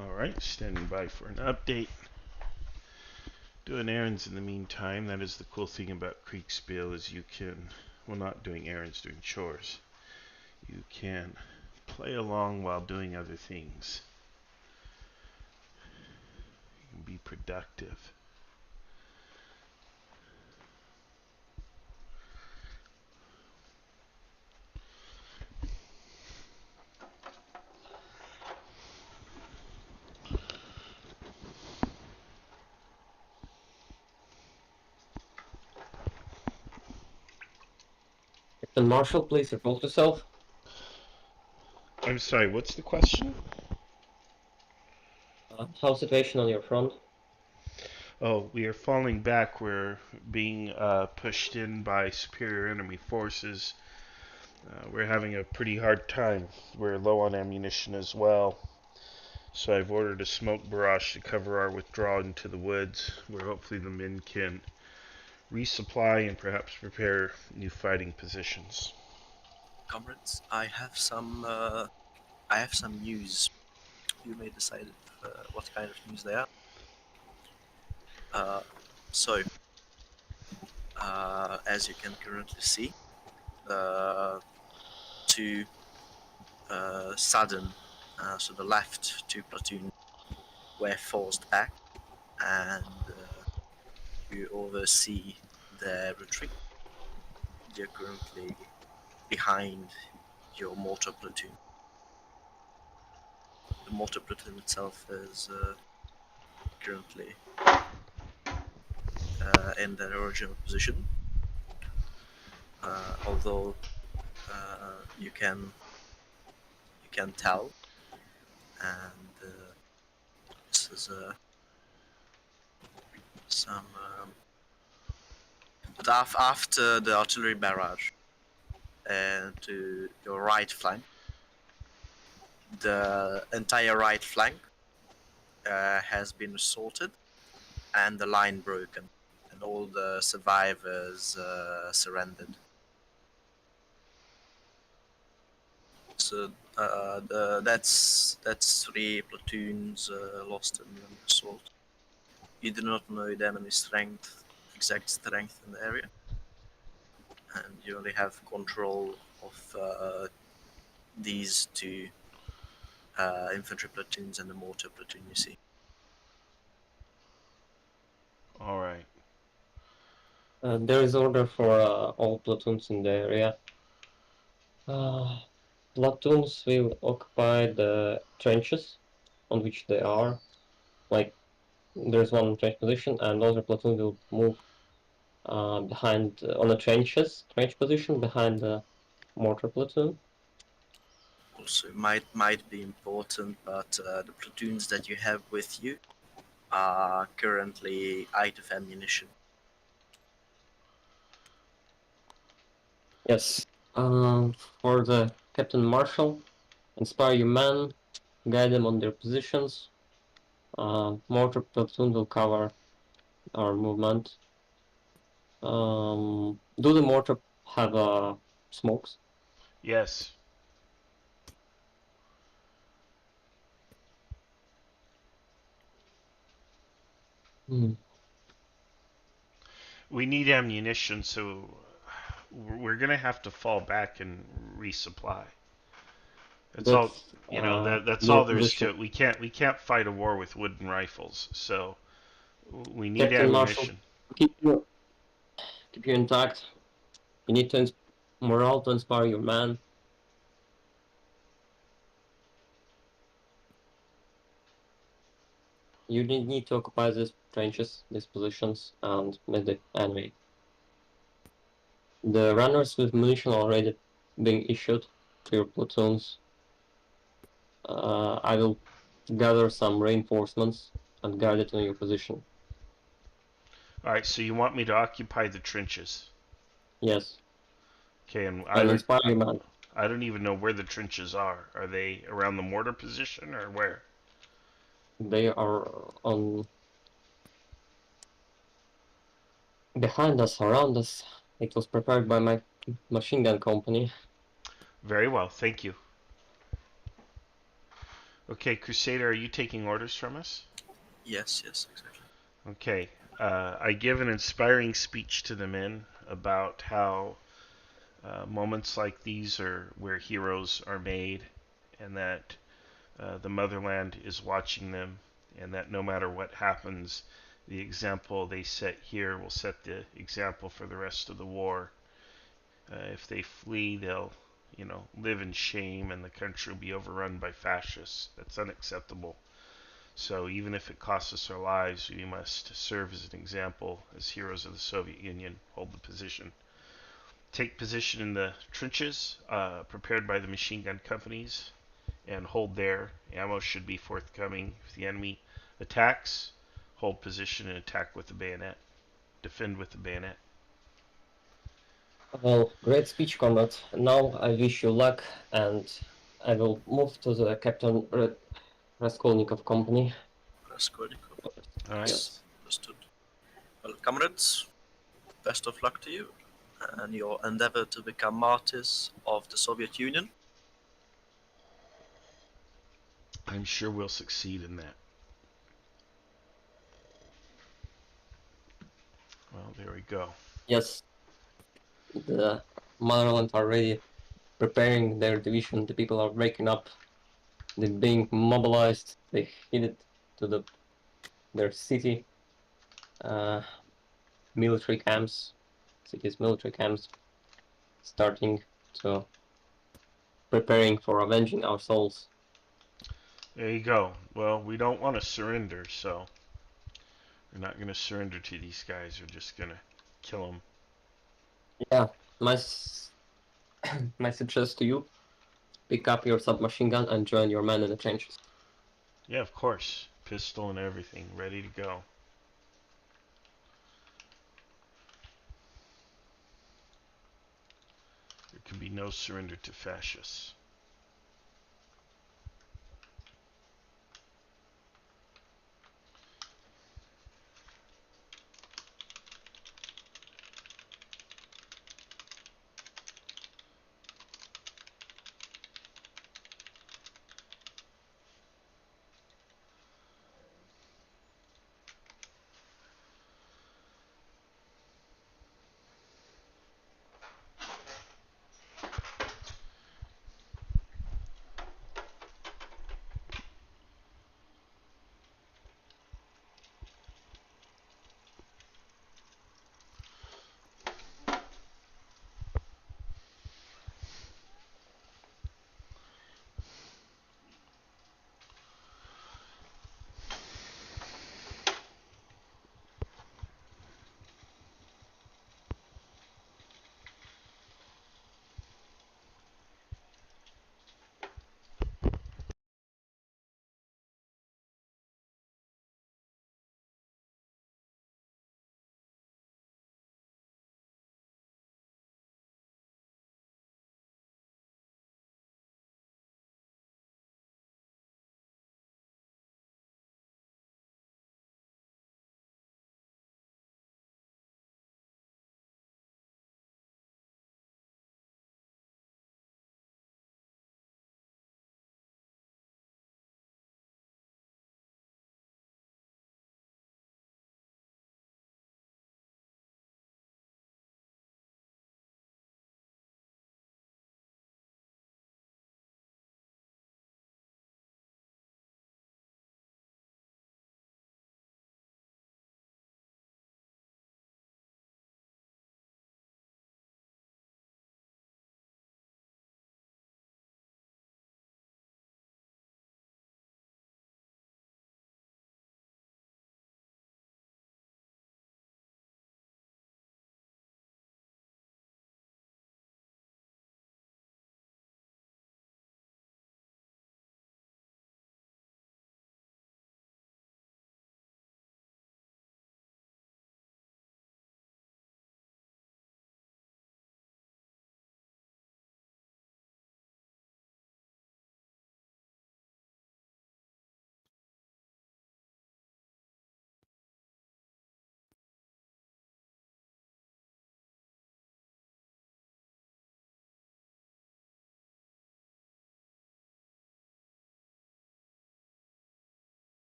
Alright, standing by for an update. Doing errands in the meantime. That is the cool thing about Kriegsspiel is you can, well, not doing errands, doing chores. You can play along while doing other things. You can be productive. Captain Marshall, please report yourself. I'm sorry, what's the question? How's situation on your front? Oh, we are falling back. We're being pushed in by superior enemy forces. We're having a pretty hard time. We're low on ammunition as well. So I've ordered a smoke barrage to cover our withdrawal into the woods, where hopefully the men can resupply and perhaps prepare new fighting positions. Comrades, I have some news. You may decide what kind of news they are. So, as you can currently see, two sudden, so the left two platoons were forced back, and you oversee their retreat. They're currently behind your mortar platoon. The mortar platoon itself is currently in their original position, although you can tell, and this is some. But after the artillery barrage to your right flank, the entire right flank has been assaulted and the line broken, and all the survivors surrendered. So that's 3 platoons lost in the assault. You do not know the enemy exact strength in the area, and you only have control of these 2 infantry platoons and the mortar platoon you see. Alright. There is order for all platoons in the area. Platoons will occupy the trenches on which they are. Like, there's one trench position, and other platoon will move behind on a trench position behind the mortar platoon. Also, might be important, but the platoons that you have with you are currently out of ammunition. Yes. For the Captain Marshal, inspire your men, guide them on their positions. Mortar platoon will cover our movement. Do the mortar have smokes? Yes. We need ammunition, so we're gonna have to fall back and resupply. That's all. You know, that's all there is to it. We can't fight a war with wooden rifles, so we need Captain Marshal, ammunition. keep you intact. You need to morale to inspire your men. You need to occupy these trenches, these positions, and meet the enemy. The runners with munition already being issued to your platoons. I will gather some reinforcements and guard it on your position. Alright, so you want me to occupy the trenches? Yes. Okay, and Inspire your men. I don't even know where the trenches are. Are they around the mortar position or where? They are on behind us, around us. It was prepared by my machine gun company. Very well, thank you. Okay, Crusader, are you taking orders from us? Yes, yes, exactly. Okay. I give an inspiring speech to the men about how moments like these are where heroes are made, and that the motherland is watching them, and that no matter what happens, the example they set here will set the example for the rest of the war. If they flee, they'll, live in shame, and the country will be overrun by fascists. That's unacceptable. So even if it costs us our lives, we must serve as an example as heroes of the Soviet Union, hold the position. Take position in the trenches prepared by the machine gun companies and hold there. Ammo should be forthcoming. If the enemy attacks, hold position and attack with the bayonet. Defend with the bayonet. Well, great speech, comrade. Now I wish you luck, and I will move to the Captain Raskolnikov company. Raskolnikov. All right. Yes. Understood. Well, comrades, best of luck to you and your endeavor to become martyrs of the Soviet Union. I'm sure we'll succeed in that. Well, there we go. Yes. The motherland are ready, preparing their division. The people are waking up. They're being mobilized. They headed to their city. Military camps, cities, military camps, starting to preparing for avenging our souls. There you go. Well, we don't want to surrender, so we're not going to surrender to these guys. We're just going to kill them. Yeah, my my suggestion to you: pick up your submachine gun and join your men in the trenches. Yeah, of course. Pistol and everything, ready to go. There can be no surrender to fascists.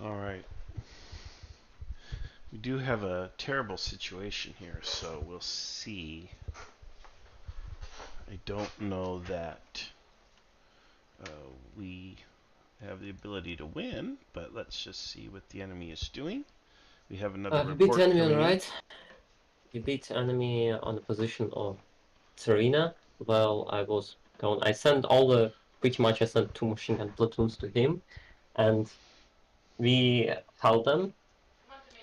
All right. We do have a terrible situation here, so we'll see. I don't know that we have the ability to win, but let's just see what the enemy is doing. We have another We beat report enemy on coming in. right. We beat enemy on the position of Serena. Well, I sent pretty much I sent 2 machine gun platoons to him, and we held them,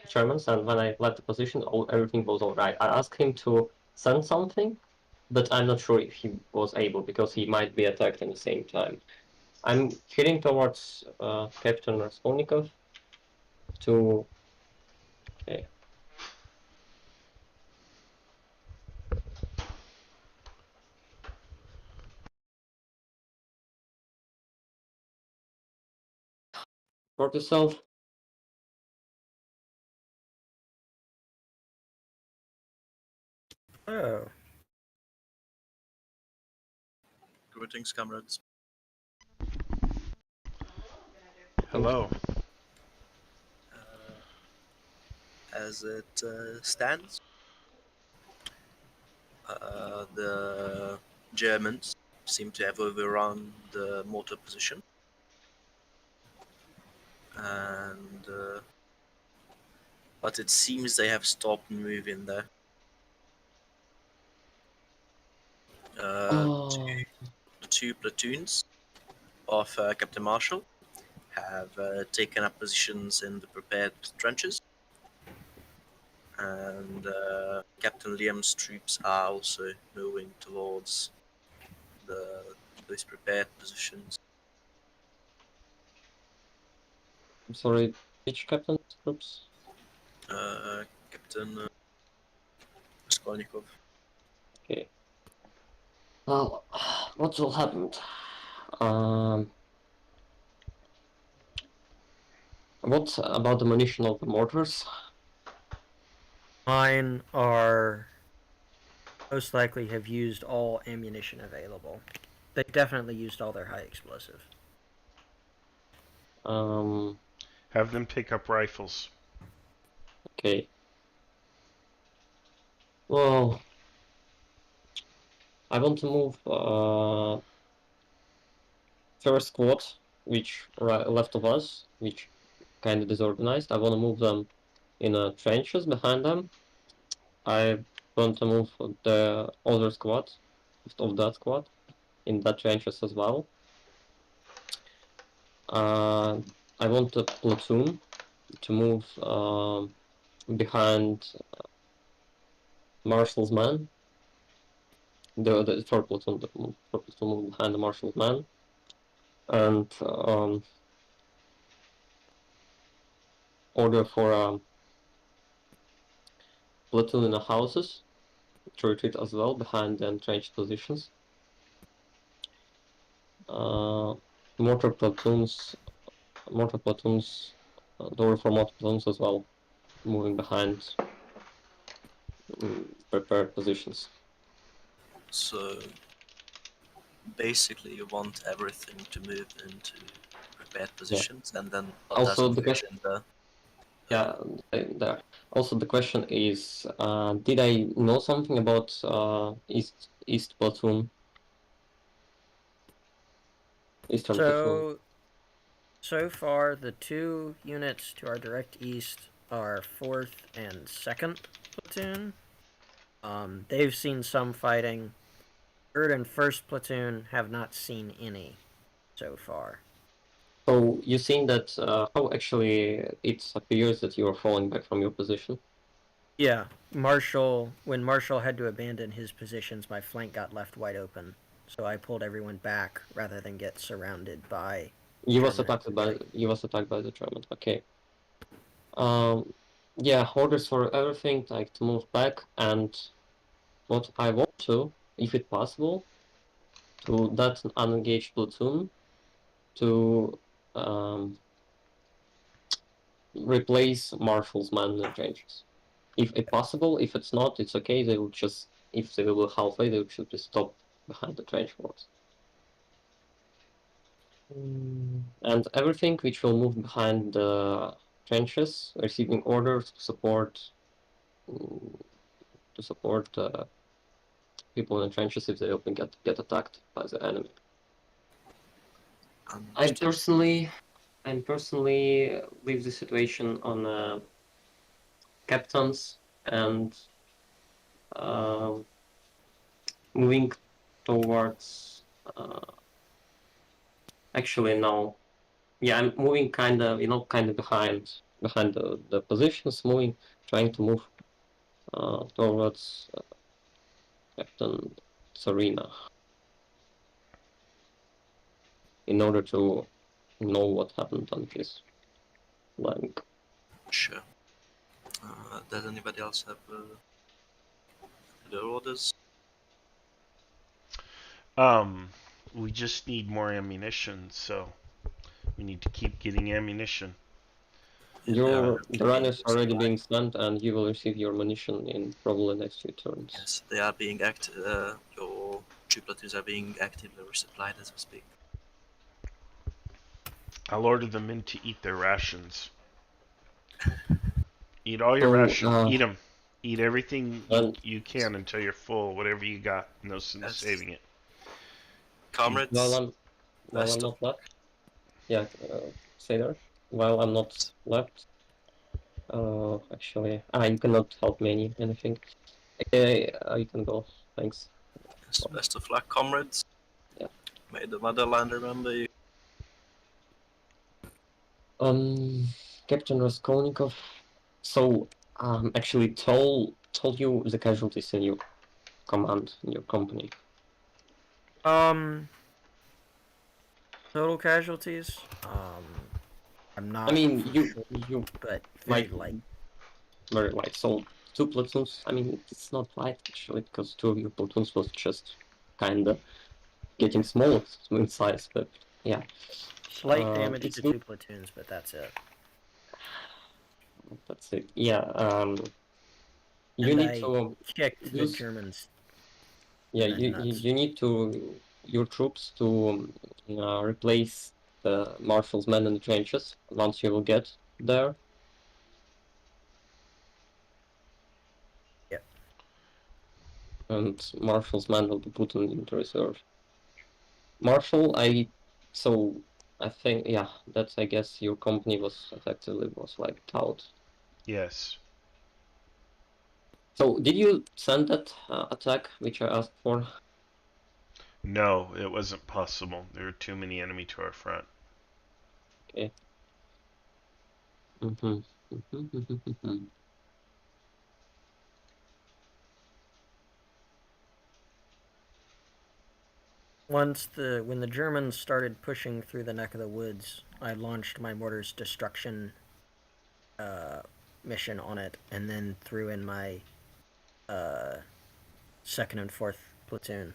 Germans, and when I left the position, everything was alright. I asked him to send something, but I'm not sure if he was able, because he might be attacked at the same time. I'm heading towards Captain Raskolnikov to... Okay. Report yourself. Oh. Greetings, comrades. Hello. As it stands, the Germans seem to have overrun the mortar position, and but it seems they have stopped moving there. Oh. The 2 platoons of Captain Marshall have taken up positions in the prepared trenches, and Captain Liam's troops are also moving towards those prepared positions. I'm sorry, which captain groups? Captain Raskolnikov. Okay. Well, what will happen? Um, what about the munition of the mortars? Mine are most likely have used all ammunition available. They've definitely used all their high explosive. Have them pick up rifles. Okay. Well, I want to move first squad, which left of us, which kind of disorganized. I want to move them in trenches behind them. I want to move the other squad of that squad in that trenches as well. I want the platoon to move behind Marshall's man. The third platoon, move behind the Marshall's man, and order for platoon in the houses to retreat as well behind the entrenched positions. Mortar platoons, order for mortar platoons as well, moving behind prepared positions. So basically, you want everything to move into prepared positions, and then Also, the question. Yeah, there. Also, the question is, did I know something about East Platoon? Eastern Platoon. So far, the 2 units to our direct east are 4th and 2nd platoon. They've seen some fighting. 3rd and 1st platoon have not seen any so far. So you seen that how actually it appears that you are falling back from your position? Yeah, when Marshall had to abandon his positions, my flank got left wide open. So I pulled everyone back rather than get surrounded by You was German attacked by the German. Okay. infantry. Yeah, orders for everything, like to move back, and what I want to, if it possible, to that unengaged platoon to replace Marshall's man in the trenches. If it's possible, if it's not, it's okay. They will just, if they will halfway, they should just stop behind the trench works. And everything which will move behind the trenches, receiving orders to support people in the trenches if they often get attacked by the enemy. I Understood. personally leave the situation on captains and moving towards. Actually, no. Yeah, I'm moving kind of behind the positions, trying to move towards Captain Serena in order to know what happened on his flank. Sure. Does anybody else have their orders? We just need more ammunition, so we need to keep getting ammunition. The run is already supplied. being sent, and you will receive your munition in probably next few turns. Yes, they are being your 2 platoons are being actively resupplied as we speak. I'll order the men to eat their rations. Eat all your So, rations. Eat them. Eat everything and you can until you're full. Whatever you got, no sense Yes. saving it. Comrades, while I'm best not of left, yeah, say there. While I'm not left, actually, you cannot help me anything. You can go. Thanks. yes, best of luck, comrades. Yeah. May the motherland remember you. Captain Raskolnikov. So, actually told you the casualties in your command, in your company. Total casualties. I'm not. I mean, sure, you but very like light. very light. So 2 platoons. I mean, it's not light actually because 2 of your platoons was just kinda getting smaller in size. But yeah, Slight damage it's to good. 2 platoons, but that's it. That's it. Yeah. You And need I to kicked the use. Germans. Yeah, in the nuts. you need your troops to replace the marshal's men in the trenches once you will get there. Yep. And marshal's men will be put into reserve. Marshal, I think, yeah, that's, I guess your company was effectively wiped out. Yes. So did you send that attack which I asked for? No, it wasn't possible. There were too many enemy to our front. Okay. Mm-hmm. When the Germans started pushing through the neck of the woods, I launched my mortar's destruction mission on it, and then threw in my 2nd and 4th platoon.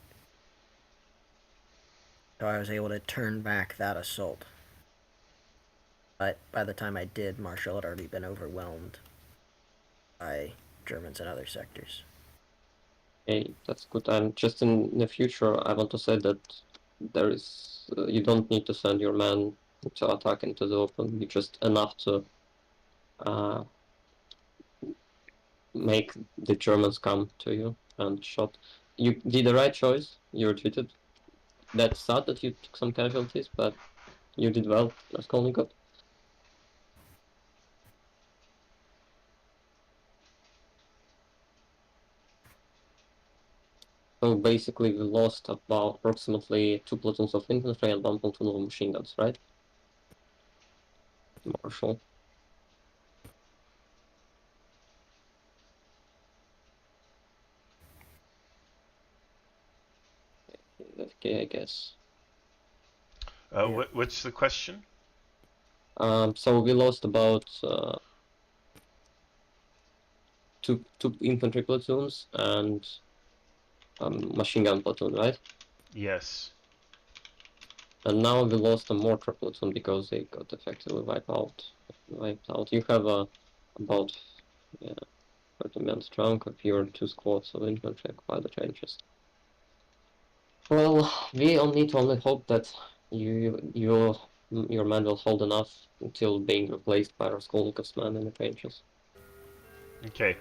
So I was able to turn back that assault. But by the time I did, Marshall had already been overwhelmed by Germans in other sectors. Okay, that's good. And just in the future, I want to say that there is you don't need to send your men to attack into the open. You just enough to make the Germans come to you and shot. You did the right choice. You retreated. That's sad that you took some casualties, but you did well, Raskolnikov. So basically, we lost about approximately 2 platoons of infantry and 1 platoon of machine guns, right? Marshal. Okay, I guess. Yeah. What's the question? So we lost about two infantry platoons and machine gun platoon, right? Yes. And now we lost a mortar platoon because they got effectively wiped out. You have about 30 men strong of your 2 squads of infantry occupy the trenches. Well, we all need to only hope that Your man will hold enough until being replaced by Raskolnikov's man in the trenches. Okay.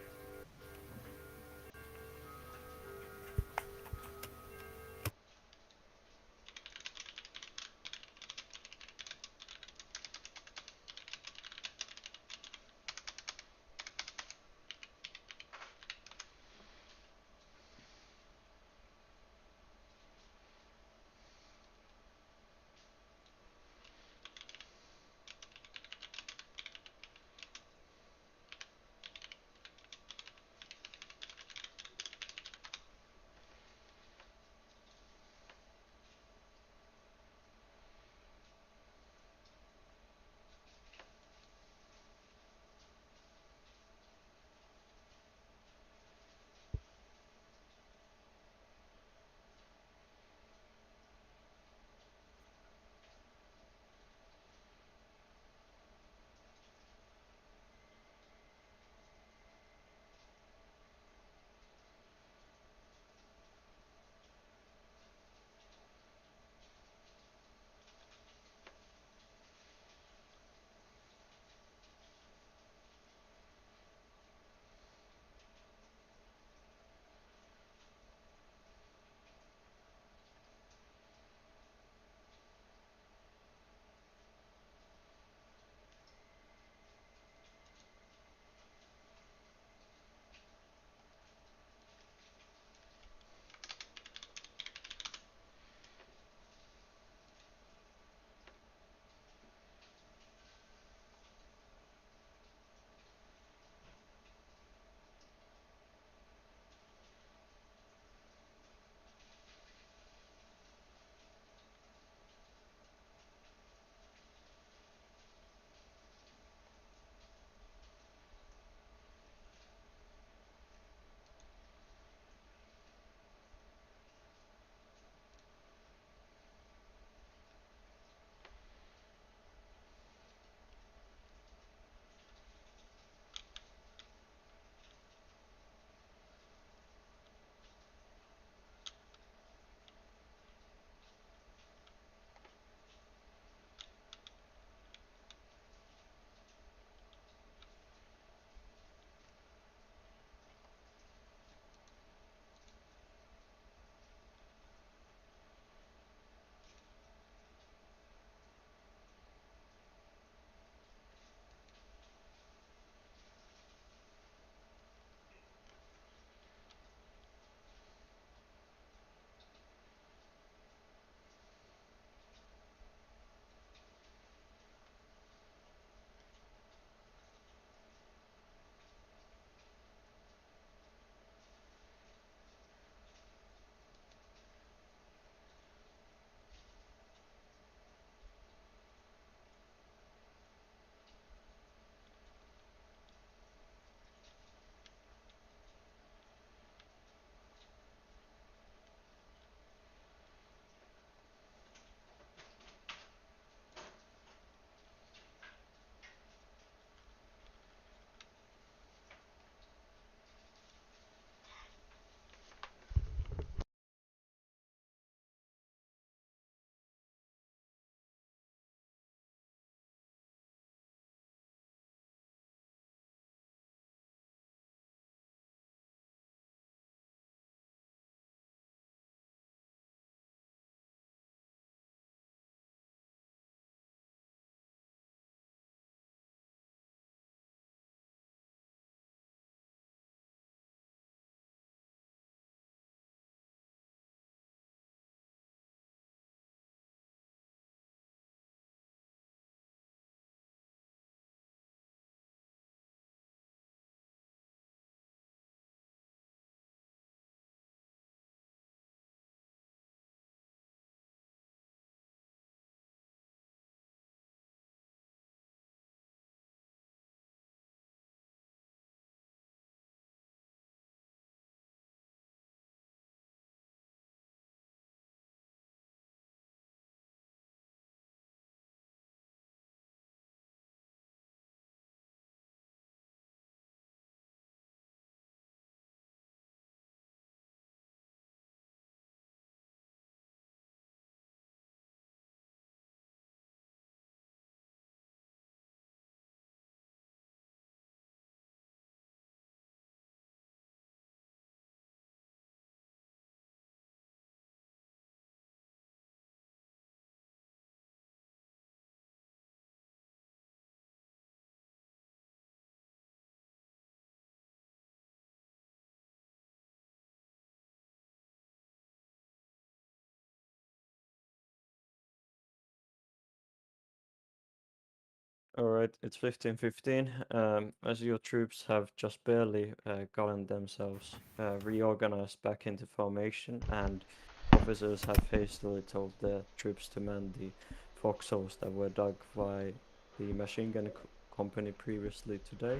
Alright, it's 15:15. As your troops have just barely gotten themselves reorganized back into formation, and officers have hastily told their troops to man the foxholes that were dug by the machine gun company previously today,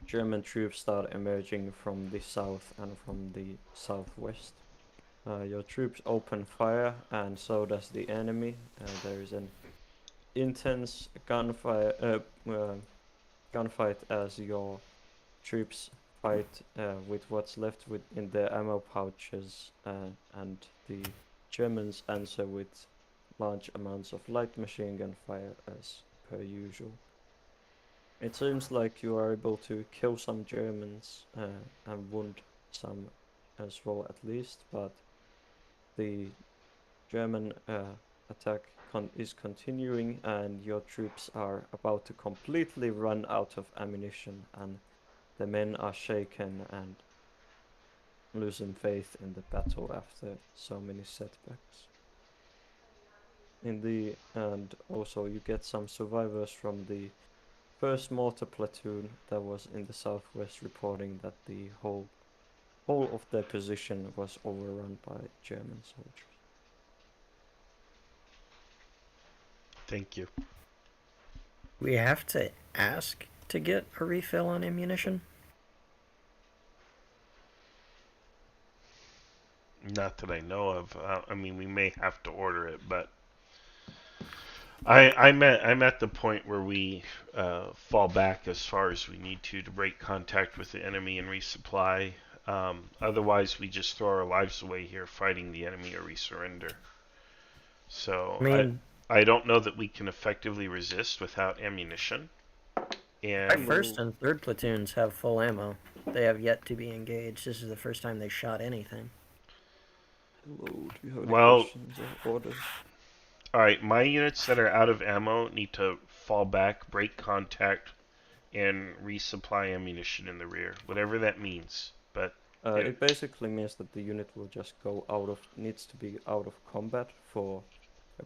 German troops start emerging from the south and from the southwest. Your troops open fire, and so does the enemy. There is an intense gunfight as your troops fight with what's left in their ammo pouches, and the Germans answer with large amounts of light machine gun fire as per usual. It seems like you are able to kill some Germans and wound some as well, at least, but the German attack is continuing, and your troops are about to completely run out of ammunition, and the men are shaken and losing faith in the battle after so many setbacks. And also you get some survivors from the first mortar platoon that was in the southwest reporting that the whole of their position was overrun by German soldiers. Thank you. We have to ask to get a refill on ammunition? Not that I know of. I mean, we may have to order it, but I'm at the point where we fall back as far as we need to break contact with the enemy and resupply. Otherwise, we just throw our lives away here fighting the enemy, or we surrender. So I mean, I don't know that we can effectively resist without ammunition. my And first and third platoons have full ammo. They have yet to be engaged. This is the first time they shot anything. Hello, do you have any Well- questions or orders? all right, my units that are out of ammo need to fall back, break contact, and resupply ammunition in the rear, whatever that means. But yeah. It basically means that the unit will just needs to be out of combat for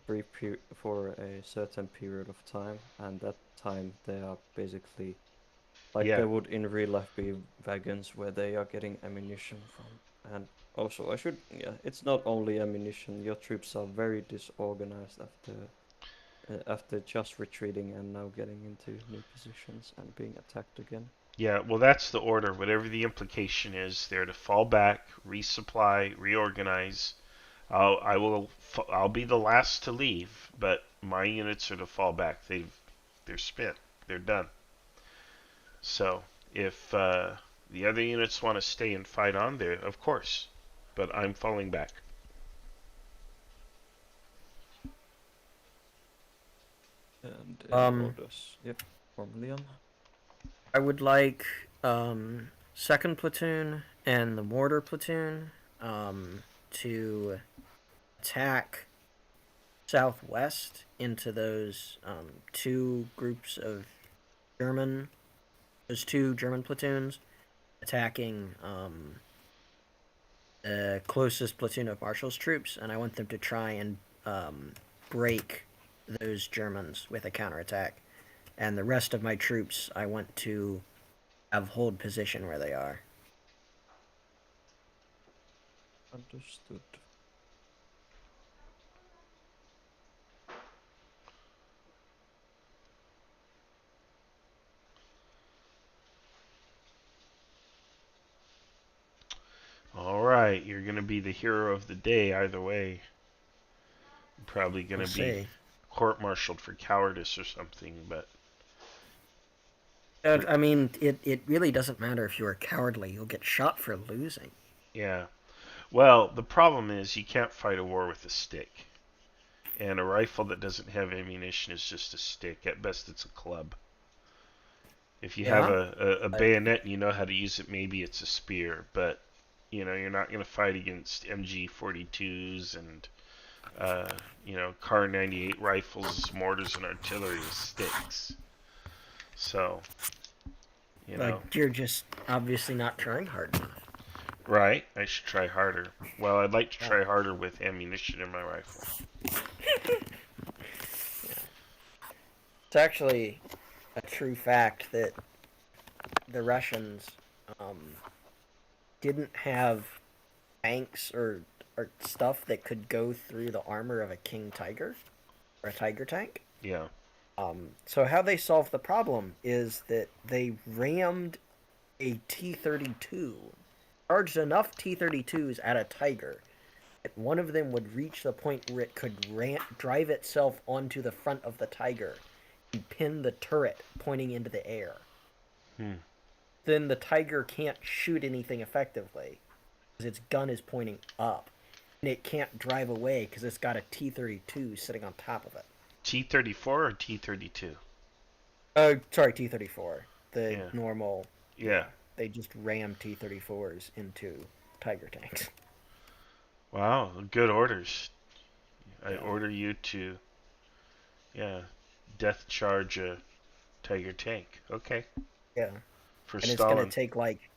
a certain period of time, and that time they are basically like Yeah. there would in real life be wagons where they are getting ammunition from. And also it's not only ammunition. Your troops are very disorganized after just retreating and now getting into new positions and being attacked again. Yeah, well, that's the order. Whatever the implication is, they're to fall back, resupply, reorganize. I'll be the last to leave, but my units are to fall back. They're spent. They're done. So if the other units want to stay and fight on, there, of course. But I'm falling back. And orders. Yep, from Liam. I would like second platoon and the mortar platoon to attack southwest into those two German platoons attacking the closest platoon of Marshall's troops, and I want them to try and break those Germans with a counterattack. And the rest of my troops, I want to hold position where they are. Understood. All right, you're gonna be the hero of the day either way. You're probably gonna We'll be see. court-martialed for cowardice or something, but I mean, it really doesn't matter if you are cowardly. You'll get shot for losing. yeah. Well, the problem is you can't fight a war with a stick. And a rifle that doesn't have ammunition is just a stick. At best, it's a club. If you have a bayonet and you know how to use it, maybe it's a spear. But, you're not going to fight against MG42s and, Kar 98 rifles, mortars, and artillery with sticks. So, You're just obviously not trying hard enough. Right, I should try harder. Well, I'd like to try harder with ammunition in my rifle. It's actually a true fact that the Russians didn't have tanks or stuff that could go through the armor of a King Tiger or a Tiger tank. Yeah. So how they solved the problem is that they rammed a T-32, charged enough T-32s at a Tiger that one of them would reach the point where it could drive itself onto the front of the Tiger and pin the turret pointing into the air. Then the Tiger can't shoot anything effectively because its gun is pointing up, and it can't drive away because it's got a T-32 sitting on top of it. T-34 or T-32? Sorry, T-34. The Yeah. normal. Yeah. They just ram T-34s into Tiger tanks. Wow, good orders. I Yeah. order you to, death charge a Tiger tank. Okay. Yeah. For And it's Stalin. going to take like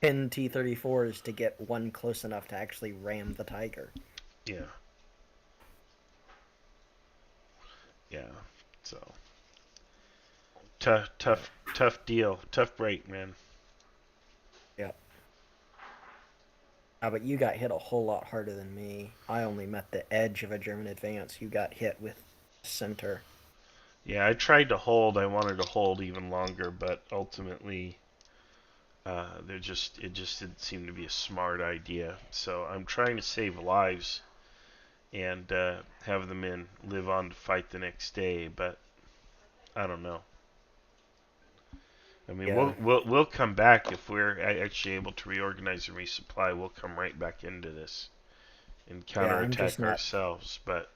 10 T-34s to get one close enough to actually ram the Tiger. Yeah. Yeah. So tough deal. Tough break, man. Yeah. But you got hit a whole lot harder than me. I only met the edge of a German advance. You got hit with center. Yeah, I tried to hold. I wanted to hold even longer, but ultimately, it just didn't seem to be a smart idea. So I'm trying to save lives and have the men live on to fight the next day. But I don't know. I mean, Yeah. we'll come back if we're actually able to reorganize and resupply. We'll come right back into this and counterattack ourselves. But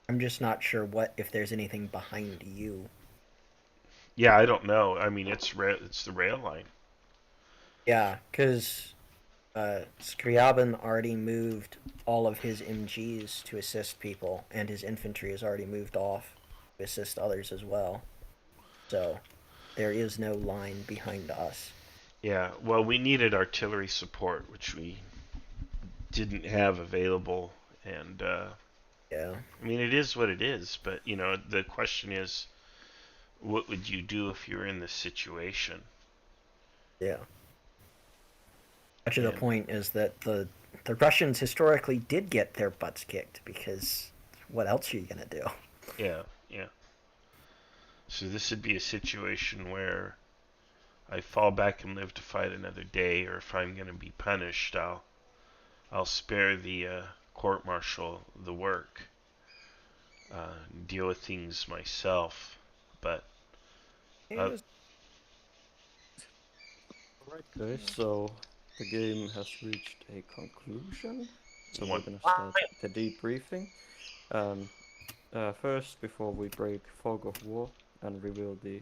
I'm just not sure if there's anything behind you. yeah, I don't know. I mean, it's the rail line. Yeah, because Scriabin already moved all of his MGs to assist people, and his infantry has already moved off to assist others as well. So there is no line behind us. Yeah, well, we needed artillery support, which we didn't have available, and Yeah. I mean, it is what it is. But the question is, what would you do if you were in this situation? Yeah. Much of the point is that the Russians historically did get their butts kicked, because what else are you going to do? Yeah, yeah. So this would be a situation where I fall back and live to fight another day, or if I'm going to be punished, I'll spare the court-martial the work, deal with things myself. But Okay, so the game has reached a conclusion. So we're One. gonna start the debriefing. First, before we break fog of war and reveal the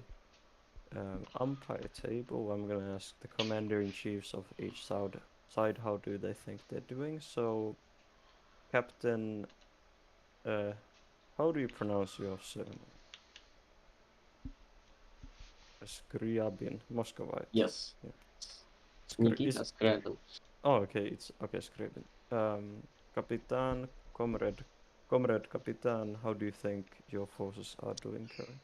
umpire table, I'm gonna ask the commander-in-chiefs of each side how do they think they're doing. So, Captain, how do you pronounce your surname? Scriabin, Muscovite. Yes. Yeah. Nikita Scriabin. Oh, okay, it's okay, Scriabin. Capitan, Comrade Capitan, how do you think your forces are doing currently?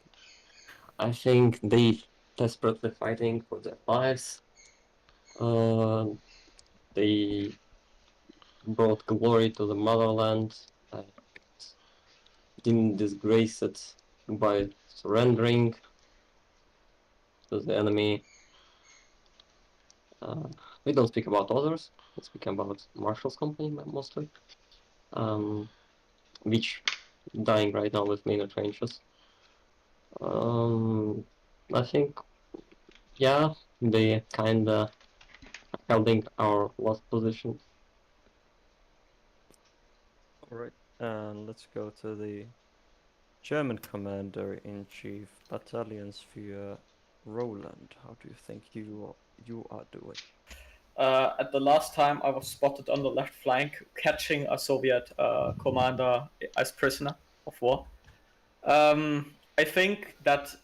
I think they desperately fighting for their lives. They brought glory to the motherland. Didn't disgrace it by surrendering to the enemy. We don't speak about others. We speak about Marshall's company mostly, which dying right now with minor trenches. I think, yeah, they kinda holding our last position. Alright, and let's go to the German Commander-in-Chief, Bataillonsführer Roland. How do you think you are doing? At the last time, I was spotted on the left flank, catching a Soviet commander as prisoner of war. I think that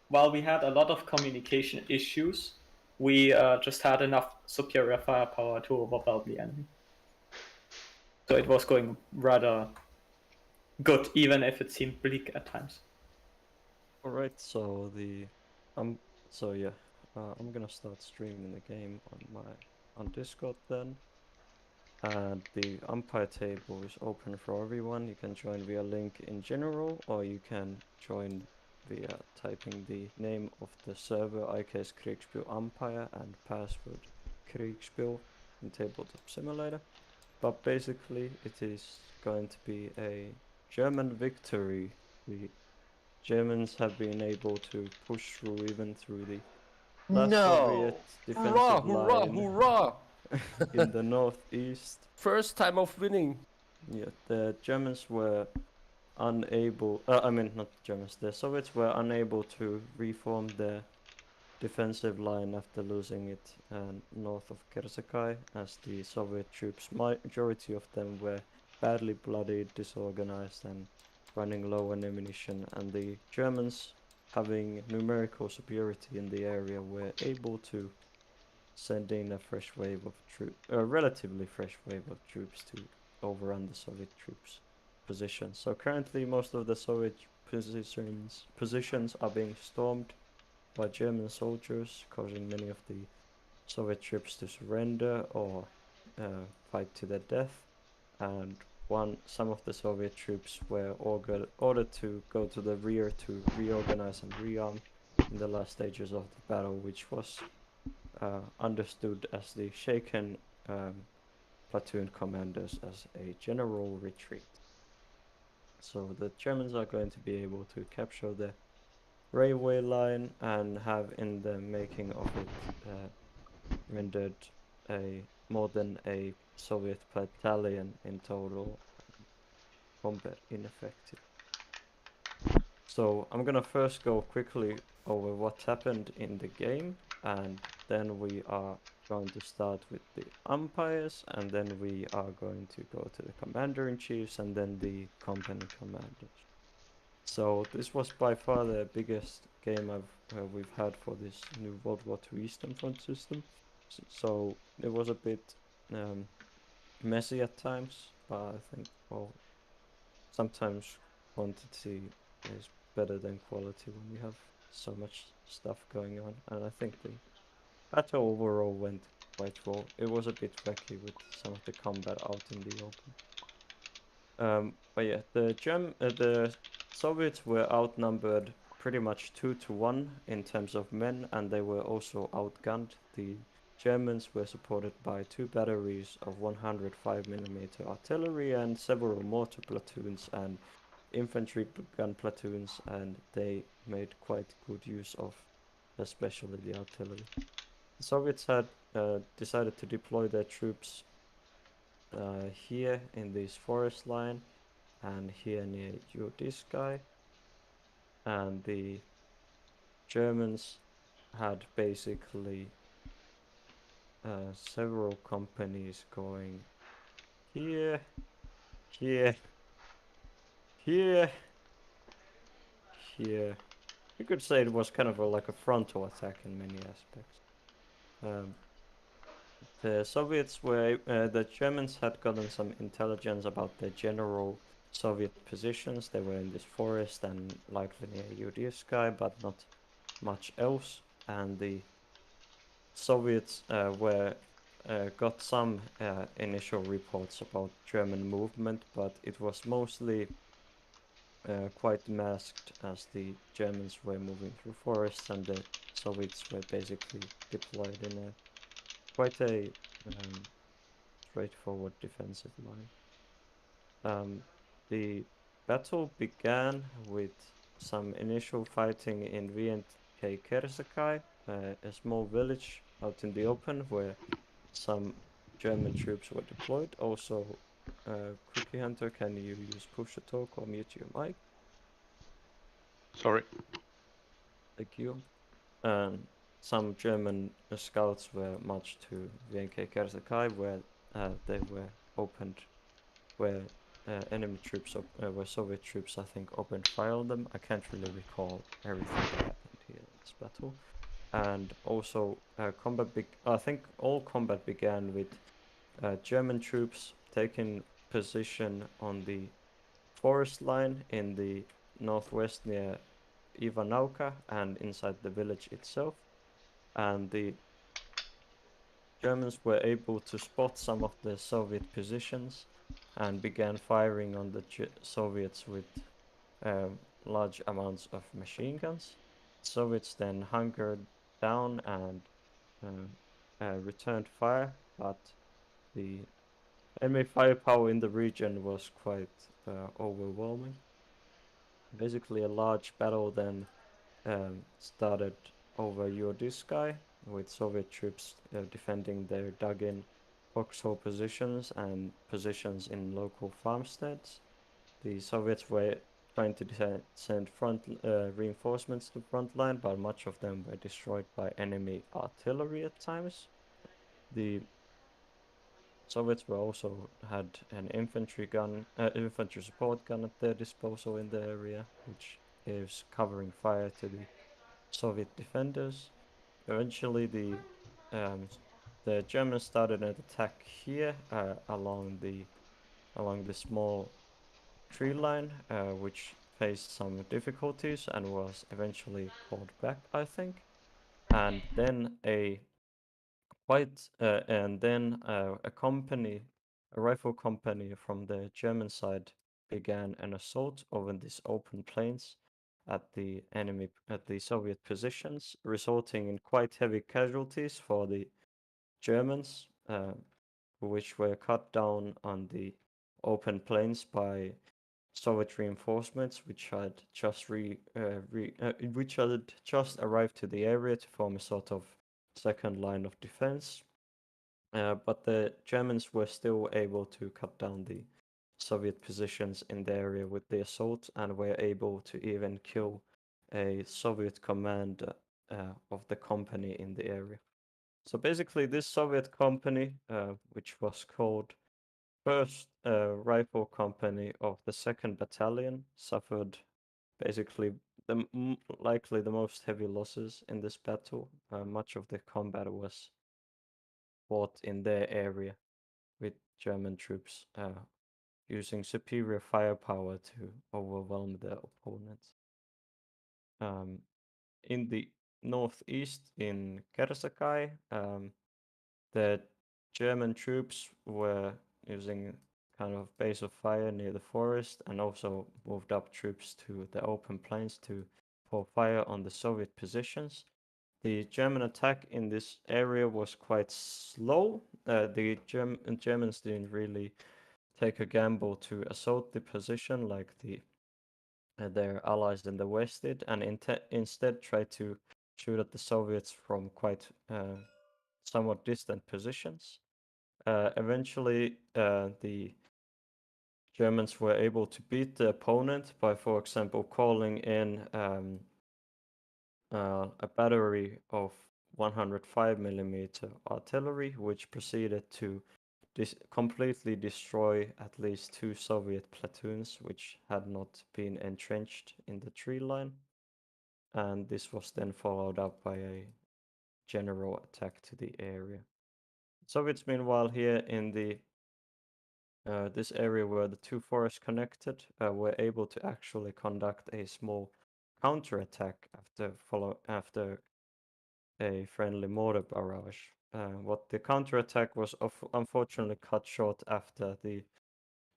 while we had a lot of communication issues, we just had enough superior firepower to overwhelm the enemy. So it was going rather good, even if it seemed bleak at times. Alright, so I'm gonna start streaming the game on Discord then. And the umpire table is open for everyone. You can join via link in general, or you can join via typing the name of the server, IKS Kriegsspiel umpire, and password Kriegsspiel in Tabletop Simulator. But basically, it is going to be a German victory. The Germans have been able to push through even through the last Soviet defensive Hurrah! line Hurrah! in the northeast. First time of winning. Yeah, the Germans were unable. Not the Germans. The Soviets were unable to reform their defensive line after losing it north of Kersekai, as the Soviet troops, majority of them, were badly bloodied, disorganized, and running low on ammunition. And the Germans, having numerical superiority in the area, were able to send in a fresh wave of troops, a relatively fresh wave of troops to overrun the Soviet troops' positions. So currently, most of the Soviet positions are being stormed by German soldiers, causing many of the Soviet troops to surrender or fight to their death. And some of the Soviet troops were ordered to go to the rear to reorganize and rearm in the last stages of the battle, which was understood as the shaken platoon commanders as a general retreat. So the Germans are going to be able to capture the railway line and have in the making of it rendered more than a Soviet battalion in total combat ineffective. So I'm gonna first go quickly over what happened in the game, and then we are going to start with the umpires, and then we are going to go to the commander-in-chiefs, and then the company commanders. So this was by far the biggest game we've had for this new World War II Eastern Front system. So it was a bit messy at times, but I think, well, sometimes quantity is better than quality when you have so much stuff going on. And I think the battle overall went quite well. It was a bit wacky with some of the combat out in the open. But yeah, the Soviets were outnumbered pretty much 2-1 in terms of men, and they were also outgunned. The Germans were supported by 2 batteries of 105mm artillery and several mortar platoons and infantry gun platoons, and they made quite good use of especially the artillery. The Soviets had decided to deploy their troops here in this forest line and here near Yudiskai, and the Germans had basically several companies going here, here, here, here. You could say it was kind of like a frontal attack in many aspects. The Germans had gotten some intelligence about the general Soviet positions. They were in this forest and likely near Yudiskai, but not much else. And the Soviets got some initial reports about German movement, but it was mostly quite masked, as the Germans were moving through forests and the Soviets were basically deployed in quite a straightforward defensive line. The battle began with some initial fighting in VNK Kersekai, a small village out in the open where some German troops were deployed. Also, Cookie Hunter, can you use push to talk or mute your mic? Sorry. Thank you. Some German scouts were marched to VNK Kersekai, where they were opened, where enemy troops, where Soviet troops, I think, opened fire on them. I can't really recall everything that happened here in this battle. And also, I think all combat began with German troops taking position on the forest line in the northwest near Ivanauka and inside the village itself. And the Germans were able to spot some of the Soviet positions and began firing on the Soviets with large amounts of machine guns. Soviets then hunkered down and returned fire, but the enemy firepower in the region was quite overwhelming. Basically, a large battle then started over Yurdiskyi, with Soviet troops defending their dug-in foxhole positions and positions in local farmsteads. The Soviets were trying to send reinforcements to the front line, but much of them were destroyed by enemy artillery at times. The Soviets were also had an infantry support gun at their disposal in the area, which gives covering fire to the Soviet defenders. Eventually, the Germans started an attack here along the small tree line, which faced some difficulties and was eventually called back, I think. And then a rifle company from the German side began an assault over these open plains at the Soviet positions, resulting in quite heavy casualties for the Germans, which were cut down on the open plains by Soviet reinforcements, which had just arrived to the area to form a sort of second line of defense. But the Germans were still able to cut down the Soviet positions in the area with the assault, and were able to even kill a Soviet commander of the company in the area. So basically, this Soviet company, which was called First Rifle Company of the 2nd Battalion, suffered basically likely the most heavy losses in this battle. Much of the combat was fought in their area, with German troops using superior firepower to overwhelm their opponents. In the northeast, in Kersakai, the German troops were using kind of base of fire near the forest, and also moved up troops to the open plains to pour fire on the Soviet positions. The German attack in this area was quite slow. The Germans didn't really take a gamble to assault the position like their allies in the west did, and instead tried to shoot at the Soviets from quite somewhat distant positions. Eventually, the Germans were able to beat the opponent by, for example, calling in a battery of 105mm artillery, which proceeded to completely destroy at least 2 Soviet platoons which had not been entrenched in the tree line. And this was then followed up by a general attack to the area. Soviets, meanwhile, here in this area where the 2 forests connected, were able to actually conduct a small counterattack after a friendly mortar barrage. What the counterattack was unfortunately cut short after the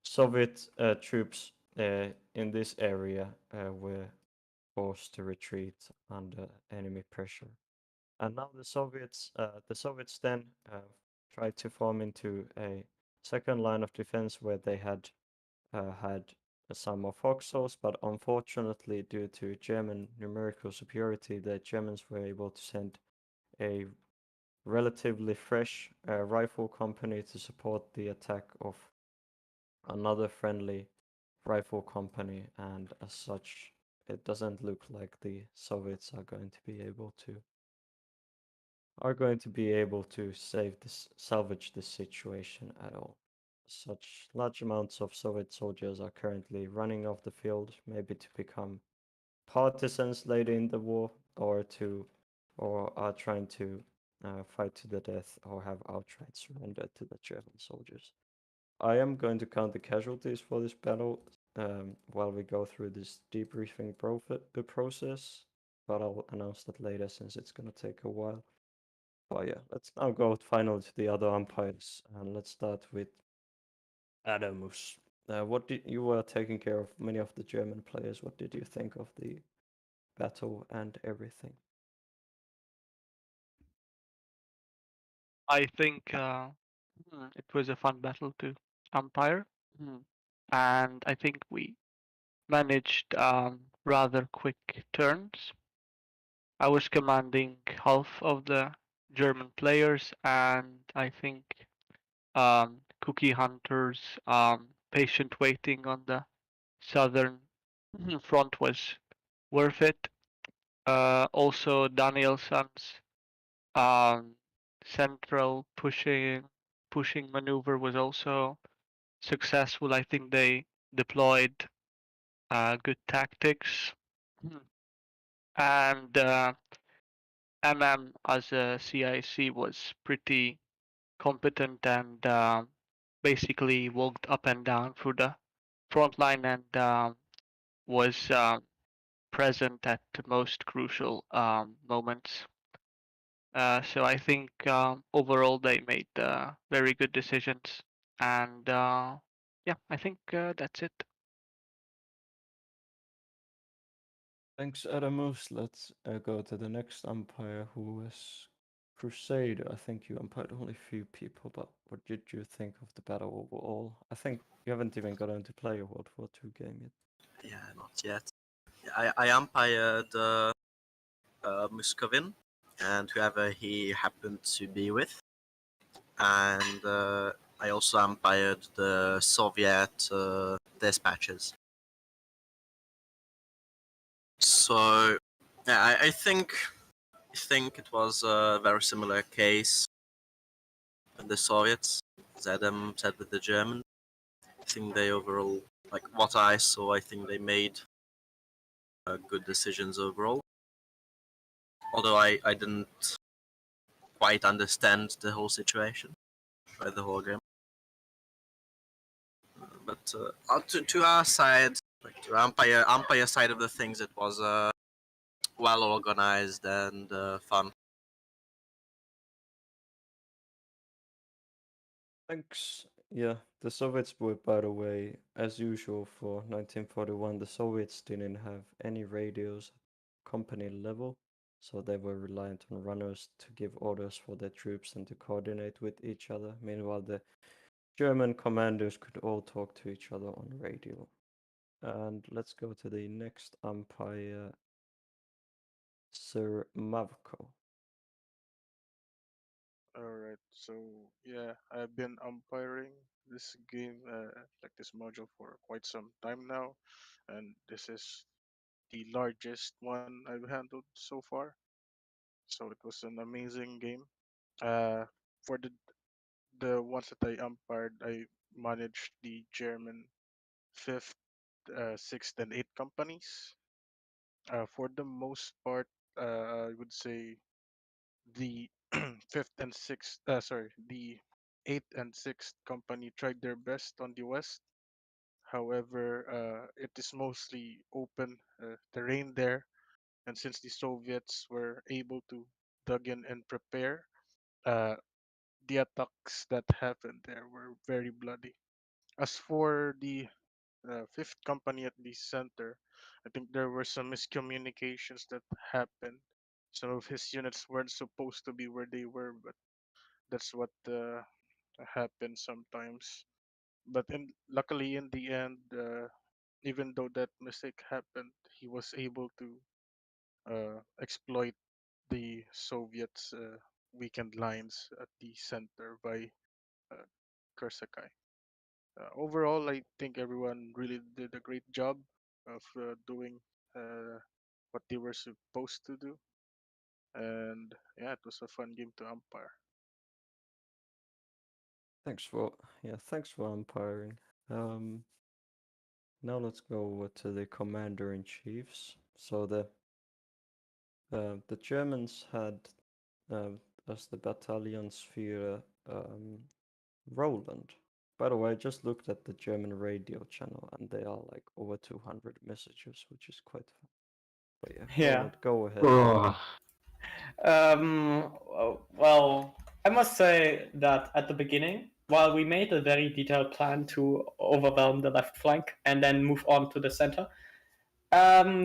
Soviet troops in this area were forced to retreat under enemy pressure. And now the Soviets then tried to form into a second line of defense, where they had some more foxholes, but unfortunately, due to German numerical superiority, the Germans were able to send a relatively fresh rifle company to support the attack of another friendly rifle company, and as such, it doesn't look like the Soviets are going to be able to salvage this situation at all. Such large amounts of Soviet soldiers are currently running off the field, maybe to become partisans later in the war, or are trying to fight to the death, or have outright surrendered to the German soldiers. I am going to count the casualties for this battle while we go through this debriefing process, but I'll announce that later since it's gonna take a while. But yeah, let's now go finally to the other umpires, and let's start with Adamus. You were taking care of many of the German players. What did you think of the battle and everything? I think it was a fun battle to umpire, and I think we managed rather quick turns. I was commanding half of the German players, and I think Cookie Hunter's patient waiting on the southern front was worth it. Also, Danielson's um, central pushing maneuver was also successful. I think they deployed good tactics, and MM as a CIC was pretty competent and basically walked up and down through the front line and was present at the most crucial moments. So I think overall they made very good decisions, and yeah, I think that's it. Thanks, Adamus. Let's go to the next umpire, who was Crusader. I think you umpired only a few people, but what did you think of the battle overall? I think you haven't even gotten to play a World War II game yet. Yeah, not yet. I umpired Muscovin and whoever he happened to be with, and I also umpired the Soviet dispatches. So yeah, I think it was a very similar case with the Soviets, as Adam said with the Germans. I think they overall, like what I saw, I think they made good decisions overall. Although I didn't quite understand the whole situation by the whole game. But to our side, like to umpire side of the things, it was well organized and fun. Thanks. Yeah, the Soviets were, by the way, as usual for 1941, the Soviets didn't have any radios company level, so they were reliant on runners to give orders for their troops and to coordinate with each other. Meanwhile, the German commanders could all talk to each other on radio. And let's go to the next umpire, Sir Mavko. Alright, so yeah, I've been umpiring this game, like this module for quite some time now, and this is the largest one I've handled so far. So it was an amazing game. For the ones that I umpired, I managed the German fifth, sixth, and eighth companies. For the most part, I would say the fifth and sixth, the eighth and sixth company tried their best on the west. However, it is mostly open terrain there, and since the Soviets were able to dug in and prepare, uh, the attacks that happened there were very bloody. As for the fifth company at the center, I think there were some miscommunications that happened. Some of his units weren't supposed to be where they were, but that's what happens sometimes. But luckily, in the end, even though that mistake happened, he was able to exploit the Soviets' weakened lines at the center by uh, Kursakai. Overall, I think everyone really did a great job of doing uh, what they were supposed to do, and yeah, it was a fun game to umpire. Thanks for umpiring. Um, Now let's go over to the commander in chiefs. So the Germans had uh, as the battalion sphere Roland. By the way, I just looked at the German radio channel, and they are like over 200 messages, which is quite fun. But yeah, Yeah. go ahead. Oh, Well, I must say that at the beginning, while we made a very detailed plan to overwhelm the left flank and then move on to the center,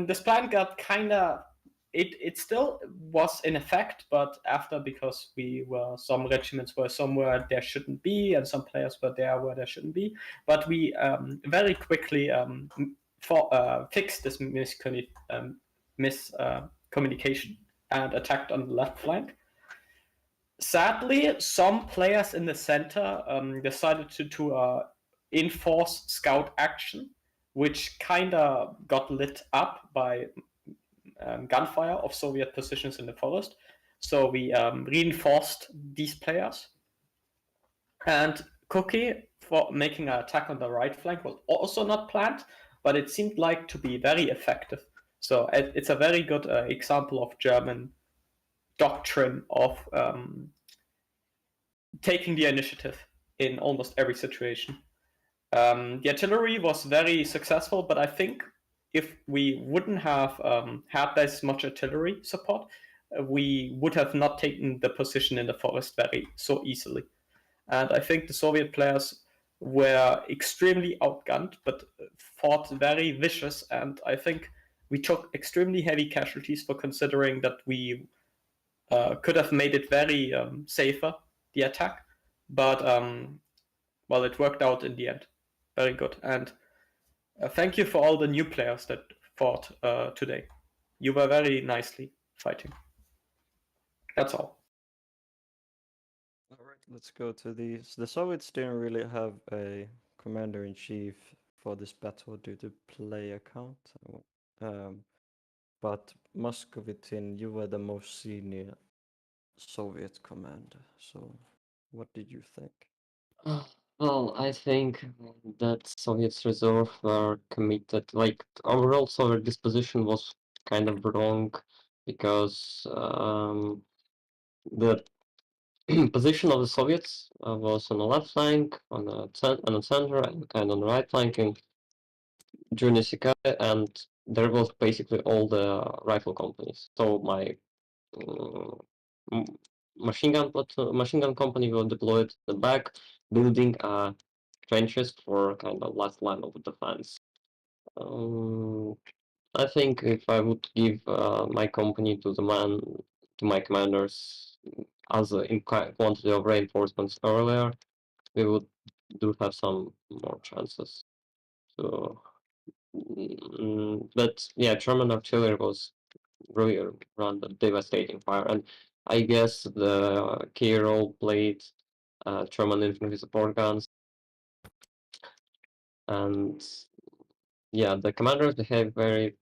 this plan got kinda. It still was in effect, but after, because some regiments were somewhere there shouldn't be, and some players were there where there shouldn't be. But we very quickly fixed this miscommunication and attacked on the left flank. Sadly, some players in the center decided to enforce scout action, which kind of got lit up by gunfire of Soviet positions in the forest. So we reinforced these players. And Cookie, for making an attack on the right flank, was also not planned, but it seemed like to be very effective. So it's a very good example of German doctrine of taking the initiative in almost every situation. The artillery was very successful, but I think if we wouldn't have had this much artillery support, we would have not taken the position in the forest so easily. And I think the Soviet players were extremely outgunned, but fought very vicious. And I think we took extremely heavy casualties for considering that we could have made it very safer, the attack. But well, it worked out in the end. Very good. And thank you for all the new players that fought today. You were very nicely fighting. That's all. All right, let's go to these. The Soviets didn't really have a commander-in-chief for this battle due to player count. But Moscovitin, you were the most senior Soviet commander. So, what did you think? well, I think that Soviet's reserve were committed. Like, overall Soviet disposition was kind of wrong because the position of the Soviets was on the left flank, on the center, and kind of on the right flank in Junisikaya, and there was basically all the rifle companies. So my machine gun company were deployed at the back, building trenches for kind of last line of defense. I think if I would give my company to my commanders as in quantity of reinforcements earlier, we would have some more chances. So, but yeah, German artillery was really run a devastating fire, and I guess the key role played German infantry support guns, and yeah, the commanders behaved very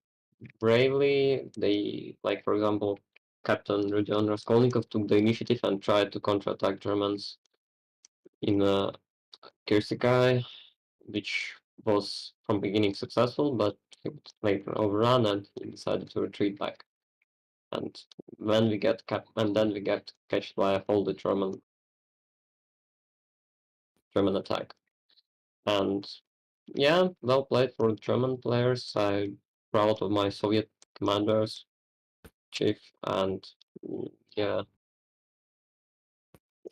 bravely. They, like, for example, Captain Rodion Raskolnikov took the initiative and tried to counterattack Germans in Kirsikai, which was from beginning successful, but he was later overrun and he decided to retreat back. And when we get then we get catched by a folded German attack. And yeah, well played for German players. I'm proud of my Soviet commanders, chief, and yeah,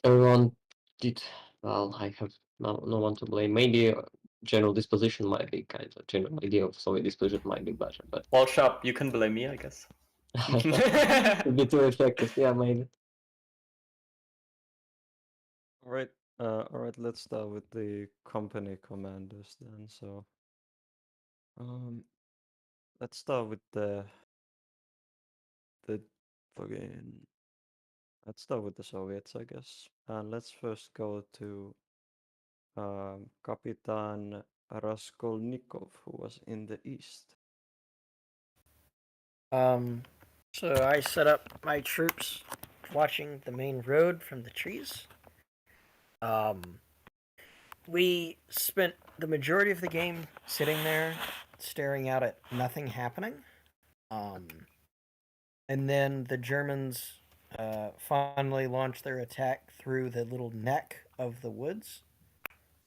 everyone did well. I have no one to blame. Maybe general disposition might be general idea of Soviet disposition might be better, but Well, Sharp, you can blame me, I guess. it'd be too effective. Yeah, maybe. All right. Let's start with the company commanders then. So, let's start with the fucking. Let's start with the Soviets, I guess. And let's first go to Kapitan Raskolnikov, who was in the east. So I set up my troops watching the main road from the trees. We spent the majority of the game sitting there, staring out at nothing happening. And then the Germans finally launched their attack through the little neck of the woods.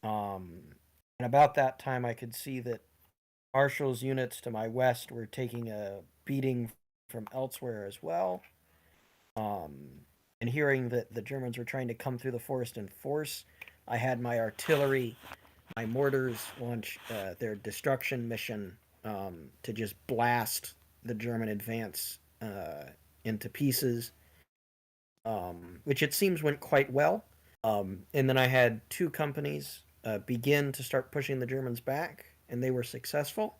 And about that time, I could see that Marshall's units to my west were taking a beating from elsewhere as well. And hearing that the Germans were trying to come through the forest in force, I had my artillery, my mortars launch their destruction mission to just blast the German advance into pieces, which it seems went quite well. And then I had two companies begin to start pushing the Germans back, and they were successful.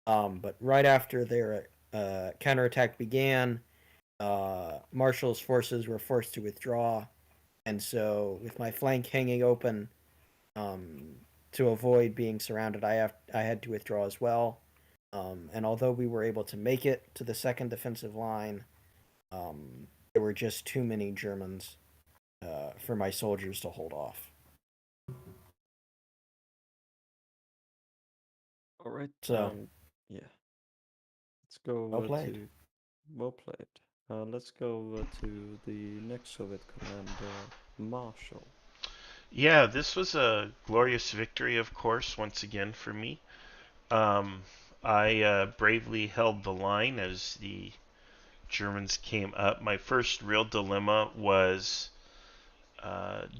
But right after their counterattack began, Marshall's forces were forced to withdraw, and so with my flank hanging open, to avoid being surrounded, I had to withdraw as well. And although we were able to make it to the second defensive line, there were just too many Germans for my soldiers to hold off. All right. So yeah. Let's go well played. to well played. Let's go to the next Soviet commander, Marshall. Yeah, this was a glorious victory, of course, once again for me. I bravely held the line as the Germans came up. My first real dilemma was,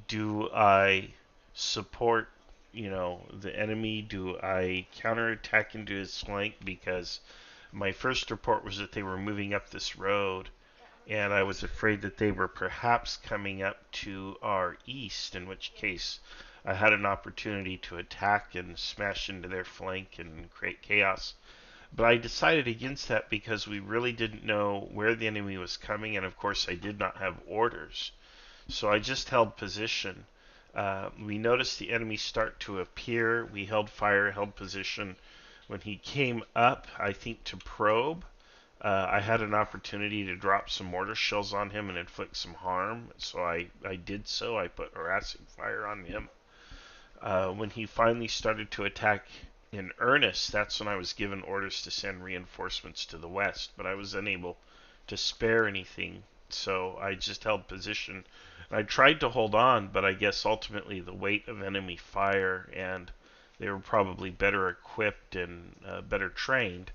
do I support, the enemy? Do I counterattack into his flank? Because my first report was that they were moving up this road, and I was afraid that they were perhaps coming up to our east, in which case I had an opportunity to attack and smash into their flank and create chaos. But I decided against that because we really didn't know where the enemy was coming, and of course I did not have orders. So I just held position. We noticed the enemy start to appear. We held fire, held position. When he came up, I think to probe, I had an opportunity to drop some mortar shells on him and inflict some harm. So I did so. I put harassing fire on him. When he finally started to attack in earnest, that's when I was given orders to send reinforcements to the west, but I was unable to spare anything, so I just held position. I tried to hold on, but I guess ultimately the weight of enemy fire, and they were probably better equipped and better trained,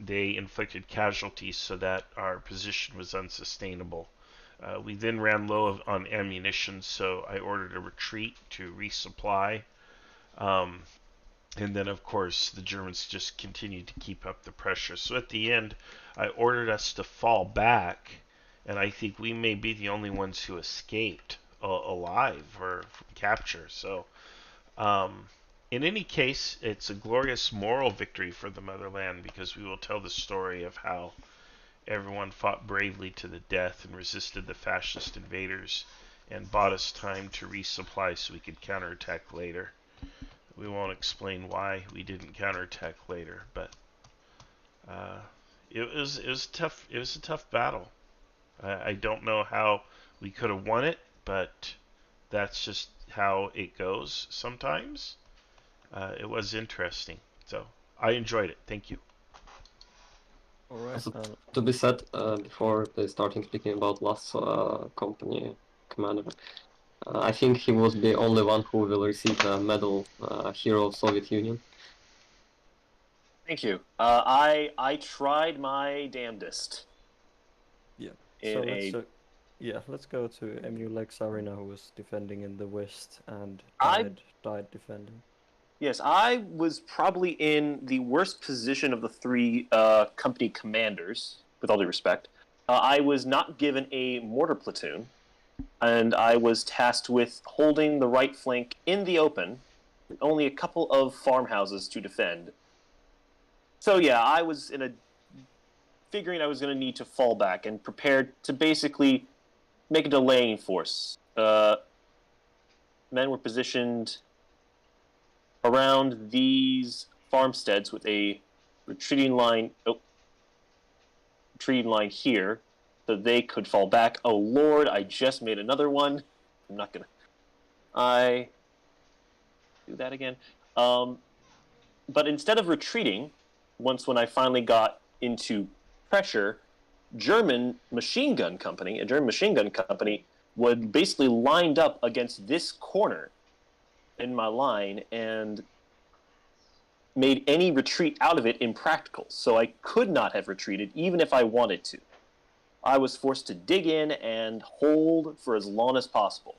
they inflicted casualties so that our position was unsustainable. We then ran low on ammunition, so I ordered a retreat to resupply. And then, of course, the Germans just continued to keep up the pressure. So at the end, I ordered us to fall back, and I think we may be the only ones who escaped alive or from capture. So, in any case, it's a glorious moral victory for the motherland because we will tell the story of how everyone fought bravely to the death and resisted the fascist invaders and bought us time to resupply so we could counterattack later. We won't explain why we didn't counterattack later, but it was tough. It was a tough battle. I don't know how we could have won it, but that's just how it goes sometimes. It was interesting, so I enjoyed it. Thank you. All right. Also, to be said, before starting speaking about last company commander, I think he was the only one who will receive a medal, Hero of Soviet Union. Thank you. I tried my damnedest. Yeah. In So let's go to Emu Lex Arena, who was defending in the west and died defending. Yes, I was probably in the worst position of the three company commanders, with all due respect. I was not given a mortar platoon, and I was tasked with holding the right flank in the open, with only a couple of farmhouses to defend. So yeah, I was figuring I was going to need to fall back and prepared to basically make a delaying force. Men were positioned around these farmsteads with a retreating line here, so they could fall back. Oh Lord, I just made another one. I'm not gonna. I do that again. But instead of retreating, when I finally got into pressure, a German machine gun company would basically lined up against this corner. in my line and made any retreat out of it impractical. So I could not have retreated even if I wanted to. I was forced to dig in and hold for as long as possible.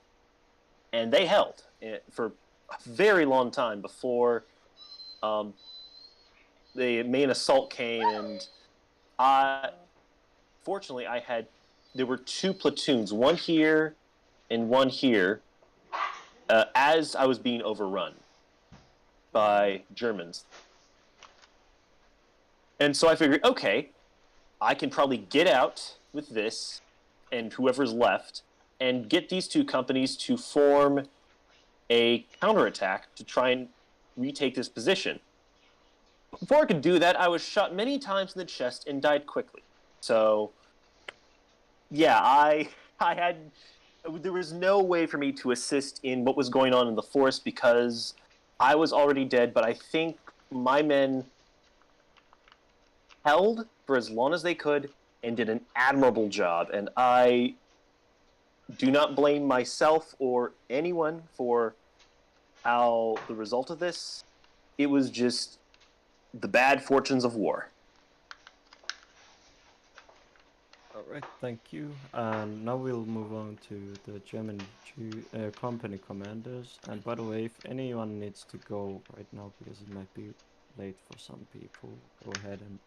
And they held for a very long time before the main assault came. And fortunately, there were 2 platoons, one here and one here, as I was being overrun by Germans. And so I figured, okay, I can probably get out with this and whoever's left and get these 2 companies to form a counterattack to try and retake this position. Before I could do that, I was shot many times in the chest and died quickly. So, yeah, there was no way for me to assist in what was going on in the forest because I was already dead, but I think my men held for as long as they could and did an admirable job. And I do not blame myself or anyone for the result of this. It was just the bad fortunes of war. Alright, thank you. And now we'll move on to the German company commanders. And by the way, if anyone needs to go right now because it might be late for some people, go ahead and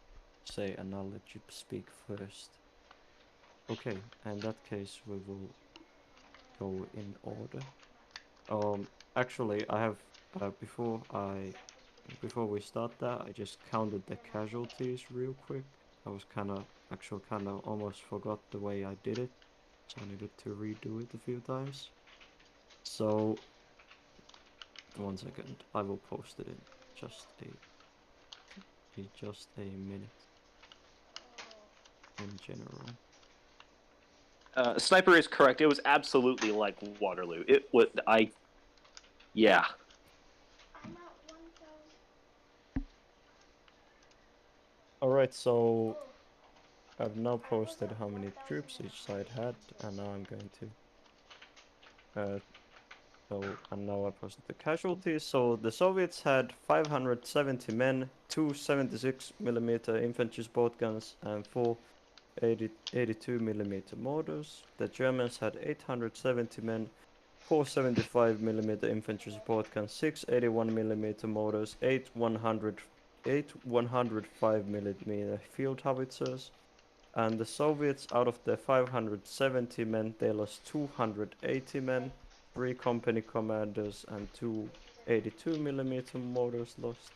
say and I'll let you speak first. Okay, in that case we will go in order. Actually I have before we start that, I just counted the casualties real quick. I was kind of almost forgot the way I did it, so I needed to redo it a few times. So 1 second, I will post it in just a minute. In general, Sniper is correct. It was absolutely like Waterloo. Yeah. Alright, so I've now posted how many troops each side had, and now I'm going to and now I posted the casualties. So the Soviets had 570 men, 2 76mm infantry sport guns, and 4 82mm mortars. The Germans had 870 men, 4 75mm infantry support guns, 6 81mm mortars, 8 105mm field howitzers. And the Soviets, out of their 570 men, they lost 280 men, 3 company commanders and 2 82mm mortars lost.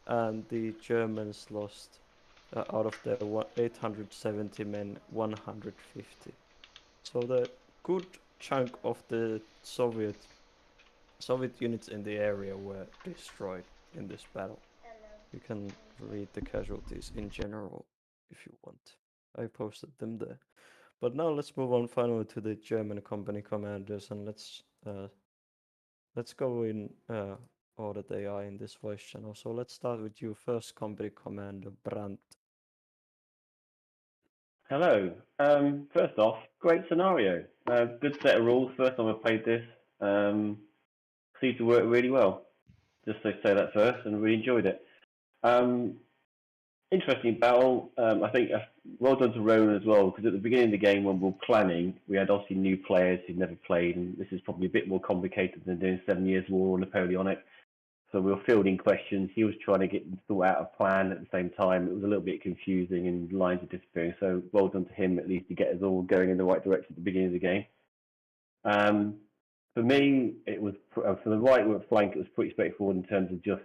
And the Germans lost, out of their 870 men, 150. So the good chunk of the Soviet units in the area were destroyed in this battle. You can read the casualties in general if you want. I posted them there. But now let's move on finally to the German company commanders, and let's go in order they are in this voice channel. So let's start with you first, company commander Brandt. Hello. First off, great scenario. Good set of rules. First time I played this. Seemed to work really well. Just to say that first, and really enjoyed it. Interesting battle. I think well done to Ronan as well, because at the beginning of the game when we were planning, we had obviously new players who'd never played, and this is probably a bit more complicated than doing 7 Years' War or Napoleonic. So we were fielding questions. He was trying to get thought out a plan at the same time. It was a little bit confusing and lines are disappearing. So well done to him at least to get us all going in the right direction at the beginning of the game. For me, it was for the right flank. It was pretty straightforward in terms of just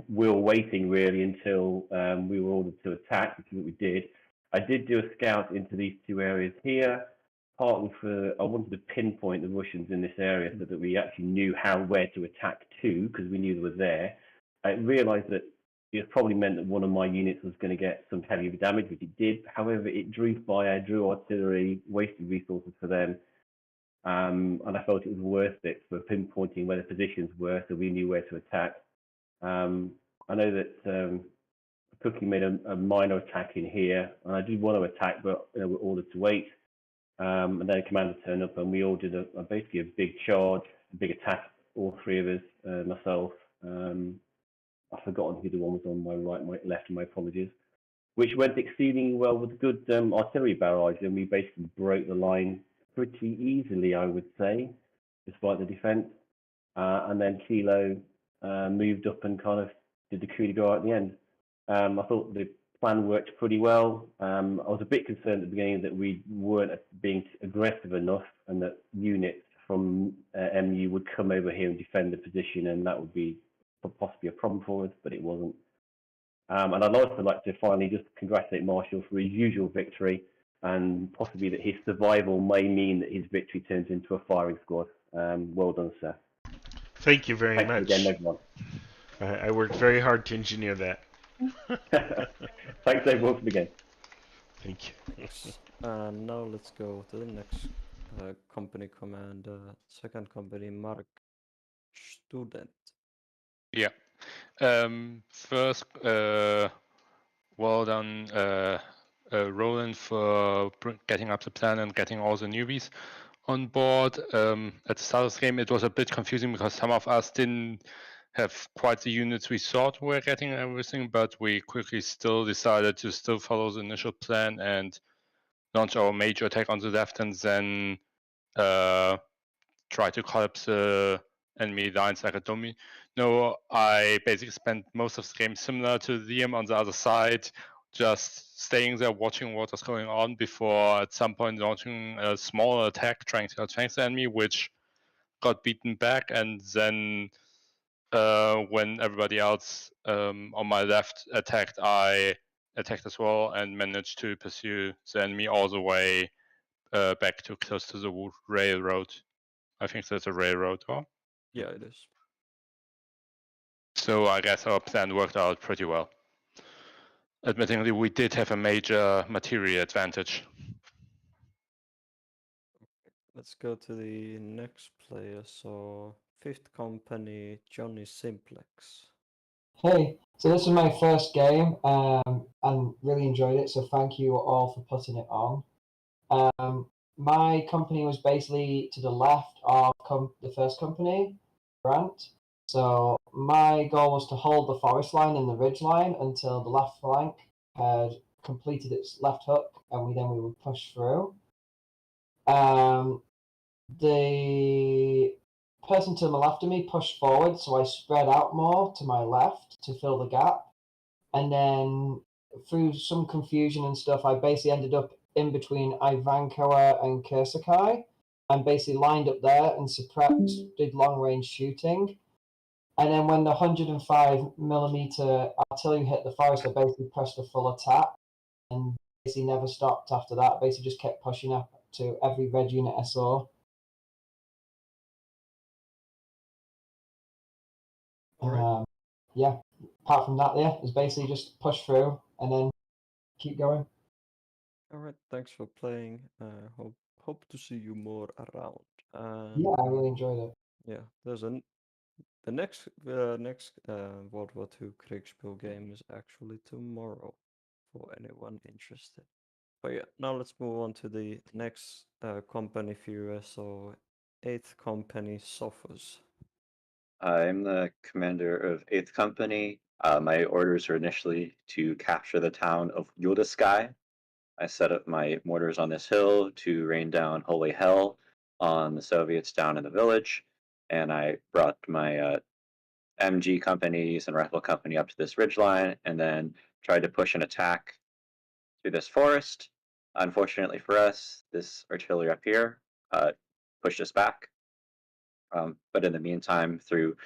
we were waiting really until we were ordered to attack, which is what we did. I did do a scout into these 2 areas here. Partly I wanted to pinpoint the Russians in this area so that we actually knew where to attack to, because we knew they were there. I realised that it probably meant that one of my units was going to get some heavy damage, which it did. However, it drew fire, drew artillery, wasted resources for them, and I felt it was worth it for pinpointing where the positions were, so we knew where to attack. I know that Cookie made a minor attack in here, and I did want to attack, but we're ordered to wait. And then Commander turned up, and we all did basically a big charge, a big attack all three of us, myself. I've forgotten who the one was on my right, my left, and my apologies. Which went exceedingly well with good artillery barrage, and we basically broke the line pretty easily, I would say, despite the defence. And then Kilo moved up and kind of did the coup de grace at the end. I thought the plan worked pretty well. I was a bit concerned at the beginning that we weren't being aggressive enough and that units from MU would come over here and defend the position, and that would be possibly a problem for us, but it wasn't. And I'd also like to finally just congratulate Marshall for his usual victory, and possibly that his survival may mean that his victory turns into a firing squad. Well done, Seth. Thank you very Thanks much. again, everyone. I worked very hard to engineer that. Thanks everyone for the game. Thank you. Thanks. Now let's go to the next company commander. Second company, Mark Student. Yeah. First, well done, Roland, for getting up the plan and getting all the newbies on board. At the start of the game, it was a bit confusing because some of us didn't have quite the units we thought were getting everything, but we quickly still decided to still follow the initial plan and launch our major attack on the left, and then try to collapse the enemy lines like a domino. No, I basically spent most of the game similar to Liam on the other side, just staying there watching what was going on before at some point launching a small attack trying to outflank the enemy, which got beaten back, and then when everybody else on my left attacked, I attacked as well and managed to pursue the enemy all the way back to close to the railroad. I think that's a railroad, huh? Yeah, it is. So I guess our plan worked out pretty well. Admittingly, we did have a major material advantage. Let's go to the next player. So, fifth company, Johnny Simplex. Hey, so this was my first game, and really enjoyed it. So thank you all for putting it on. My company was basically to the left of the first company, Grant. So my goal was to hold the forest line and the ridge line until the left flank had completed its left hook, and then we would push through. The person to the left of me pushed forward, so I spread out more to my left to fill the gap. And then through some confusion and stuff, I basically ended up in between Ivankoe and Kursakai, and basically lined up there and suppressed, did long range shooting. And then when the 105mm artillery hit the forest, I basically pressed a full attack and basically never stopped after that. Basically just kept pushing up to every red unit I saw. Yeah, apart from that, yeah, it's basically just push through and then keep going. All right, thanks for playing. Hope to see you more around. Yeah, I really enjoyed it. Yeah, the next World War II Kriegsspiel game is actually tomorrow, for anyone interested. But yeah, now let's move on to the next company viewer. So, 8th Company, Sophos. I'm the commander of 8th Company. My orders were initially to capture the town of Yudaskai. I set up my mortars on this hill to rain down holy hell on the Soviets down in the village, and I brought my MG companies and rifle company up to this ridgeline, and then tried to push an attack through this forest. Unfortunately for us, this artillery up here pushed us back. But in the meantime, through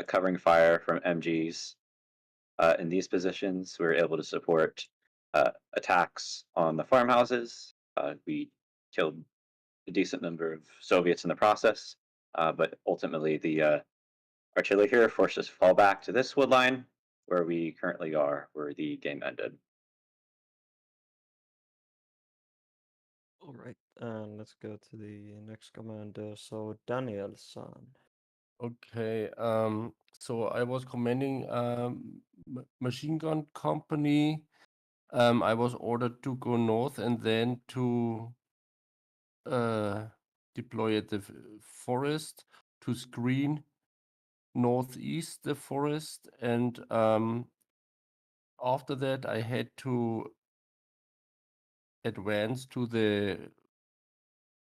covering fire from MGs in these positions, we were able to support attacks on the farmhouses. We killed a decent number of Soviets in the process, but ultimately the artillery here forced us to fall back to this wood line, where we currently are, where the game ended. All right, and let's go to the next commander. So, Daniel-san. Okay, so I was commanding machine gun company. I was ordered to go north and then to deploy at the forest to screen northeast the forest, and after that I had to advance to the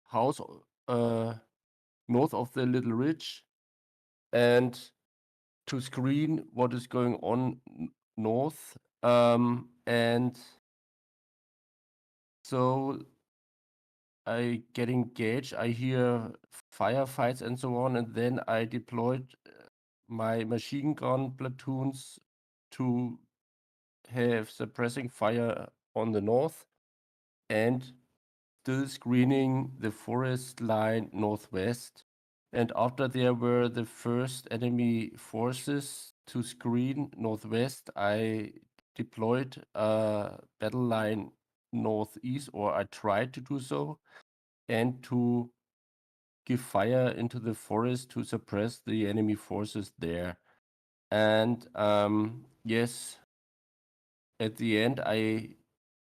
house north of the little ridge and to screen what is going on north. And so I get engaged, I hear firefights and so on, and then I deployed my machine gun platoons to have suppressing fire on the north and still screening the forest line northwest. And after there were the first enemy forces to screen northwest, I deployed a battle line northeast, or I tried to do so, and to give fire into the forest to suppress the enemy forces there. And yes, at the end, I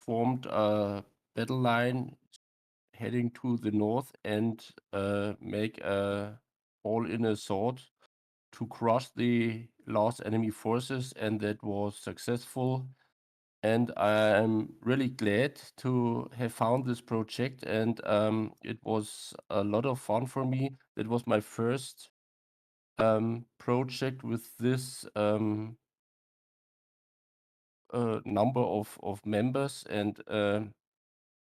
formed a battle line heading to the north and make a all-in assault to crush the last enemy forces, and that was successful. And I'm really glad to have found this project, and it was a lot of fun for me. It was my first project with this number of members, and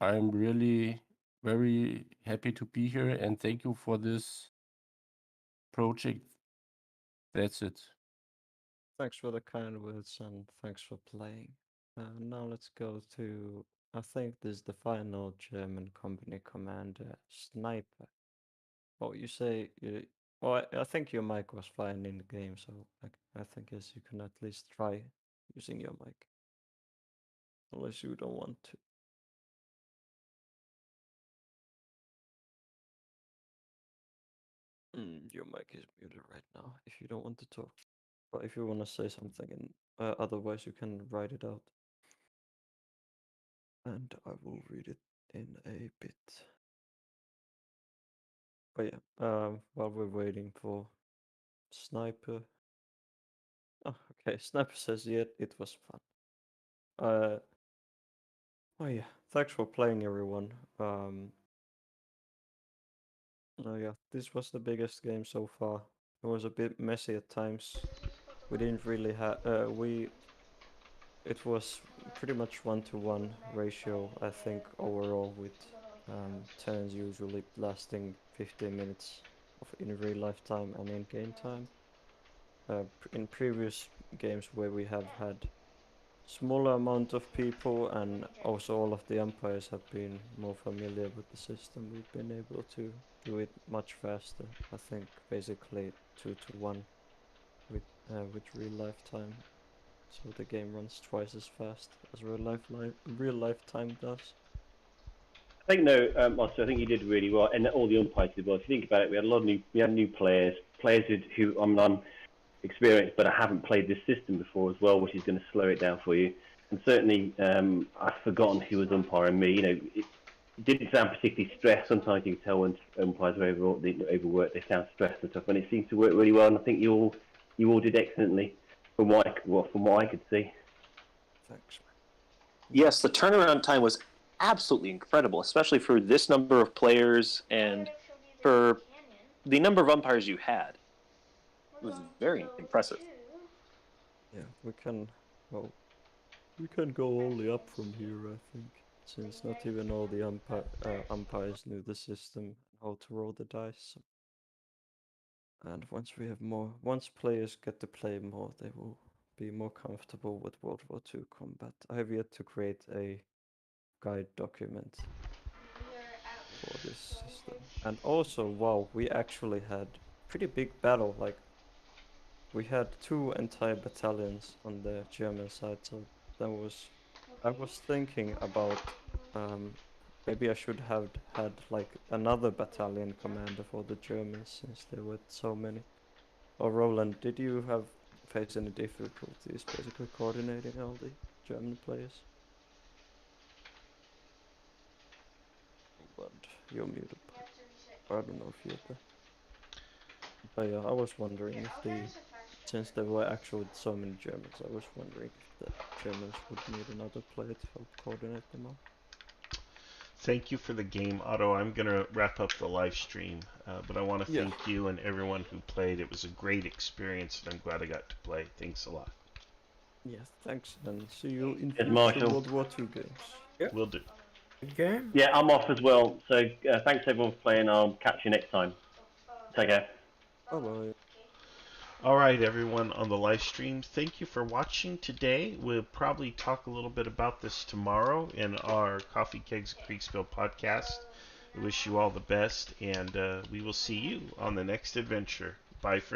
I'm really very happy to be here, and thank you for this project. That's it. Thanks for the kind words and thanks for playing. Now let's go to, I think this is the final German company commander, Sniper. Well, you say, well, I think your mic was fine in the game, so I think yes, you can at least try using your mic. Unless you don't want to. Your mic is muted right now if you don't want to talk. But if you want to say something, and otherwise you can write it out. And I will read it in a bit. But yeah, while we're waiting for Sniper. Oh, okay, Sniper says, yeah, it was fun. Oh yeah, thanks for playing, everyone. Oh yeah, this was the biggest game so far. It was a bit messy at times. We didn't really have, it was pretty much 1-to-1 ratio, I think, overall, with turns usually lasting 15 minutes in real life time and in game time. In previous games where we have had smaller amount of people and also all of the umpires have been more familiar with the system, we've been able to do it much faster. I think basically 2-to-1 with real life time. So the game runs twice as fast as real life time does. I think no, also I think you did really well, and all the umpires did well. If you think about it, we had a lot of new players who I'm experienced, but I haven't played this system before as well, which is going to slow it down for you. And certainly, I've forgotten who was umpiring me. It didn't sound particularly stressed. Sometimes you can tell when umpires are overworked, they sound stressed and stuff. And it seems to work really well. And I think you all did excellently from what I could see. Thanks. Yes, the turnaround time was absolutely incredible, especially for this number of players and for the number of umpires you had. It was very impressive. Yeah, we can go only up from here, I think, since not even all the umpires knew the system and how to roll the dice. And once players get to play more, they will be more comfortable with World War II combat. I have yet to create a guide document for this system. And also, wow, we actually had pretty big battle. Like, we had 2 entire battalions on the German side, so I was thinking about maybe I should have had like another battalion commander for the Germans since there were so many. Or Roland, did you face any difficulties basically coordinating all the German players? But you're muted. I don't know if you're there. But yeah, I was wondering if since there were actually so many Germans, I was wondering if the Germans would need another player to help coordinate them all. Thank you for the game, Otto. I'm going to wrap up the live stream, but I want to Yeah. thank you and everyone who played. It was a great experience, and I'm glad I got to play. Thanks a lot. Yes, thanks, and see you in Yes, future Marshall. World War II games. Will do. Good game. Yeah, I'm off as well. So thanks everyone for playing. I'll catch you next time. Take care. Bye-bye. All right, everyone on the live stream, thank you for watching today. We'll probably talk a little bit about this tomorrow in our Coffee Kegs Kriegsspiel podcast. I wish you all the best, and we will see you on the next adventure. Bye for now.